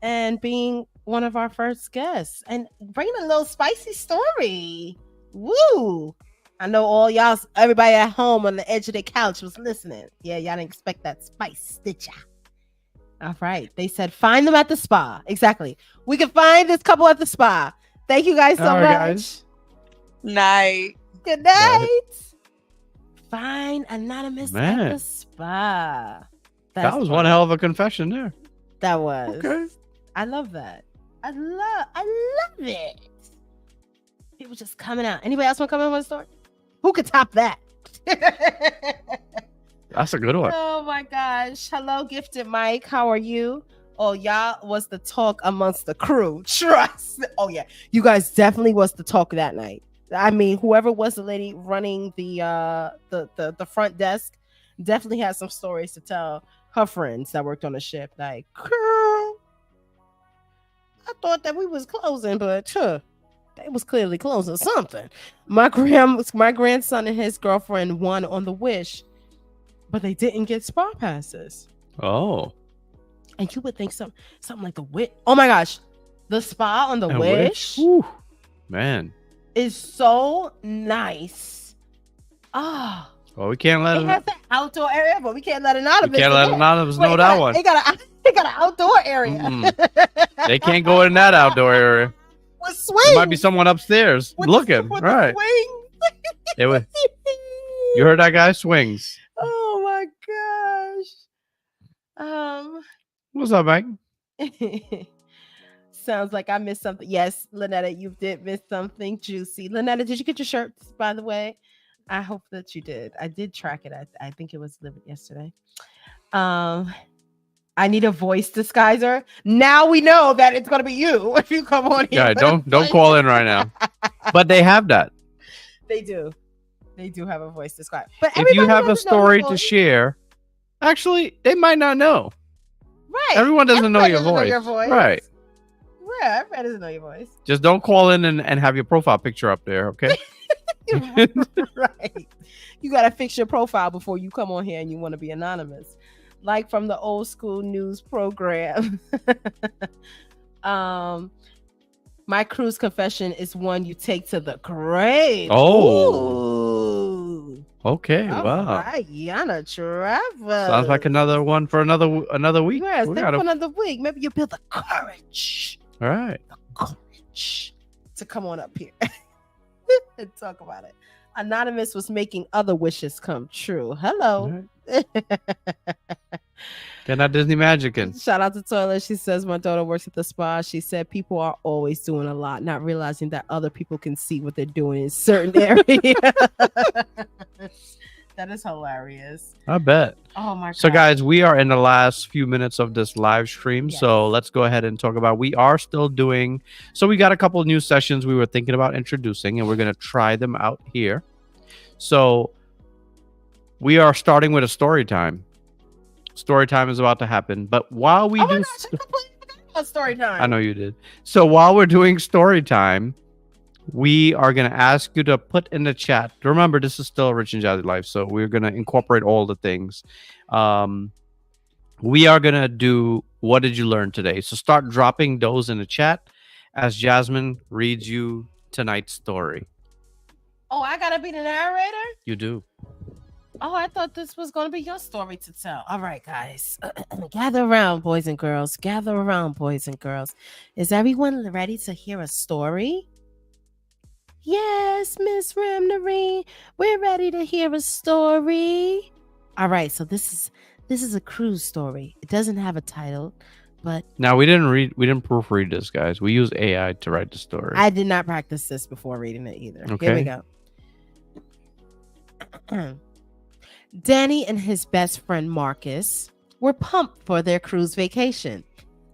and being one of our first guests and bringing a little spicy story. Woo! I know everybody at home on the edge of the couch was listening. Yeah, y'all didn't expect that spice, did ya? All right. They said find them at the spa. Exactly. We can find this couple at the spa. Thank you guys so All much. right, guys. Night. Good night. Find Anonymous at Man. the spa. That was one hell of a confession there. That was. Okay. I love that. I love it. People just coming out. Anybody else want to come in with a story? Who could top that? That's a good one. Oh my gosh. Hello, Gifted Mike. How are you? Oh, y'all was the talk amongst the crew. Trust. Oh, yeah. You guys definitely was the talk that night. I mean, whoever was the lady running the front desk definitely had some stories to tell her friends that worked on the ship. Like, girl, I thought that we was closing, but they was clearly closing something. My grandson and his girlfriend won on the Wish, but they didn't get spa passes. Oh. And you would think something like the Wish. Oh my gosh, the spa on the And Wish Whew. Man. is so nice. Ah, Well, we can't let it them. has that outdoor area, but we can't let anonymous. You can't let anonymous know that one. They got an outdoor area. They can't go in that outdoor area. With swings. There might be someone upstairs looking. With Right. The swings. You heard that guy? Swings. Oh my gosh. What's up, Mike? Sounds like I missed something. Yes, Lynetta, you did miss something juicy. Lynetta, did you get your shirts, by the way? I hope that you did. I did track it. I think it was delivered yesterday. I need a voice disguiser. Now we know that it's gonna be you if you come on here. Yeah, don't call in right now. But they have that. They do. They do have a voice disguiser. But if you have a story to share, actually, they might not know. Right. Everyone doesn't know your voice. Right. Yeah, everybody doesn't know your voice. Just don't call in and have your profile picture up there, okay? Right. You gotta fix your profile before you come on here and you want to be anonymous. Like from the old school news program. My cruise confession is one you take to the grave. Oh. Ooh. Okay. All Wow. right, Yana Travis. Sounds like another one for another week. Yes, We think gotta- for another week. Maybe you build the courage. All right. The courage to come on up here and talk about it. Anonymous was making other wishes come true. Hello. Get that Disney magic in. Shout out to Toilet. She says, my daughter works at the spa. She said people are always doing a lot, not realizing that other people can see what they're doing in certain areas. That is hilarious. I bet. Oh my god. So guys, we are in the last few minutes of this live stream. Yes. So let's go ahead and talk about, we are still doing, so we got a couple of new sessions we were thinking about introducing, and we're going to try them out here. So we are starting with a story time. Story time is about to happen, but while we do, I completely forgot about story time. I know you did. So while we're doing story time, we are going to ask you to put in the chat. Remember, this is still Rich and Jazzy Life, so we're going to incorporate all the things. We are going to do, what did you learn today? So start dropping those in the chat as Jasmine reads you tonight's story. Oh, I gotta be the narrator? You do. Oh, I thought this was going to be your story to tell. All right, guys. Gather around, boys and girls. Gather around, boys and girls. Is everyone ready to hear a story? Yes, Miss Remnary. We're ready to hear a story. All right, so this is a cruise story. It doesn't have a title, but Now we didn't proofread this, guys. We use AI to write the story. I did not practice this before reading it either. Here Okay. we go. Danny and his best friend Marcus were pumped for their cruise vacation.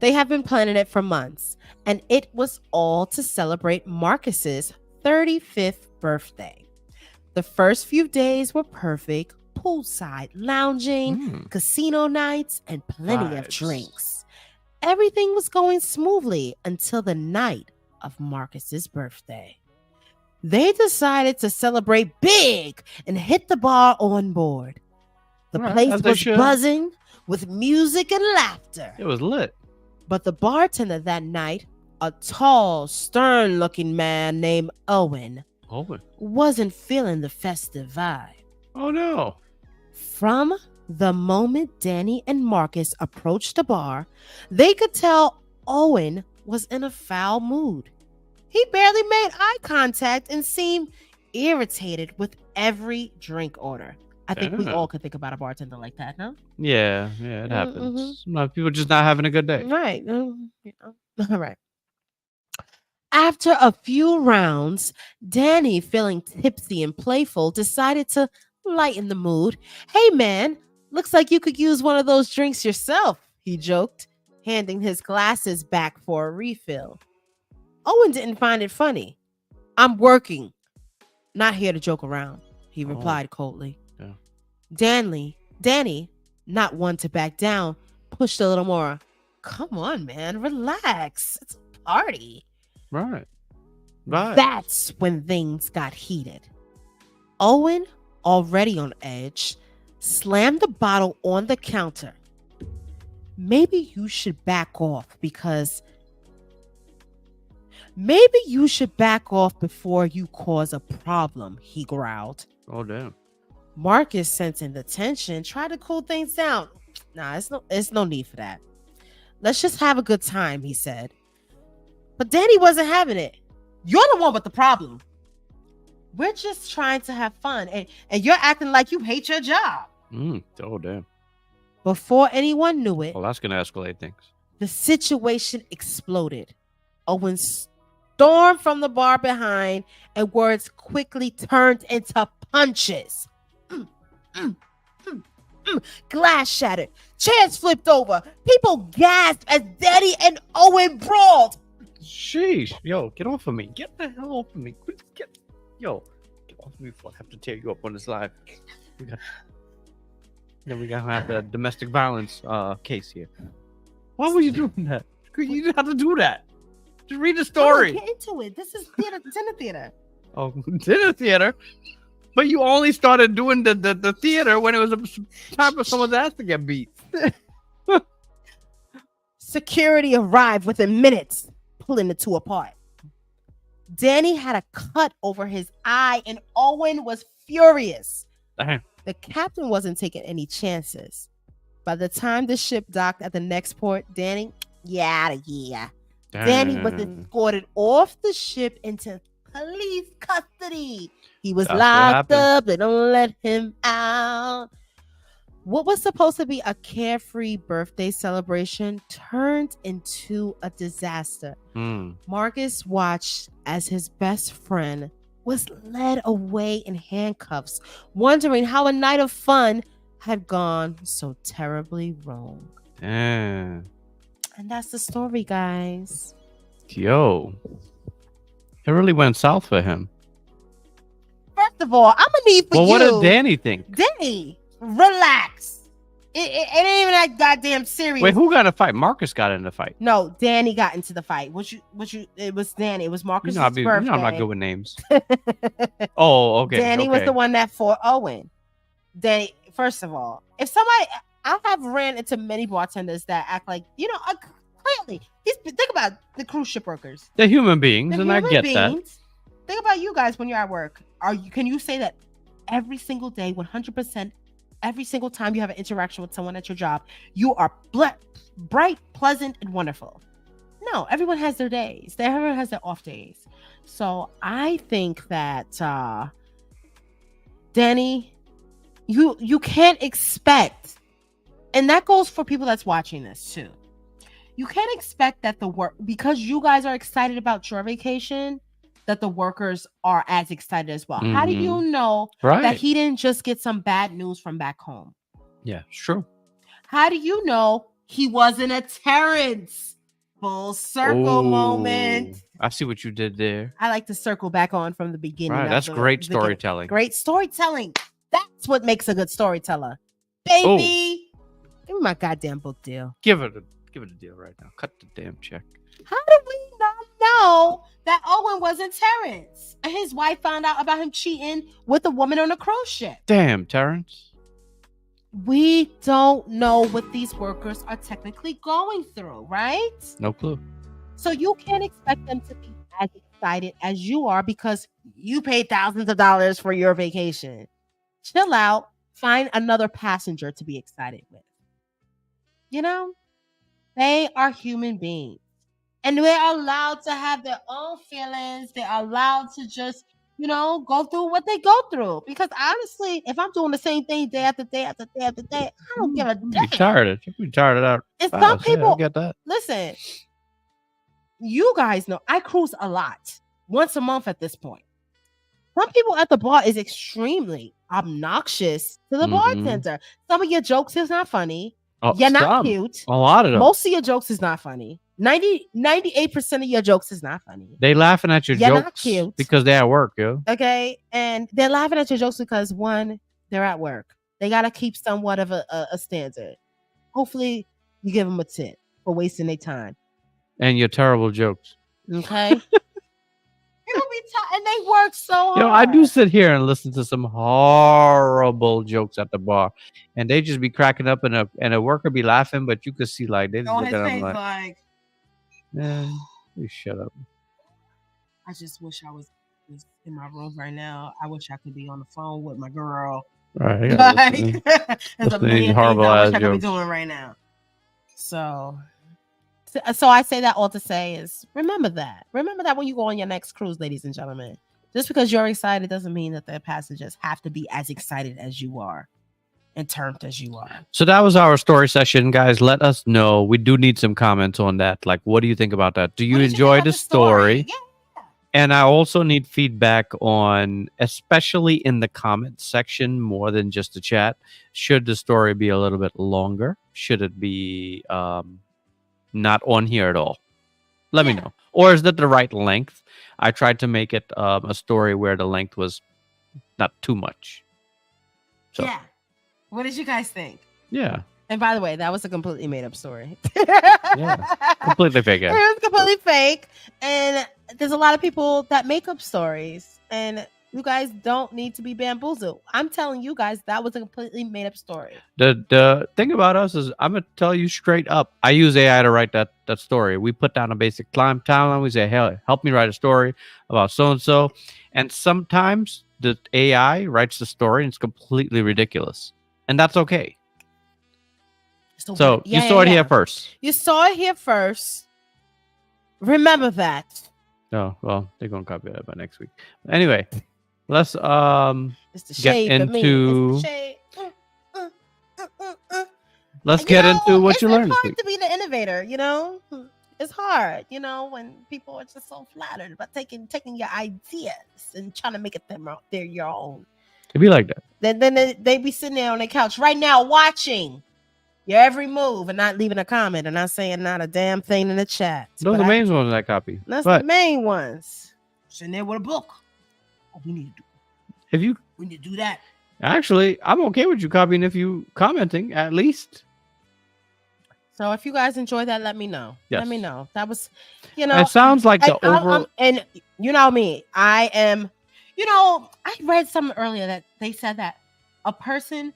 They have been planning it for months, and it was all to celebrate Marcus's 35th birthday. The first few days were perfect: poolside lounging, casino nights, and plenty of Vibes. drinks. Everything was going smoothly until the night of Marcus's birthday. They decided to celebrate big and hit the bar on board. The Right, place as they was should. buzzing with music and laughter. It was lit. But the bartender that night, a tall, stern-looking man named Owen, Oh, wasn't feeling the festive vibe. oh no. From the moment Danny and Marcus approached the bar, they could tell Owen was in a foul mood. He barely made eye contact and seemed irritated with every drink order. I think we Yeah. all could think about a bartender like that, no? Yeah, it happens. Mhm. Sometimes people just not having a good day. Right. All right. After a few rounds, Danny, feeling tipsy and playful, decided to lighten the mood. Hey, man, looks like you could use one of those drinks yourself, he joked, handing his glasses back for a refill. Owen didn't find it funny. I'm working, not here to joke around, he replied coldly. Yeah. Danny, not one to back down, pushed a little more. Come on, man, relax. It's a party. Right. Right. That's when things got heated. Owen, already on edge, slammed the bottle on the counter. Maybe you should back off before you cause a problem, he growled. Oh damn. Marcus, sensing the tension, tried to cool things down. Nah, it's no need for that. Let's just have a good time, he said. But Danny wasn't having it. You're the one with the problem. We're just trying to have fun, and you're acting like you hate your job. Oh, damn. Before anyone knew it, Well, that's going to escalate things. the situation exploded. Owen stormed from the bar behind, and words quickly turned into punches. Glass shattered. Chairs flipped over. People gasped as Danny and Owen brawled. Sheesh. Yo, get off of me. Get the hell off of me. Get off of me before I have to tear you up on this live. We got to have the domestic violence case here. Why were you doing that? You didn't have to do that. Just read the story. Get into it. This is dinner theater. Oh, dinner theater. But you only started doing the theater when it was time for someone's ass to get beat. Security arrived within minutes, pulling the two apart. Danny had a cut over his eye, and Owen was furious. Damn. The captain wasn't taking any chances. By the time the ship docked at the next port, Danny, out of here. Danny was escorted off the ship into police custody. He was locked up. They don't let him out. What was supposed to be a carefree birthday celebration turned into a disaster. Marcus watched as his best friend was led away in handcuffs, wondering how a night of fun had gone so terribly wrong. Yeah. And that's the story, guys. Yo. It really went south for him. First of all, I'm gonna need for you. Well, what did Danny think? Danny, relax. It ain't even that goddamn serious. Wait, who got in a fight? Marcus got in the fight. No, Danny got into the fight. It was Danny. It was Marcus's birthday. I'm not good with names. Oh, okay. Danny was the one that fought Owen. Danny, first of all, if somebody, I have ran into many bartenders that act like, clearly, think about the cruise ship workers. They're human beings, and I get that. Think about you guys when you're at work. Can you say that every single day, 100%, every single time you have an interaction with someone at your job, you are bright, pleasant, and wonderful? No, everyone has their days. Everyone has their off days. So I think that Danny, you can't expect, and that goes for people that's watching this too. You can't expect that the work, because you guys are excited about your vacation, that the workers are as excited as well. How do you know that he didn't just get some bad news from back home? Yeah, it's true. How do you know he wasn't a Terrence? Full circle moment. I see what you did there. I like to circle back on from the beginning. Right, that's great storytelling. Great storytelling. That's what makes a good storyteller. Baby, give me my goddamn book deal. Give it a deal right now. Cut the damn check. How do we not know that Owen wasn't Terrence? And his wife found out about him cheating with a woman on a cruise ship. Damn, Terrence. We don't know what these workers are technically going through, right? No clue. So you can't expect them to be as excited as you are because you paid thousands of dollars for your vacation. Chill out. Find another passenger to be excited with. They are human beings. And they're allowed to have their own feelings. They're allowed to just, go through what they go through. Because honestly, if I'm doing the same thing day after day after day after day, I don't give a damn. You'd be tired of that. And some people, I get that. Listen, you guys know I cruise a lot, once a month at this point. Some people at the bar is extremely obnoxious to the bartender. Some of your jokes is not funny. You're not cute. A lot of them. Most of your jokes is not funny. 98% of your jokes is not funny. They laughing at your You're jokes not cute. because they're at work, yo. Okay, and they're laughing at your jokes because one, they're at work. They gotta keep somewhat of a standard. Hopefully, you give them a tip for wasting their time. And your terrible jokes. Okay. People be and they work so hard. I do sit here and listen to some horrible jokes at the bar, and they just be cracking up, and a worker be laughing, but you could see like they just look at them like, man, you shut up. I just wish I was in my room right now. I wish I could be on the phone with my girl Right. Yeah, Like, there's a listening to million horrible things I wish ass I could be jokes. doing right now. So I say that all to say is remember that. Remember that when you go on your next cruise, ladies and gentlemen. Just because you're excited doesn't mean that the passengers have to be as excited as you are and turned as you are. So that was our story session, guys. Let us know. We do need some comments on that. Like, what do you think about that? Do you What did enjoy think the about story? Yeah. And I also need feedback on, especially in the comments section, more than just the chat. Should the story be a little bit longer? Should it be not on here at all? Let me know. Or is that the right length? I tried to make it a story where the length was not too much. So, Yeah. What did you guys think? Yeah. And by the way, that was a completely made up story. Yeah. Completely fake. It was completely fake. And there's a lot of people that make up stories. And you guys don't need to be bamboozled. I'm telling you guys, that was a completely made up story. The thing about us is, I'm gonna tell you straight up. I use AI to write that story. We put down a basic timeline. We say, "Hey, help me write a story about so and so," and sometimes the AI writes the story and it's completely ridiculous, and that's okay. So you saw it here first. You saw it here first. Remember that. Oh well, they're gonna copy that by next week. Anyway, let's It's the get shade for me. into. It's the shade. Let's get into what you learned It's this hard week. to be the innovator, you know. It's hard, you know, when people are just so flattered about taking your ideas and trying to make it they're your own. It'd be like that. Then they be sitting there on the couch right now watching your every move and not leaving a comment and not saying not a damn thing in the chat. Those are the main ones that copy. That's But the main ones. Sitting there with a book. Oh, we need to do that. Actually, I'm okay with you copying if you commenting at least. So if you guys enjoy that, let me know. Yes. Let me know. That was, you know. It sounds like the overall. And you know me, I am. You know, I read something earlier that they said that a person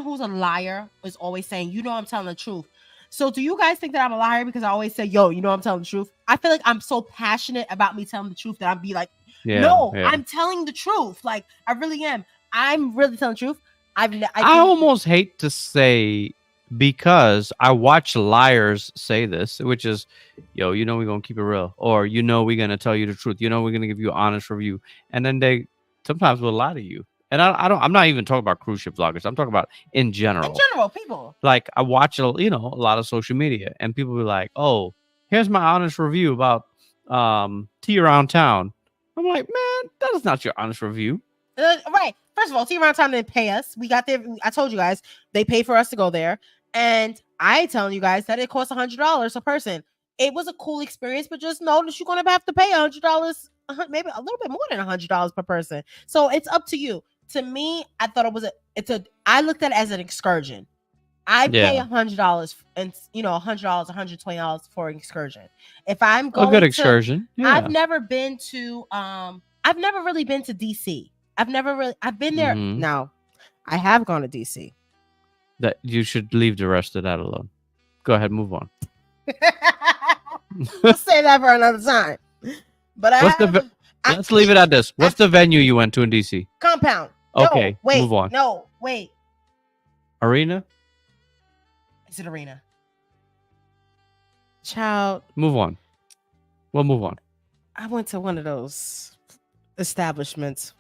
who's a liar is always saying, "You know, I'm telling the truth." So do you guys think that I'm a liar because I always say, "Yo, you know, I'm telling the truth"? I feel like I'm so passionate about me telling the truth that I'd be like, I'm telling the truth. Like I really am. I'm really telling the truth. I almost hate to say, because I watch liars say this, which is, "Yo, you know we're gonna keep it real," or "You know we're gonna tell you the truth. You know we're gonna give you an honest review," and then they sometimes will lie to you. And I'm not even talking about cruise ship vloggers. I'm talking about in general. In general, people. Like I watch a lot of social media, and people be like, "Oh, here's my honest review about tea around town." I'm like, man, that is not your honest review. Right. First of all, tea around town didn't pay us. We got there. I told you guys they paid for us to go there, and I telling you guys that it costs $100 a person. It was a cool experience, but just know that you're gonna have to pay $100, maybe a little bit more than $100 per person. So it's up to you. To me, I thought I looked at it as an excursion. I pay $100 and $100, $120 for an excursion. If I'm going a good excursion, I've never been to really been to DC. I've been there. Mhm. Now, I have gone to DC. That you should leave the rest of that alone. Go ahead, move on. We'll say that for another time. But let's leave it at this. What's the venue you went to in DC? Compound. Okay, no, wait, move on. No, wait. Arena? Is it Arena? Child. Move on. We'll move on. I went to one of those establishments.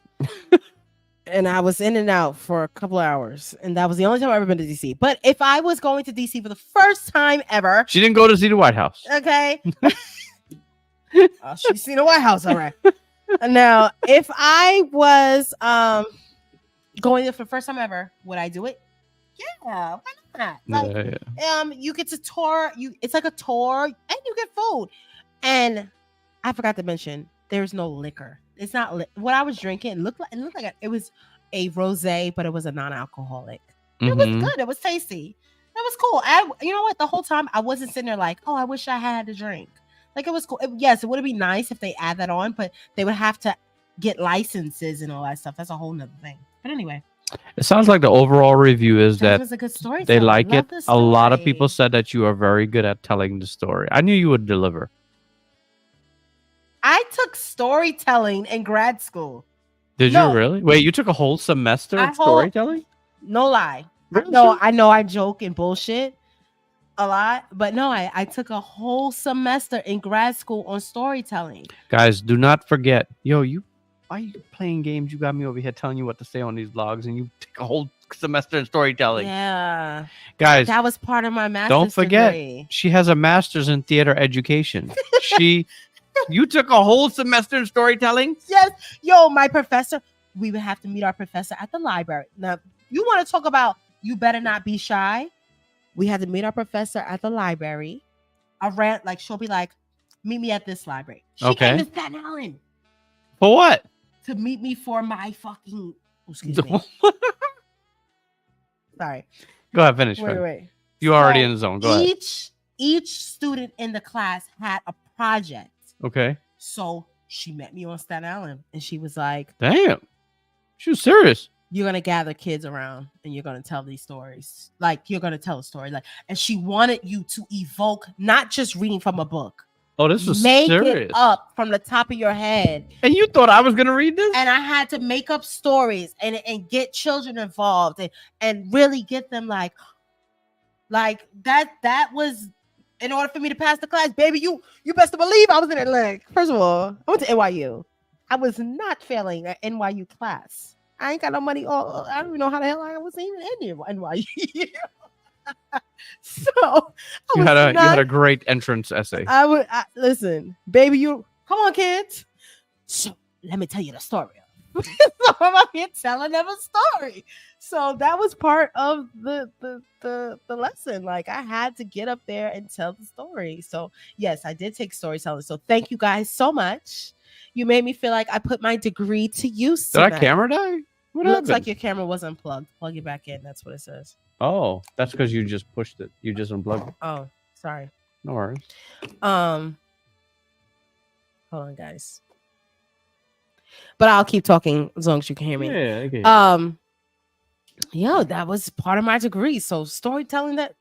And I was in and out for a couple of hours. And that was the only time I've ever been to DC. But if I was going to DC for the first time ever. She didn't go to see the White House. Okay. She's seen the White House, all right. Now, if I was going there for the first time ever, would I do it? Yeah, why not? Like, you get to tour. It's like a tour, and you get food. And I forgot to mention, there's no liquor. It's not what I was drinking. It looked like it was a rosé, but it was a non-alcoholic. It was good. It was tasty. It was cool. You know what? The whole time I wasn't sitting there like, oh, I wish I had a drink. Like it was cool. Yes, it would be nice if they add that on, but they would have to get licenses and all that stuff. That's a whole nother thing. But anyway. It sounds like the overall review is that was a good story. They like it. A lot of people said that you are very good at telling the story. I knew you would deliver. I took storytelling in grad school. Did No. you really? Wait, you took a whole semester of storytelling? No lie. Really? No, I know I joke and bullshit a lot, but no, I took a whole semester in grad school on storytelling. Guys, do not forget. Yo, why are you playing games? You got me over here telling you what to say on these vlogs, and you take a whole semester in storytelling. Yeah. Guys, That was part of my master's don't forget, degree. she has a master's in theater education. You took a whole semester in storytelling? Yes. Yo, my professor, we would have to meet our professor at the library. Now, you want to talk about you better not be shy? We had to meet our professor at the library. She'll be like, meet me at this library. She came to Staten Island For what? to meet me for my fucking. Excuse me. Sorry. Go ahead, finish. Wait. You're already in the zone. Go ahead. Each student in the class had a project. Okay. So she met me on Staten Island and she was like, damn. She was serious. You're gonna gather kids around and you're gonna tell these stories. Like you're gonna tell a story. And she wanted you to evoke not just reading from a book. Oh, this was make serious. It up from the top of your head. And you thought I was gonna read this? And I had to make up stories and get children involved and really get them like that was in order for me to pass the class, baby. You best to believe I was in Atlantic. First of all, I went to NYU. I was not failing an NYU class. I ain't got no money. I don't even know how the hell I was even in NYU. So you had a great entrance essay. Listen, baby. You come on, kids. So let me tell you the story. So I'm out here telling them a story. So that was part of the lesson. Like I had to get up there and tell the story. So yes, I did take storytelling. So thank you guys so much. You made me feel like I put my degree to use. Did our camera die? What looks like your camera was unplugged. Plug it back in. That's what it says. Oh, that's because you just pushed it. You just unplugged it. Oh, sorry. No worries. Hold on, guys. But I'll keep talking as long as you can hear me. Yeah, okay. Yo, that was part of my degree. So storytelling that,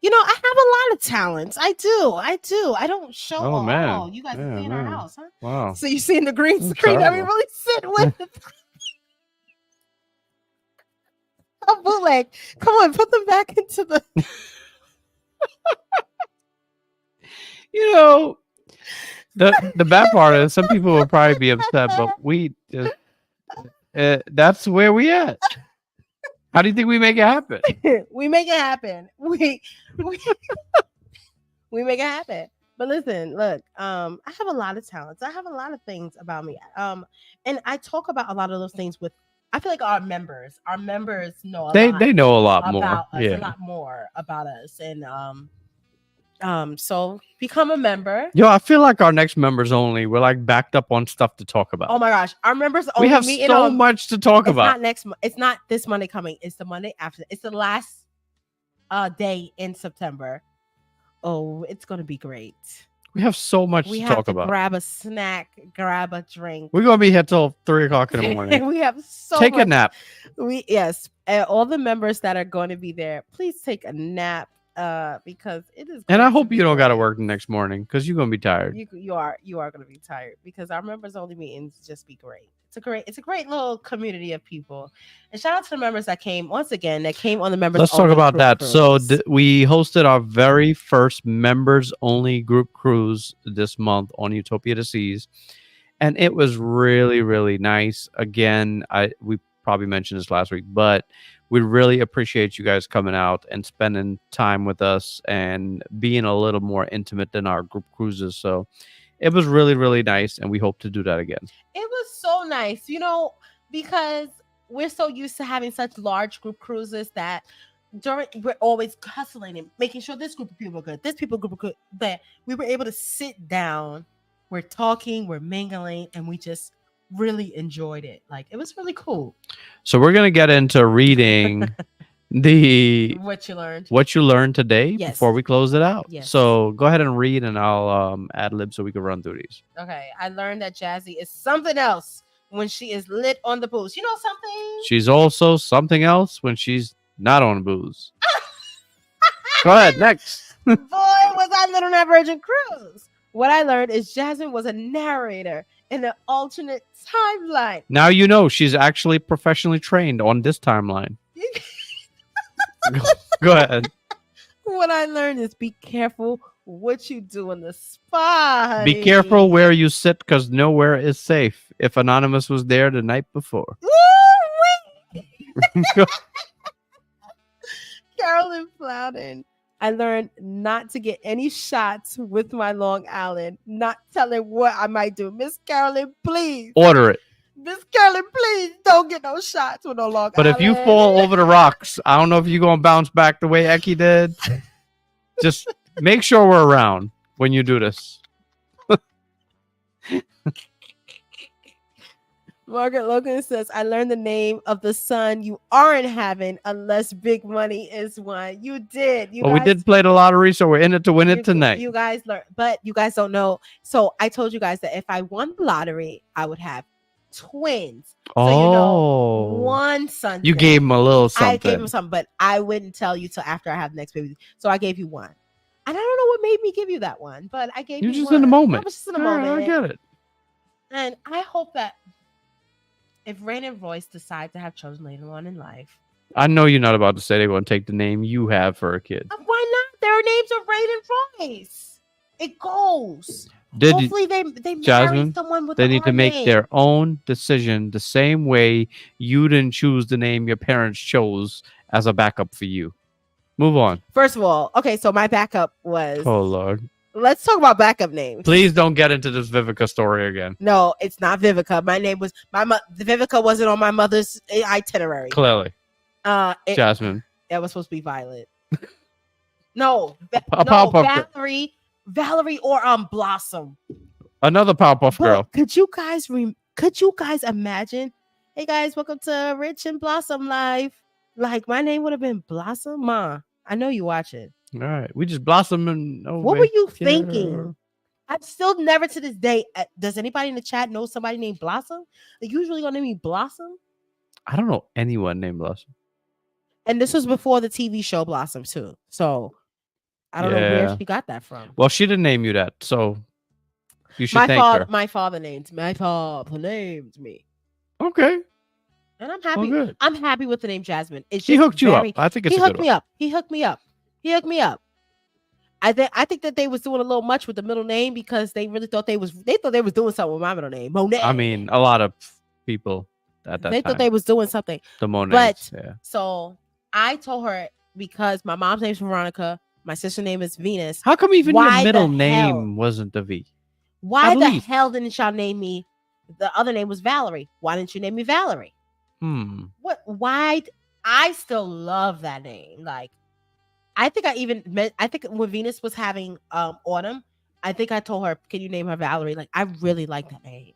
I have a lot of talents. I do. I don't show all. Man. You guys can see in our house, huh? Wow. So you see in the green screen that we really sit with. A bootleg. Come on, put them back into the. The bad part is some people will probably be upset, but we just that's where we at. How do you think we make it happen? We make it happen. We make it happen. But listen, look, I have a lot of talents. I have a lot of things about me. And I talk about a lot of those things with. I feel like our members know a lot. They know a lot more. About us, a lot more about us, and so become a member. Yo, I feel like our next members only. We're like backed up on stuff to talk about. Oh my gosh, our members only. We have so much to talk about. It's not this Monday coming. It's the Monday after. It's the last day in September. Oh, it's gonna be great. We have so much to talk about. Grab a snack, grab a drink. We're gonna be here till 3:00 in the morning. We have take a nap. All the members that are going to be there, please take a nap. Because it is. And I hope you don't got to work the next morning because you're gonna be tired. You are gonna be tired because our members only meetings just be great. It's a great little community of people. And shout out to the members that came on the members. Let's talk about that. Cruise. So we hosted our very first members only group cruise this month on Utopia to Seas, and it was really, really nice. Again, we probably mentioned this last week, but we really appreciate you guys coming out and spending time with us and being a little more intimate than our group cruises. So it was really, really nice, and we hope to do that again. It was so nice, because we're so used to having such large group cruises that we're always hustling and making sure this group of people are good, this group are good, that we were able to sit down, we're talking, we're mingling, and we just really enjoyed it. Like, it was really cool. So we're going to get into reading what you learned today before we close it out. Yes. So go ahead and read, and I'll ad lib so we can run through these. Okay. I learned that Jazzy is something else when she is lit on the booze. You know something? She's also something else when she's not on booze. Go ahead, next. Boy, was I lit on that Virgin Cruise. What I learned is Jasmine was a narrator in an alternate timeline. Now you know she's actually professionally trained on this timeline. Go ahead. What I learned is be careful what you do in the spy. Be careful where you sit because nowhere is safe. If Anonymous was there the night before. Carolyn Plowden. I learned not to get any shots with my Long Island, not telling what I might do. Miss Carolyn, please. Order it. Miss Carolyn, please don't get no shots with no Long But Island. if you fall over the rocks, I don't know if you're going to bounce back the way Eki did. Just make sure we're around when you do this. Margaret Logan says, I learned the name of the son you aren't having unless big money is one. You did. We did play the lottery, so we're in it to win it tonight. You guys learned, but you guys don't know. So I told you guys that if I won the lottery, I would have twins. So you know, one son. You gave him a little something. I gave him something, but I wouldn't tell you till after I have the next baby. So I gave you one. And I don't know what made me give you that one, but I gave you You're just one. in the moment. I was just in the moment. I get it. And I hope that if Rain and Royce decide to have children later on in life. I know you're not about to say they're going to take the name you have for a kid. Why not? Their names are Rain and Royce. It goes. Hopefully they Jasmine, marry someone with they a need to hard make name. their own decision the same way you didn't choose the name your parents chose as a backup for you. Move on. First of all, okay, so my backup was. Oh, Lord. Let's talk about backup names. Please don't get into this Vivica story again. No, it's not Vivica. My name was Vivica wasn't on my mother's itinerary. Clearly. Jasmine. That was supposed to be Violet. No, Powerpuff Valerie or Blossom. Another Powerpuff Girl. Could you guys imagine? Hey guys, welcome to Rich and Blossom Live. Like my name would have been Blossom. Ma, I know you watching. All right, we just blossoming. What were you thinking? I'm still never to this day. Does anybody in the chat know somebody named Blossom? They usually gonna name me Blossom. I don't know anyone named Blossom. And this was before the TV show Blossom too. So I don't know where she got that from. Well, she didn't name you that, so you should thank her. My father named me. Okay. And I'm happy. Good. I'm happy with the name Jasmine. He hooked you up. I think it's he hooked me up. He hooked me up. I think that they was doing a little much with the middle name because they really thought they was doing something with my middle name, Monet. I mean, a lot of people at that time. They thought they was doing something. The Monet. But yeah. So I told her because my mom's name's Veronica, my sister's name is Venus. How come even your middle name wasn't the V? Why the hell didn't y'all name me? The other name was Valerie. Why didn't you name me Valerie? What? Why? I still love that name. Like, I think when Venus was having Autumn, I think I told her, "Can you name her Valerie?" Like, I really like that name,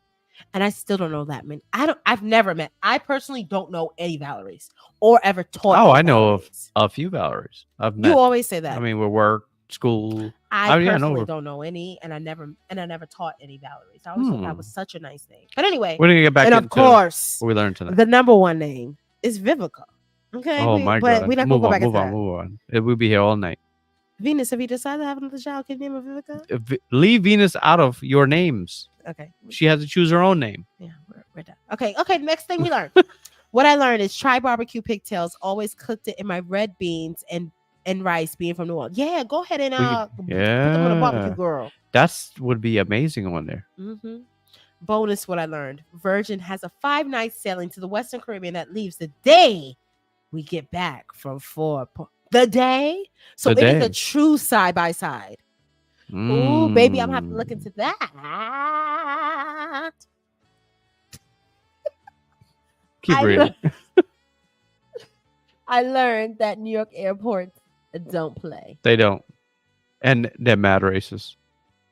and I still don't know that many. I've never met. I personally don't know any Valeries or ever taught. Oh, I know of a few Valeries. I've met. You always say that. I mean, we work, school. I personally don't know any, and I never taught any Valeries. I always thought that was such a nice name. But anyway, we're gonna get back and into of course, what we learned tonight. The number one name is Vivica. Okay. Oh my God. But we're not gonna go back into that. Move on. We'll be here all night. Venus, have you decided to have another child? Can you name her Vivica? Leave Venus out of your names. Okay. She has to choose her own name. Yeah, we're done. Okay. Next thing we learned. What I learned is try barbecue pigtails. Always cooked it in my red beans and rice, being from New Orleans. Yeah, go ahead and put them on a barbecue, girl. That would be amazing on there. Mm-hmm. Bonus, what I learned. Virgin has a 5-night sailing to the Western Caribbean that leaves the day we get back from the day. So it is a true side by side. Ooh, baby, I'm gonna have to look into that. Keep reading. I learned that New York airports don't play. They don't. And they're mad racist.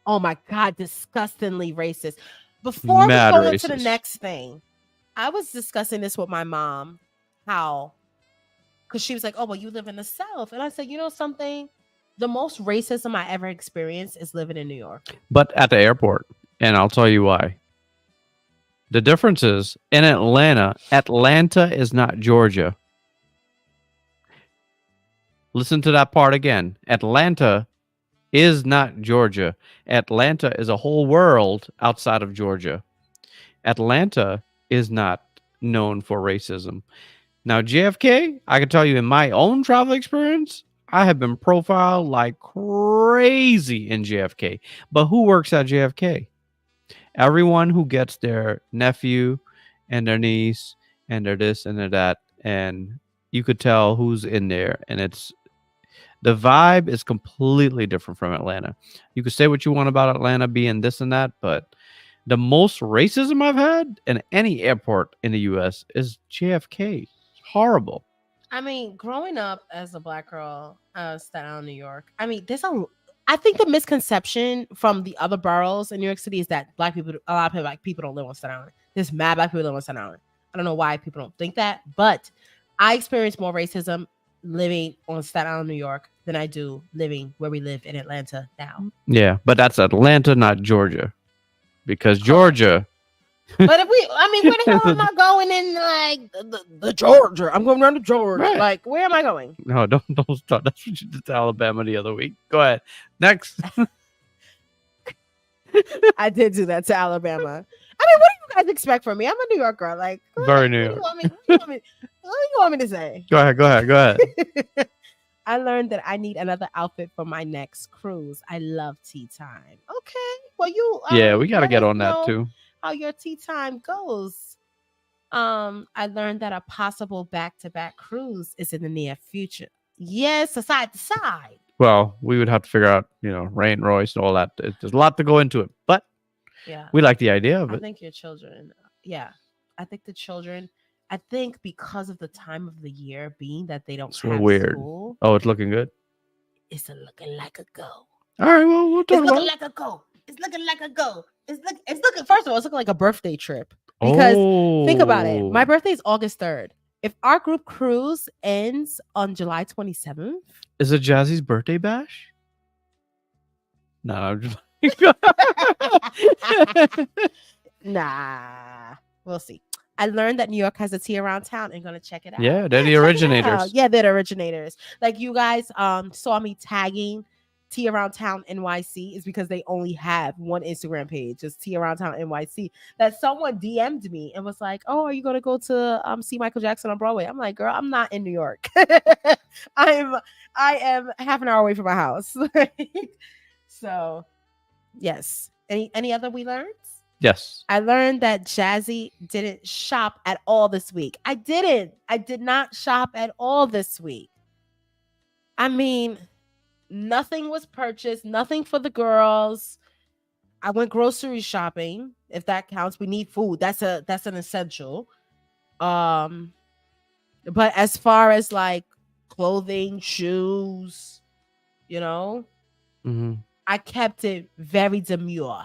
Oh my God, disgustingly racist. Before we go into the next thing, I was discussing this with my mom, because she was like, oh, well, you live in the South. And I said, you know something? The most racism I ever experienced is living in New York. But at the airport. And I'll tell you why. The difference is in Atlanta is not Georgia. Listen to that part again. Atlanta is not Georgia. Atlanta is a whole world outside of Georgia. Atlanta is not known for racism. Now, JFK, I can tell you in my own travel experience, I have been profiled like crazy in JFK. But who works at JFK? Everyone who gets their nephew and their niece and their this and their that. And you could tell who's in there. And the vibe is completely different from Atlanta. You could say what you want about Atlanta being this and that, but the most racism I've had in any airport in the US is JFK. It's horrible. I mean, growing up as a black girl, Staten Island, New York. I mean, I think the misconception from the other boroughs in New York City is that a lot of black people don't live on Staten Island. There's mad black people live on Staten Island. I don't know why people don't think that, but I experience more racism living on Staten Island, New York, than I do living where we live in Atlanta now. Yeah, but that's Atlanta, not Georgia, because Georgia. But if where the hell am I going in like the Georgia? I'm going down to Georgia. Right. Like, where am I going? No, don't start. That's what you did to Alabama the other week. Go ahead. Next. I did do that to Alabama. I mean, what do you guys expect from me? I'm a New York girl. Like, Very New York. What do you want me to say? Go ahead. I learned that I need another outfit for my next cruise. I love tea time. Okay. Well, yeah, we got to let get us on that know too. how your tea time goes. I learned that a possible back-to-back cruise is in the near future. Yes, side to side. Well, we would have to figure out, Rain, Royce, and all that. There's a lot to go into it, but yeah, we like the idea of I it. think your children. Yeah, I think the children. I think because of the time of the year being that they don't It's have weird. school, Oh, it's looking good. it's looking like a go. All right, well, we'll talk It's about looking like a go. It's looking like a go. It's looking. First of all, it's looking like a birthday trip. Because think about it. My birthday is August 3rd. If our group cruise ends on July 27th, is it Jazzy's birthday bash? No, I'm just. nah, we'll see. I learned that New York has a tea around town and gonna check it out. Yeah, they're the check it originators. out. Yeah, they're the originators. Like you guys saw me tagging Tea Around Town NYC is because they only have one Instagram page, just Tea Around Town NYC. That someone DM'd me and was like, "Oh, are you gonna go to see Michael Jackson on Broadway?" I'm like, "Girl, I'm not in New York. I am half an hour away from my house." So, yes. Any other we learned? Yes. I learned that Jazzy didn't shop at all this week. I didn't. I did not shop at all this week. I mean, nothing was purchased, nothing for the girls. I went grocery shopping, if that counts. We need food. That's an essential. But as far as like clothing, shoes, Mm-hmm. I kept it very demure.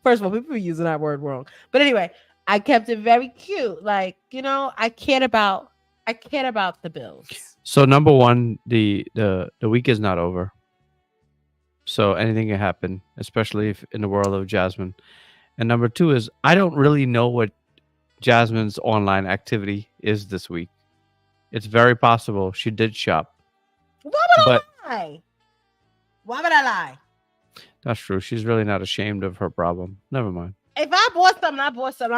First of all, people are using that word wrong. But anyway, I kept it very cute. Like, I cared about the bills. So number one, the week is not over. So anything can happen, especially if in the world of Jasmine. And number two is I don't really know what Jasmine's online activity is this week. It's very possible she did shop. Why would I lie? Why would I lie? That's true. She's really not ashamed of her problem. Never mind. If I bought something, I'm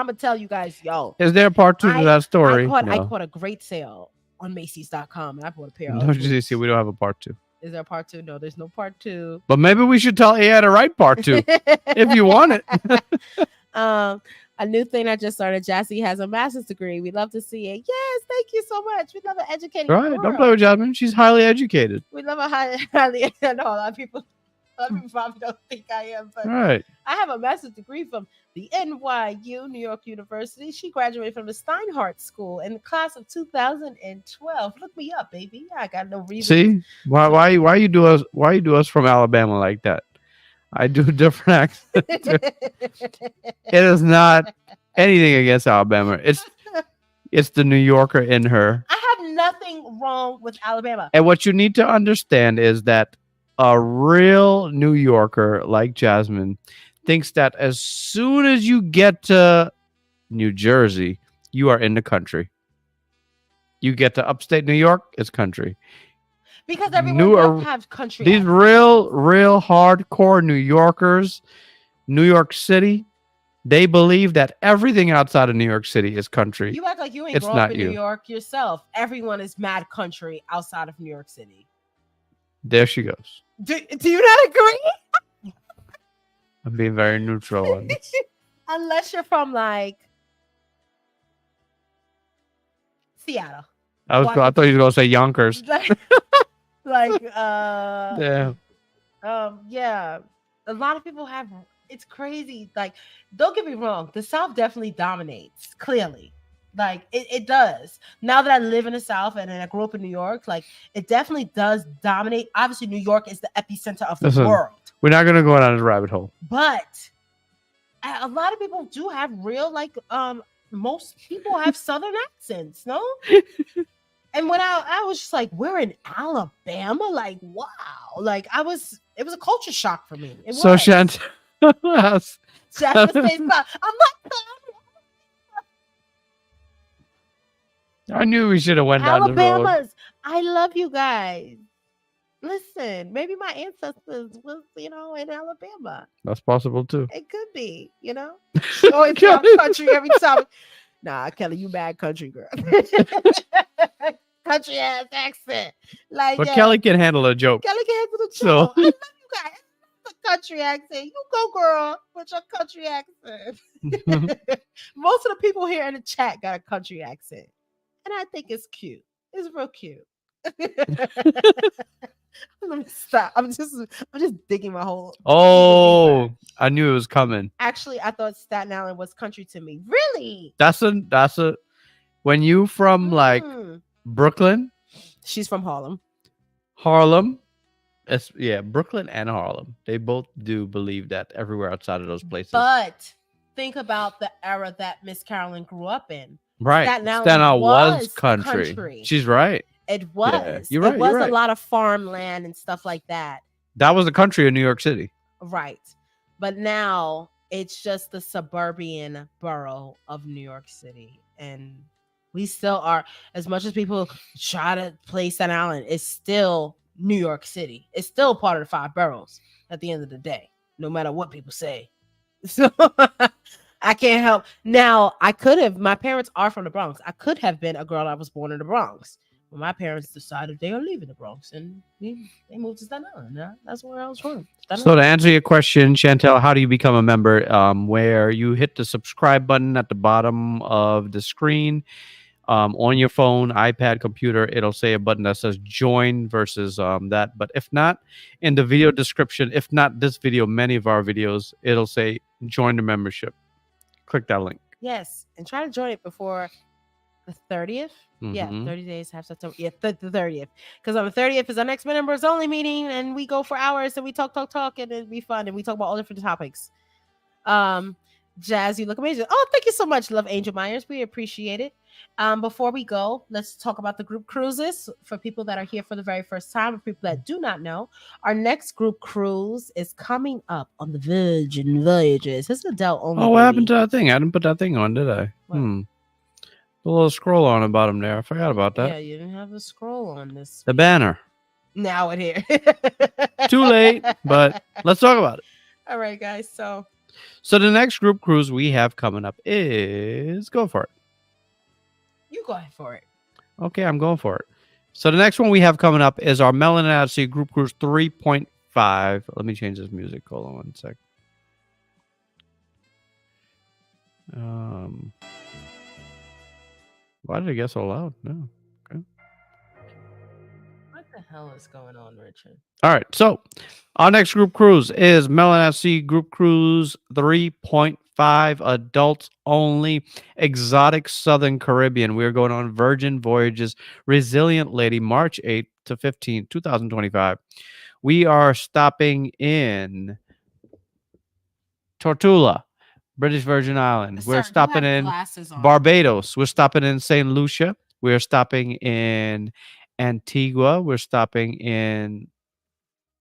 gonna tell you guys, yo. Is there a part two to that story? I caught a great sale on Macy's.com and I bought a pair of. No, see, we don't have a part two. Is there a part two? No, there's no part two. But maybe we should tell AI to write part two if you want it. A new thing I just started. Jassy has a master's degree. We'd love to see it. Yes, thank you so much. We love an educated Right, girl. don't play with Jasmine. She's highly educated. We love a highly. I know a lot of people probably don't think I am, but Right. I have a master's degree from the NYU, New York University. She graduated from the Steinhardt School in the class of 2012. Look me up, baby. I got no reason. See, why you do us from Alabama like that? I do different accents. It is not anything against Alabama. It's the New Yorker in her. I have nothing wrong with Alabama. And what you need to understand is that a real New Yorker like Jasmine thinks that as soon as you get to New Jersey, you are in the country. You get to upstate New York, it's country. Because everyone does have country. These real hardcore New Yorkers, New York City, They believe that everything outside of New York City is country. You act like you ain't It's grown not up in you. New York yourself. Everyone is mad country outside of New York City. There she goes. Do you not agree? I'm being very neutral on this. Unless you're from like Seattle. I thought you were gonna say Yonkers. like Yeah. yeah. A lot of people have, it's crazy. Like, don't get me wrong, the South definitely dominates, clearly. Like it does. Now that I live in the South and I grew up in New York, like it definitely does dominate. Obviously, New York is the epicenter of the Listen, world. We're not gonna go down this rabbit hole. But a lot of people do have real, like, most people have Southern accents, no? And when I was just like, we're in Alabama, like, wow, like it was a culture shock for me. It So was. Chantel, Just to say something. I'm like, I knew we should have went down the road. Alabama's. I love you guys. Listen, maybe my ancestors was, in Alabama. That's possible too. It could be, Always sound country every time. Nah, Kelly, you bad country girl. Country ass accent. Like, But Kelly can handle a joke. Kelly can handle the So- joke. I love you guys. It's a country accent. You go, girl, with your country accent. Most of the people here in the chat got a country accent. And I think it's cute. It's real cute. Let me stop. I'm just digging my hole. Oh, I knew it was coming. Actually, I thought Staten Island was country to me. Really? That's a when you from like Mm. Brooklyn, She's from Harlem. Harlem. Brooklyn and Harlem. They both do believe that everywhere outside of those places. But think about the era that Miss Carolyn grew up in. right. Staten Island Staten Island was was country. country. She's right. It was. Yeah, you're right, It was you're a right. lot of farmland and stuff like that. That was the country of New York City. Right. But now it's just the suburban borough of New York City. And we still are, as much as people try to play Staten Island, it's still New York City. It's still part of the 5 boroughs at the end of the day, no matter what people say. So I can't help. Now, my parents are from the Bronx. I could have been a girl that was born in the Bronx. But my parents decided they are leaving the Bronx and they moved to Staten Island. That's where I was from. So to answer your question, Chantel, how do you become a member? Where you hit the subscribe button at the bottom of the screen. On your phone, iPad, computer, it'll say a button that says join versus that. But if not, in the video description, if not this video, many of our videos, it'll say join the membership. Click that link. Yes, and try to join it before the 30th. Yeah, Mhm. 30 days have September. Yeah, the 30th. Because on the 30th is our next members only meeting, and we go for hours and we talk, and it'll be fun, and we talk about all different topics. Jazz, you look amazing. Oh, thank you so much, Love Angel Myers. We appreciate it. Before we go, let's talk about the group cruises for people that are here for the very first time, or people that do not know. Our next group cruise is coming up on the Virgin Voyages. This is adult only. Oh, what happened baby. to that thing? I didn't put that thing on, did I? What? The little scroll on the bottom there. I forgot about that. Yeah, you didn't have a scroll on this. The banner. Now it here. Too late, but let's talk about it. All right, guys. So the next group cruise we have coming up is go for it. you go ahead for it. Okay, I'm going for it. So the next one we have coming up is our Melanin Odyssey Group Cruise 3.5. Let me change this music. Hold on one sec. Why did it get so loud? No. Okay. What the hell is going on, Richard? All right. So our next group cruise is Melanin Odyssey Group Cruise 3.5, adults only, exotic Southern Caribbean. We're going on Virgin Voyages, Resilient Lady, March 8th to 15th, 2025. We are stopping in Tortola, British Virgin Islands. We're stopping in Barbados. We're stopping in St. Lucia. We're stopping in Antigua. We're stopping in.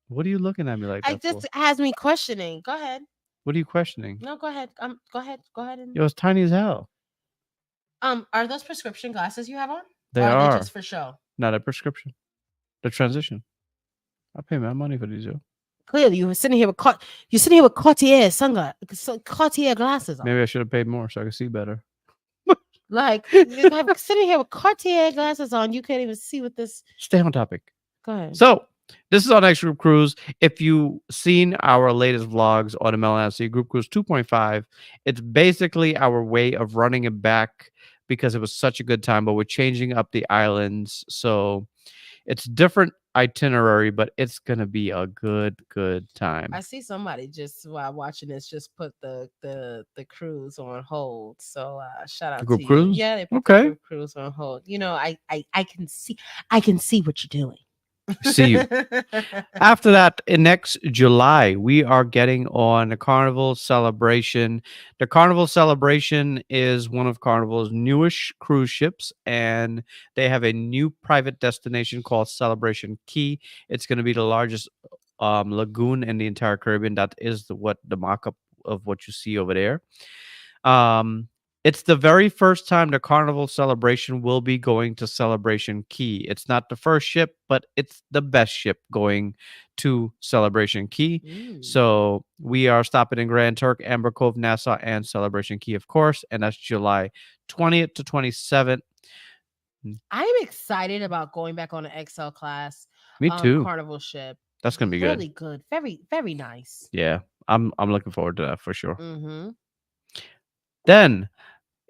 What are you looking at me like that It just for? has me questioning. Go ahead. What are you questioning? No, go ahead. Go ahead. Go ahead. And Yo, it's tiny as hell. are those prescription glasses you have on? They Or are they just for show? not a prescription. The transition. I pay my money for these, yo. Clearly, you were sitting here with you're sitting here with Cartier glasses on. Maybe I should have paid more so I could see better. Like you have sitting here with Cartier glasses on. You can't even see what this. Stay on topic. Go ahead. So this is our next group cruise. If you've seen our latest vlogs on MLNC Group Cruise 2.5, it's basically our way of running it back because it was such a good time, but we're changing up the islands. So it's different itinerary, but it's gonna be a good time. I see somebody just while watching this just put the cruise on hold. So shout out group to cruise? you. Yeah, they put Okay. the group cruise on hold. You know, I can see what you're doing. See you. After that, in next July, we are getting on the Carnival Celebration. The Carnival Celebration is one of Carnival's newish cruise ships, and they have a new private destination called Celebration Key. It's going to be the largest lagoon in the entire Caribbean. That is what the mock-up of what you see over there. It's the very first time the Carnival Celebration will be going to Celebration Key. It's not the first ship, but it's the best ship going to Celebration Key. So we are stopping in Grand Turk, Amber Cove, Nassau, and Celebration Key, of course. And that's July 20th to 27th. I'm excited about going back on an XL class. Me too. Carnival ship. That's going to be really good. Very, very nice. Yeah, I'm looking forward to that for sure. Mm-hmm. Then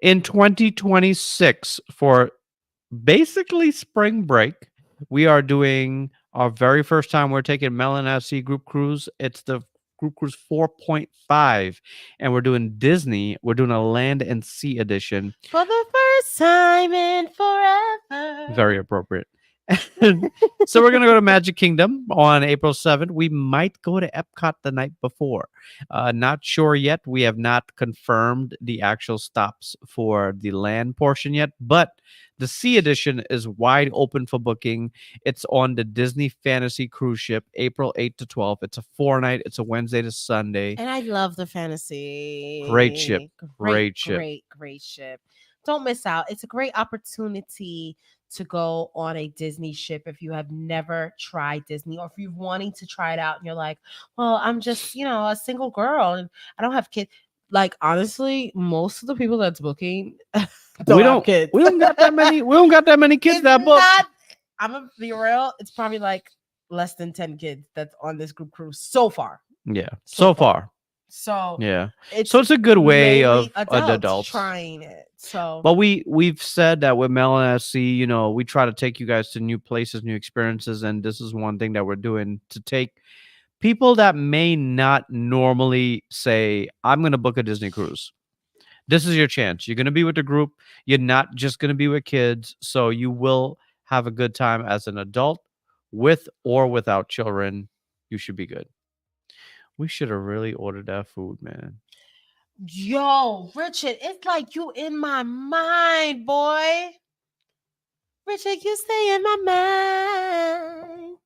in 2026, for basically spring break, we are doing our very first time we're taking Melon FC Group Cruise. It's the Group Cruise 4.5, and we're doing Disney. We're doing a Land and Sea edition. For the first time in forever. Very appropriate. So we're going to go to Magic Kingdom on April 7th. We might go to Epcot the night before. Not sure yet. We have not confirmed the actual stops for the land portion yet, but the Sea Edition is wide open for booking. It's on the Disney Fantasy Cruise Ship, April 8th to 12th. It's a 4-night. It's a Wednesday to Sunday. And I love the Fantasy. Great ship. Great ship. Great ship. Don't miss out. It's a great opportunity to go on a Disney ship if you have never tried Disney, or if you're wanting to try it out and you're like, well, I'm just, a single girl and I don't have kids. Like, honestly, most of the people that's booking don't have kids. We don't got that many. We don't got that many kids that book. I'm gonna be real. It's probably like less than 10 kids that's on this group cruise so far. Yeah, so far. So yeah, it's a good way of adults trying it. So, but we've said that with Melon SC, we try to take you guys to new places, new experiences, and this is one thing that we're doing to take people that may not normally say, I'm going to book a Disney cruise. This is your chance. You're going to be with the group. You're not just going to be with kids. So you will have a good time as an adult, with or without children. You should be good. We should have really ordered that food, man. Yo, Richard, it's like you in my mind, boy. Richard, you stay in my mind.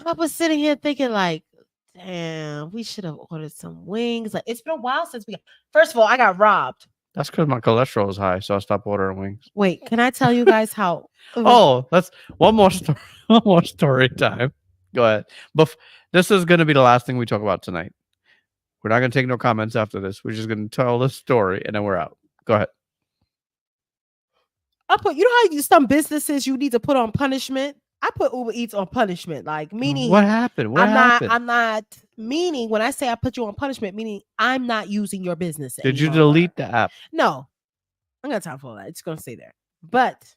I was sitting here thinking, like, damn, we should have ordered some wings. Like, it's been a while since first of all, I got robbed. That's because my cholesterol is high, so I stopped ordering wings. Wait, can I tell you guys how? That's one more story. One more story time. Go ahead. But this is going to be the last thing we talk about tonight. We're not going to take no comments after this. We're just going to tell the story, and then we're out. Go ahead. You know how some businesses you need to put on punishment? I put Uber Eats on punishment, like meaning what happened? I'm not meaning when I say I put you on punishment, meaning I'm not using your business anymore. Did you delete the app? No, I'm gonna talk for that. It's gonna stay there. But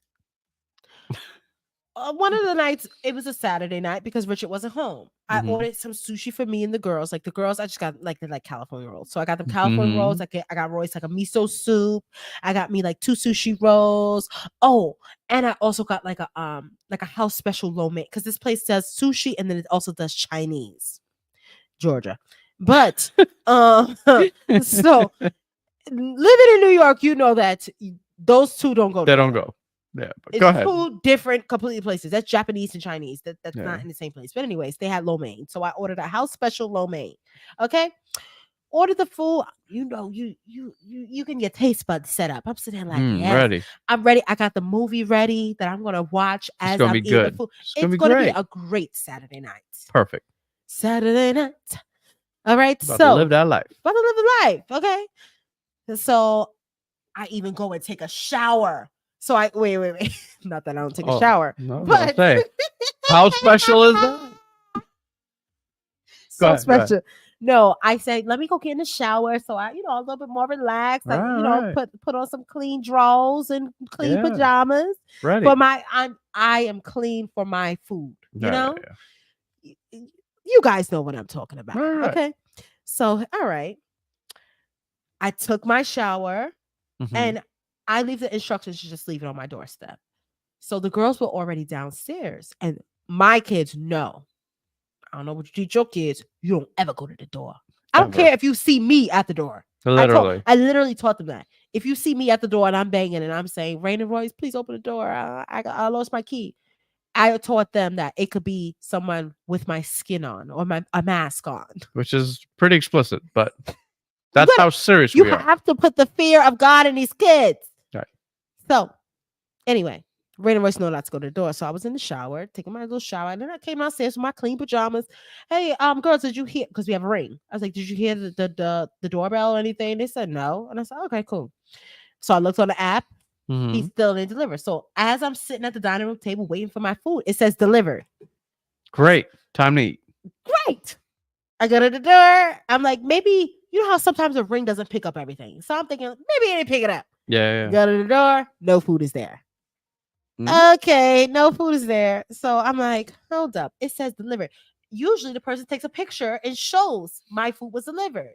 one of the nights, it was a Saturday night because Richard wasn't home. I ordered some sushi for me and the girls. Like the girls, I just got like California rolls. So I got the California rolls. I got Royce like a miso soup. I got me like 2 sushi rolls. Oh, and I also got like a house special lo mein because this place does sushi and then it also does Chinese, Georgia. But so living in New York, you know that those two don't go. They don't go. Yeah, but it's go ahead. 2 different completely places. That's Japanese and Chinese. That's not in the same place. But anyways, they had lo mein. So I ordered a house special lo mein. Okay. Ordered the food. You can get taste buds set up. I'm sitting there like, yes, ready. I'm ready. I got the movie ready that I'm gonna watch as I'm eating the food. It's gonna be a great Saturday night. Perfect. Saturday night. All right, About so to live that life. about to live the life. Okay, so I even go and take a shower. So I wait. Not that I don't take a shower, No, but say, how special is that? So ahead, go ahead. special. No, I say, let me go get in the shower. So I, a little bit more relaxed. I, Right. put on some clean drawers and clean Yeah. pajamas. Ready. For I am clean for my food. Yeah. You guys know what I'm talking about. Right. Okay. So, all right. I took my shower and I leave the instructions to just leave it on my doorstep. So the girls were already downstairs and my kids know. I don't know what you teach your kids. You don't ever go to the door. I don't care if you see me at the door. Literally. I literally taught them that. If you see me at the door and I'm banging and I'm saying, Rain and Royce, please open the door. I lost my key. I taught them that it could be someone with my skin on or a mask on. Which is pretty explicit, but that's how serious we are. You have to put the fear of God in these kids. Right. So, anyway, Rain and Royce know not to go to the door. So I was in the shower, taking my little shower. And then I came downstairs with my clean pajamas. Hey, girls, did you hear? Because we have a ring. I was like, did you hear the doorbell or anything? They said no. And I said, okay, cool. So I looked on the app. He still didn't deliver. So as I'm sitting at the dining room table waiting for my food, it says delivered. Great. Time to eat. Great. I go to the door. I'm like, maybe, how sometimes a ring doesn't pick up everything. So I'm thinking, maybe it didn't pick it up. Yeah. Go to the door. No food is there. Okay, no food is there. So I'm like, hold up. It says delivered. Usually the person takes a picture and shows my food was delivered.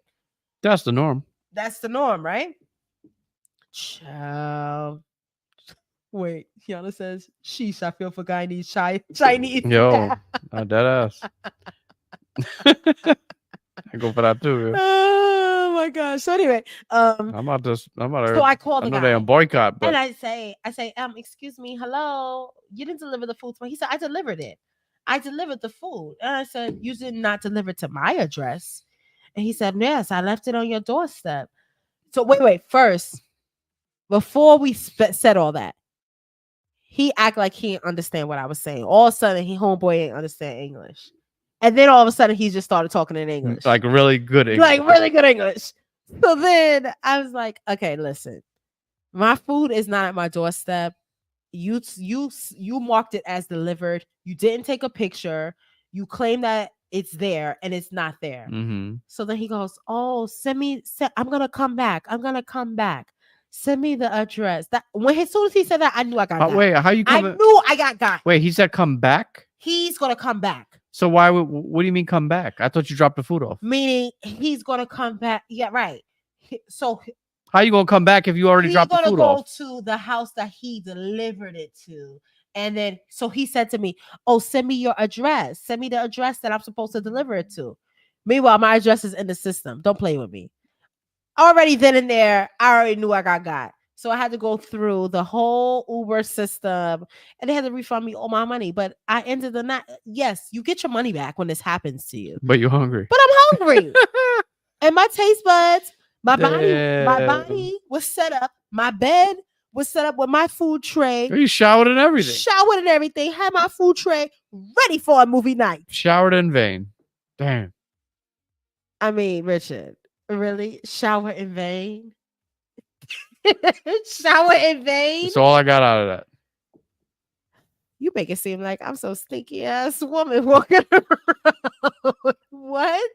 That's the norm. That's the norm, right? Child. Wait, Kiana says, sheesh, I feel for Guyanese Chinese. Yo, dead ass. I go for that too. Yeah. Oh my gosh. So anyway, I'm about to. So I called the guy. They on boycott, but and I say, excuse me, hello, you didn't deliver the food to me. He said, I delivered it. I delivered the food. And I said, you did not deliver to my address. And he said, yes, I left it on your doorstep. So wait, first, before we said all that, he acted like he didn't understand what I was saying. All of a sudden, homeboy didn't understand English. And then all of a sudden, he just started talking in English. Like really good English. Like really good English. So then I was like, okay, listen. My food is not at my doorstep. You marked it as delivered. You didn't take a picture. You claim that it's there and it's not there. So then he goes, oh, I'm going to come back. Send me the address. As soon as he said that, I knew I got got. Wait, how you come? I knew I got. Wait, he said come back? He's going to come back. So what do you mean come back? I thought you dropped the food off. Meaning he's going to come back. Yeah, right. So how you going to come back if you already dropped the food off? He's going to go to the house that he delivered it to. And then, so he said to me, oh, send me your address. Send me the address that I'm supposed to deliver it to. Meanwhile, my address is in the system. Don't play with me. Already then and there, I already knew I got. So I had to go through the whole Uber system and they had to refund me all my money. But I ended the night. Yes, you get your money back when this happens to you. But you're hungry. But I'm hungry. And my taste buds, my body was set up. My bed was set up with my food tray. You showered and everything. Had my food tray ready for a movie night. Showered in vain. Damn. I mean, Richard. Really? Shower in vain? Shower in vain? That's all I got out of that. You make it seem like I'm so stinky ass woman walking around. What?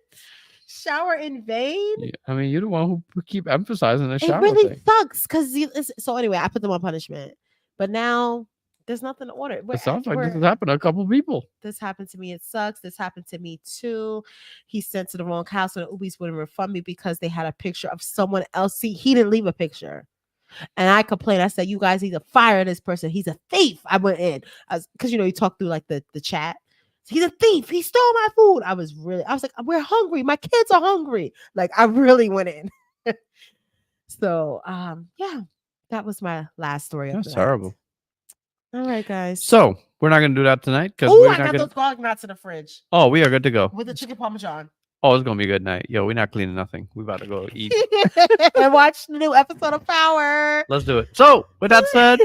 Shower in vain? Yeah, I mean, you're the one who keep emphasizing the shower. It really thing. sucks because so anyway, I put them on punishment, but now there's nothing to order. It sounds like this has happened to a couple people. This happened to me. It sucks. This happened to me too. He sent to the wrong house and the Ubis wouldn't refund me because they had a picture of someone else. See, he didn't leave a picture. And I complained. I said, you guys need to fire this person. He's a thief. I went in. Because, you talk through like the chat. He's a thief. He stole my food. I was like, we're hungry. My kids are hungry. Like, I really went in. So, yeah, that was my last story. That's terrible. All right, guys. So we're not gonna do that tonight because I got those garlic knots in the fridge. Oh, we are good to go with the chicken parmesan. Oh, it's gonna be a good night. Yo, we're not cleaning nothing. We about to go eat and watch the new episode of Power. Let's do it. So with that said,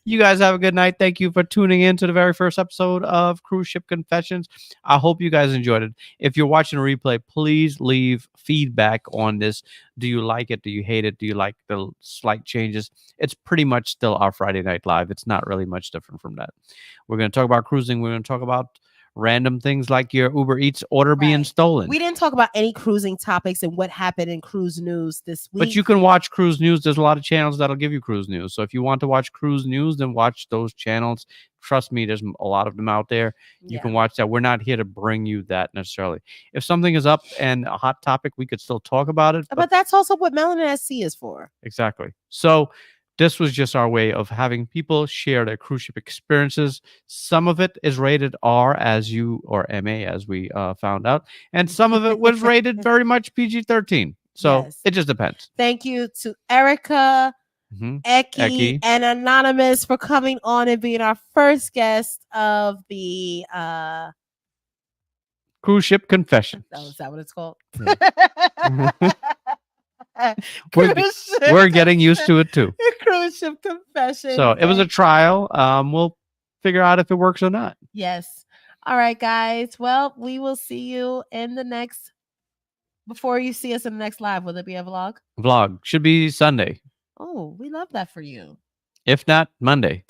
You guys have a good night. Thank you for tuning in to the very first episode of Cruise Ship Confessions. I hope you guys enjoyed it. If you're watching a replay, please leave feedback on this. Do you like it? Do you hate it? Do you like the slight changes? It's pretty much still our Friday Night Live. It's not really much different from that. We're going to talk about cruising. We're going to talk about random things like your Uber Eats order being stolen. We didn't talk about any cruising topics and what happened in cruise news this week. But you can watch cruise news. There's a lot of channels that'll give you cruise news. So if you want to watch cruise news, then watch those channels. Trust me, there's a lot of them out there. You can watch that. We're not here to bring you that necessarily. If something is up and a hot topic, we could still talk about it. But that's also what Melanin SC is for. Exactly. So this was just our way of having people share their cruise ship experiences. Some of it is rated R as you or MA, as we found out. And some of it was rated very much PG-13. So it just depends. Thank you to Erica, Eki, and Anonymous for coming on and being our first guest of the Cruise Ship Confession. Oh, is that what it's called? We're getting used to it too. Cruise Ship Confession. So it was a trial. We'll figure out if it works or not. Yes. All right, guys. Well, we will see you in the next. Before you see us in the next live, will there be a vlog? Vlog should be Sunday. Oh, we love that for you. If not, Monday.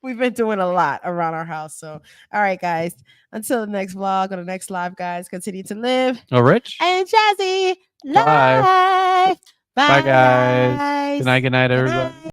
We've been doing a lot around our house. So, all right, guys. Until the next vlog or the next live, guys, continue to live. Rich and Jazzy. Bye. Live. Bye, guys. Good night, everybody.